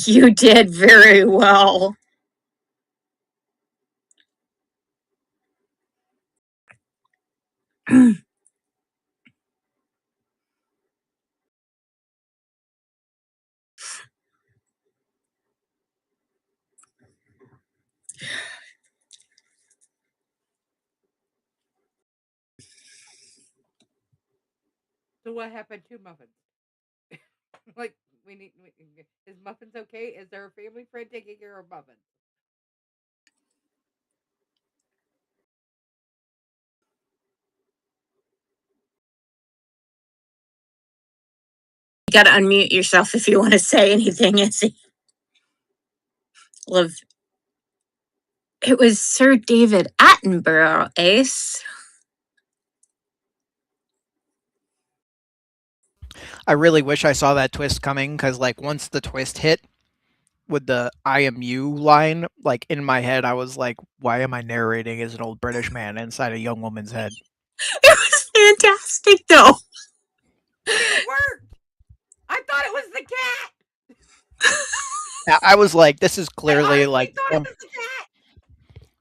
You did very well. So what happened to Muffins? Like, is Muffins okay? Is there a family friend taking care of Muffins? You gotta unmute yourself if you want to say anything, Izzy. Love. It was Sir David Attenborough, Ace. I really wish I saw that twist coming because, like, once the twist hit with the "I am you" line, like in my head, I was like, "Why am I narrating as an old British man inside a young woman's head?" It was fantastic, though. But it worked. I thought it was the cat. I was like, "This is I clearly honestly like." thought it was the cat.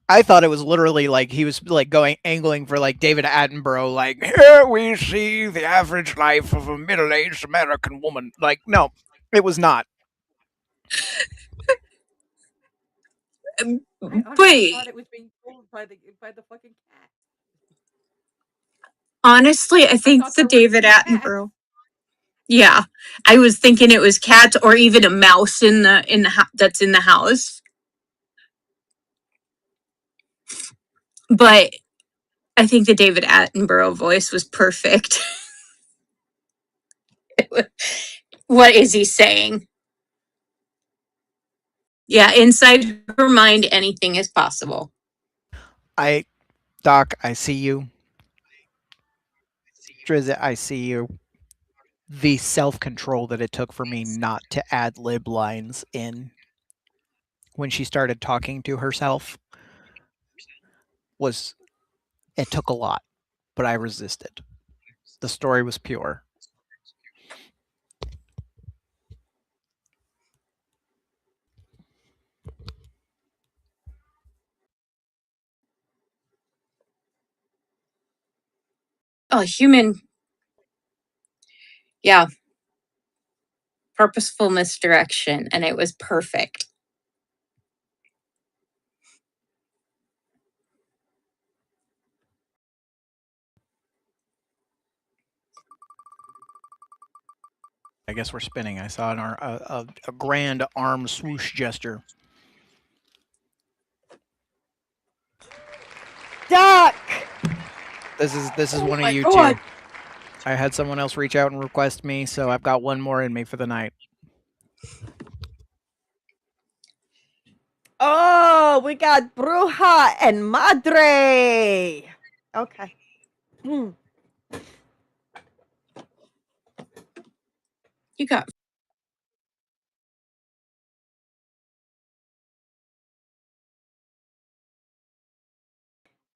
I thought it was literally like he was like going angling for like David Attenborough, like here we see the average life of a middle-aged American woman. Like, no, it was not. I But honestly thought it was being told by the fucking cat. honestly, I I think thought the there were David two cats. Attenborough. Yeah, I was thinking it was cats or even a mouse in the that's in the house. But I think the David Attenborough voice was perfect. What is he saying? Yeah, inside her mind, anything is possible. I Doc, I see you. Drizzt, I see you. The self-control that it took for me not to ad lib lines in when she started talking to herself was it took a lot, but I resisted. The story was pure. Oh, human. Yeah, purposeful misdirection, and it was perfect. I guess we're spinning. I saw a grand arm swoosh gesture. Duck! This is Oh one of my you god! two. I had someone else reach out and request me, so I've got one more in me for the night. Oh, we got Bruja and Madre! Okay. Hmm. You got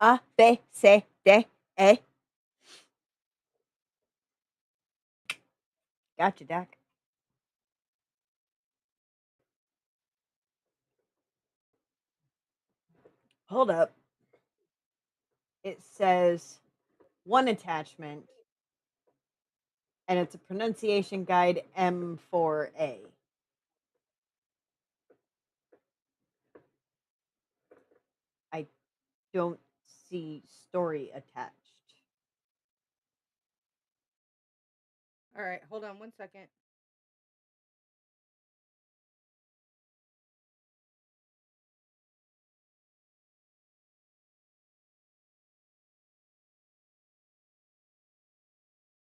A, B, C, D, E. Gotcha, Duck. Hold up. It says one attachment, and it's a pronunciation guide M4A. I don't see story attached. All right, hold on 1 second.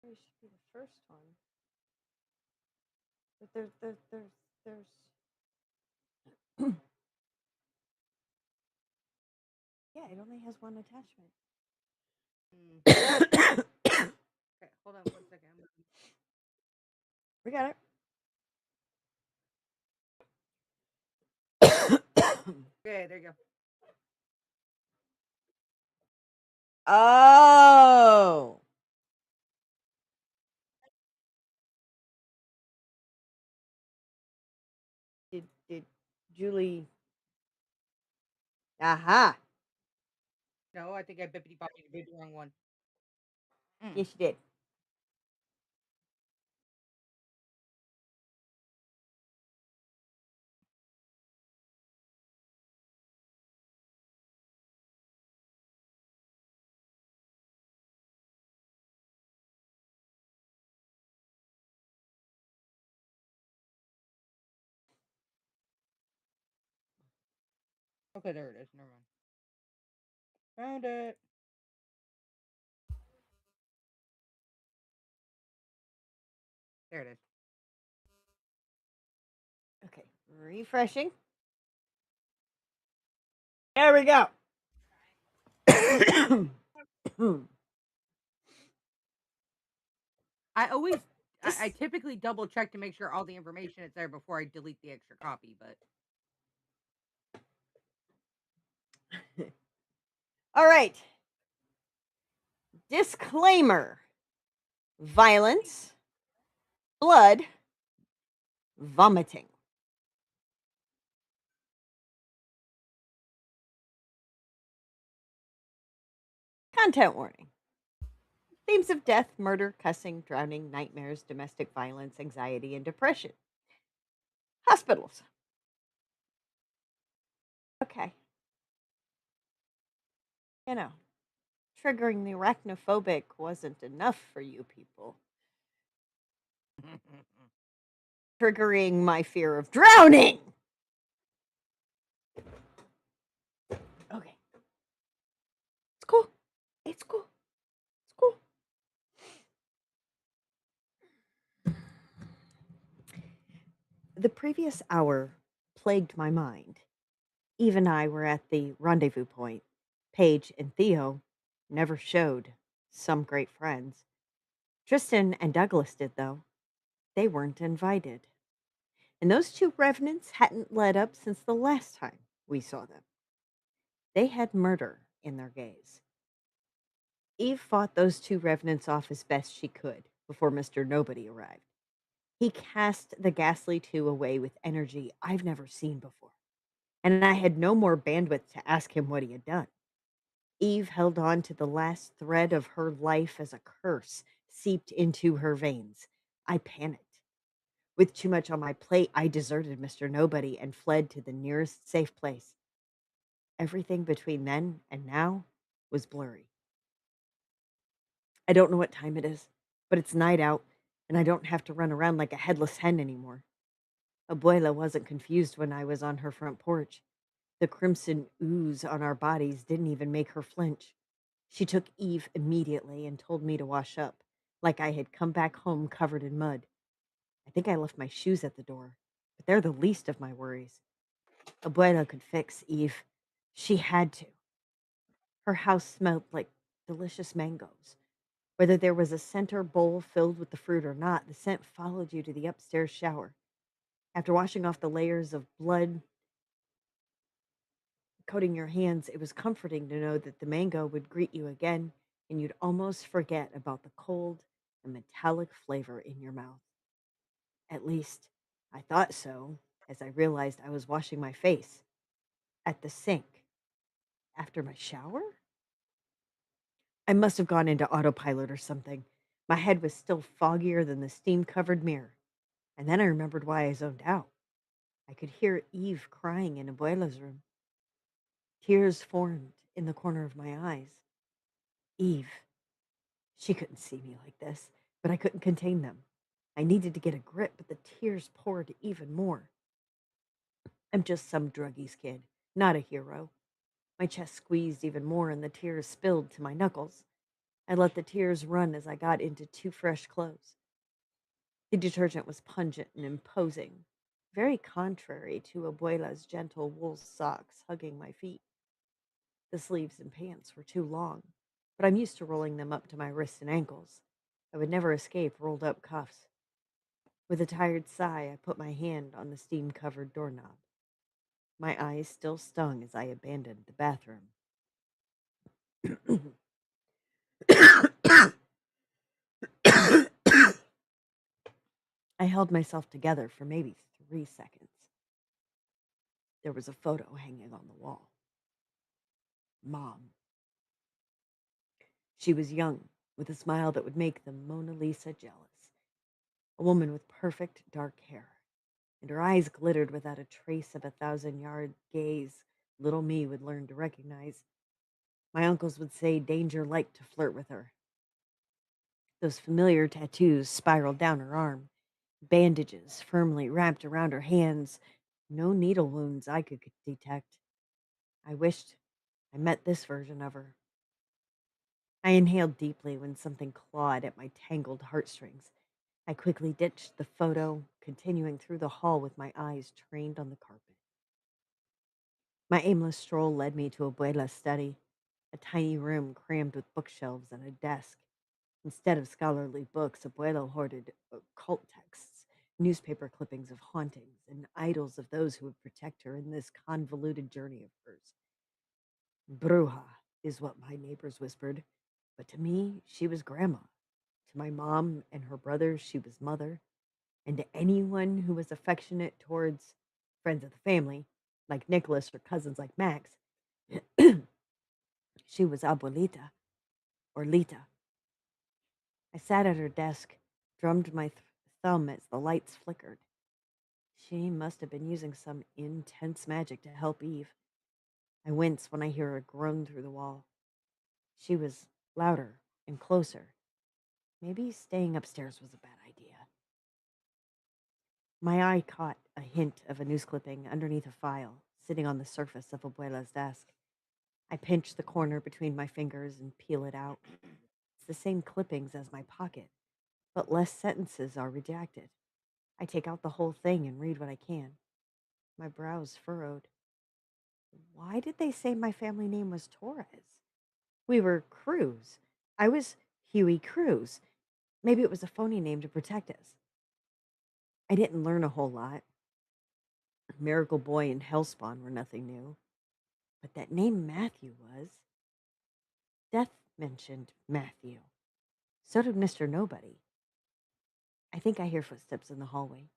It should be the first one. But there's. Yeah, it only has one attachment. Mm. Okay, hold on 1 second. We got it. Okay, there you go. Oh. Did Julie? Aha. No, I think I bippity boppity did the wrong one. Yes, you did. Okay, there it is. Never mind. Found it. There it is. Okay, refreshing. There we go. I always, This- I typically double check to make sure all the information is there before I delete the extra copy. But All right. Disclaimer: violence, blood, vomiting. Content warning: themes of death, murder, cussing, drowning, nightmares, domestic violence, anxiety, and depression. Hospitals. Okay. You know, triggering the arachnophobic wasn't enough for you people. Triggering my fear of drowning. Okay. It's cool. It's cool. It's cool. The previous hour plagued my mind. Eve and I were at the rendezvous point. Paige and Theo never showed. Some great friends. Tristan and Douglas did, though. They weren't invited. And those two revenants hadn't let up since the last time we saw them. They had murder in their gaze. Eve fought those two revenants off as best she could before Mr. Nobody arrived. He cast the ghastly two away with energy I've never seen before, and I had no more bandwidth to ask him what he had done. Eve held on to the last thread of her life as a curse seeped into her veins. I panicked. With too much on my plate, I deserted Mr. Nobody and fled to the nearest safe place. Everything between then and now was blurry. I don't know what time it is, but it's night out, and I don't have to run around like a headless hen anymore. Abuela wasn't confused when I was on her front porch. The crimson ooze on our bodies didn't even make her flinch. She took Eve immediately and told me to wash up, like I had come back home covered in mud. I think I left my shoes at the door, but they're the least of my worries. Abuela could fix Eve. She had to. Her house smelled like delicious mangoes. Whether there was a center bowl filled with the fruit or not, the scent followed you to the upstairs shower. After washing off the layers of blood coating your hands, it was comforting to know that the mango would greet you again and you'd almost forget about the cold and metallic flavor in your mouth. At least, I thought so as I realized I was washing my face at the sink after my shower. I must have gone into autopilot or something. My head was still foggier than the steam covered mirror. And then I remembered why I zoned out. I could hear Eve crying in Abuela's room. Tears formed in the corner of my eyes. Eve. She couldn't see me like this, but I couldn't contain them. I needed to get a grip, but the tears poured even more. I'm just some druggie's kid, not a hero. My chest squeezed even more and the tears spilled to my knuckles. I let the tears run as I got into 2 fresh clothes. The detergent was pungent and imposing, very contrary to Abuela's gentle wool socks hugging my feet. The sleeves and pants were too long, but I'm used to rolling them up to my wrists and ankles. I would never escape rolled up cuffs. With a tired sigh, I put my hand on the steam covered doorknob. My eyes still stung as I abandoned the bathroom. I held myself together for maybe 3 seconds. There was a photo hanging on the wall. Mom. She was young, with a smile that would make the Mona Lisa jealous. A woman with perfect dark hair, and her eyes glittered without a trace of a 1,000-yard gaze little me would learn to recognize. My uncles would say Danger liked to flirt with her. Those familiar tattoos spiraled down her arm, bandages firmly wrapped around her hands, no needle wounds I could detect. I wished I met this version of her. I inhaled deeply when something clawed at my tangled heartstrings. I quickly ditched the photo, continuing through the hall with my eyes trained on the carpet. My aimless stroll led me to Abuela's study, a tiny room crammed with bookshelves and a desk. Instead of scholarly books, Abuela hoarded occult texts, newspaper clippings of hauntings, and idols of those who would protect her in this convoluted journey of hers. Bruja is what my neighbors whispered, but to me, she was grandma. To my mom and her brothers, she was mother. And to anyone who was affectionate towards friends of the family, like Nicholas or cousins like Max, she was abuelita or Lita. I sat at her desk, drummed my thumb as the lights flickered. She must have been using some intense magic to help Eve. I wince when I hear her groan through the wall. She was louder and closer. Maybe staying upstairs was a bad idea. My eye caught a hint of a news clipping underneath a file sitting on the surface of Abuela's desk. I pinch the corner between my fingers and peel it out. It's the same clippings as my pocket, but less sentences are redacted. I take out the whole thing and read what I can. My brows furrowed. Why did they say my family name was Torres? We were Cruz. I was Huey Cruz. Maybe it was a phony name to protect us. I didn't learn a whole lot. Miracle Boy and Hellspawn were nothing new. But that name Matthew was. Death mentioned Matthew. So did Mr. Nobody. I think I hear footsteps in the hallway.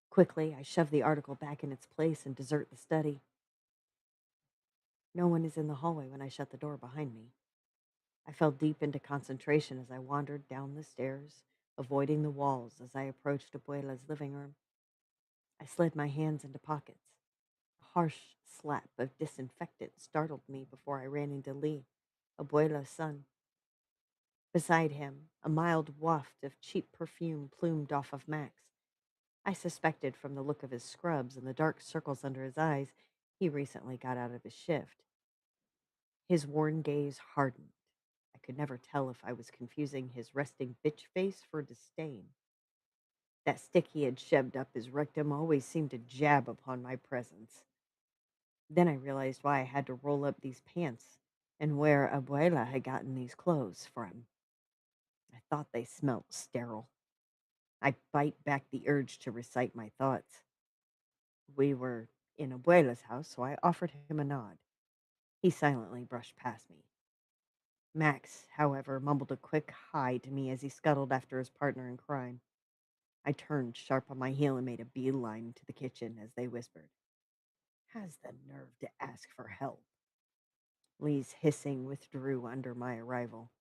Quickly, I shove the article back in its place and desert the study. No one is in the hallway when I shut the door behind me. I fell deep into concentration as I wandered down the stairs, avoiding the walls as I approached Abuela's living room. I slid my hands into pockets. A harsh slap of disinfectant startled me before I ran into Lee, Abuela's son. Beside him, a mild waft of cheap perfume plumed off of Max. I suspected from the look of his scrubs and the dark circles under his eyes he recently got out of his shift. His worn gaze hardened. I could never tell if I was confusing his resting bitch face for disdain. That stick he had shoved up his rectum always seemed to jab upon my presence. Then I realized why I had to roll up these pants and where Abuela had gotten these clothes from. I thought they smelt sterile. I bite back the urge to recite my thoughts. We were in Abuela's house, so I offered him a nod. He silently brushed past me. Max, however, mumbled a quick hi to me as he scuttled after his partner in crime. I turned sharp on my heel and made a beeline to the kitchen as they whispered, "Has the nerve to ask for help." Lee's hissing withdrew under my arrival.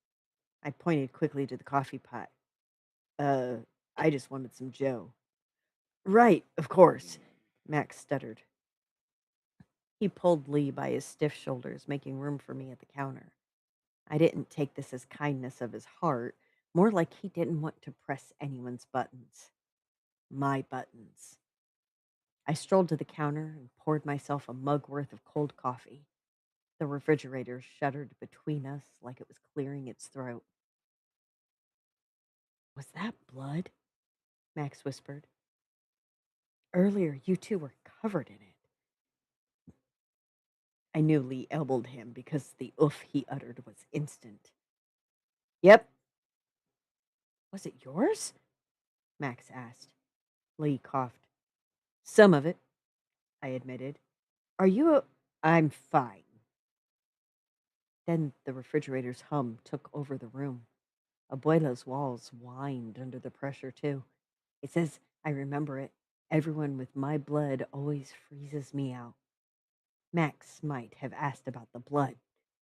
I pointed quickly to the coffee pot. Uh, I just wanted some Joe. Right, of course, Max stuttered. He pulled Lee by his stiff shoulders, making room for me at the counter. I didn't take this as kindness of his heart, more like he didn't want to press anyone's buttons. My buttons. I strolled to the counter and poured myself a mug worth of cold coffee. The refrigerator shuddered between us like it was clearing its throat. Was that blood? Max whispered. Earlier, you two were covered in it. I knew Lee elbowed him because the oof he uttered was instant. Yep. Was it yours? Max asked. Lee coughed. Some of it, I admitted. Are you a... I'm fine. Then the refrigerator's hum took over the room. Abuela's walls whined under the pressure, too. It says, I remember it. Everyone with my blood always freezes me out. Max might have asked about the blood,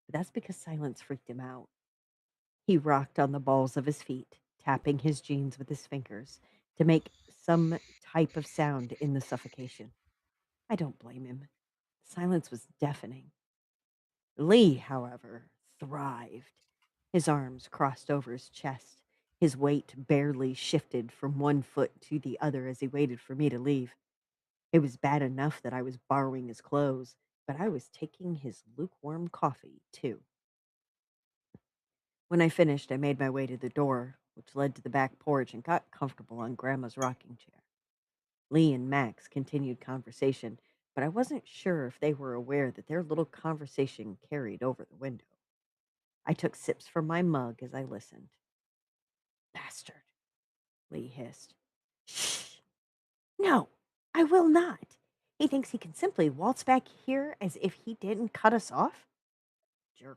but that's because silence freaked him out. He rocked on the balls of his feet, tapping his jeans with his fingers to make some type of sound in the suffocation. I don't blame him. The silence was deafening. Lee, however, thrived. His arms crossed over his chest. His weight barely shifted from one foot to the other as he waited for me to leave. It was bad enough that I was borrowing his clothes, but I was taking his lukewarm coffee, too. When I finished, I made my way to the door, which led to the back porch, and got comfortable on Grandma's rocking chair. Lee and Max continued conversation, but I wasn't sure if they were aware that their little conversation carried over the window. I took sips from my mug as I listened. Bastard, Lee hissed. Shh. No, I will not. He thinks he can simply waltz back here as if he didn't cut us off?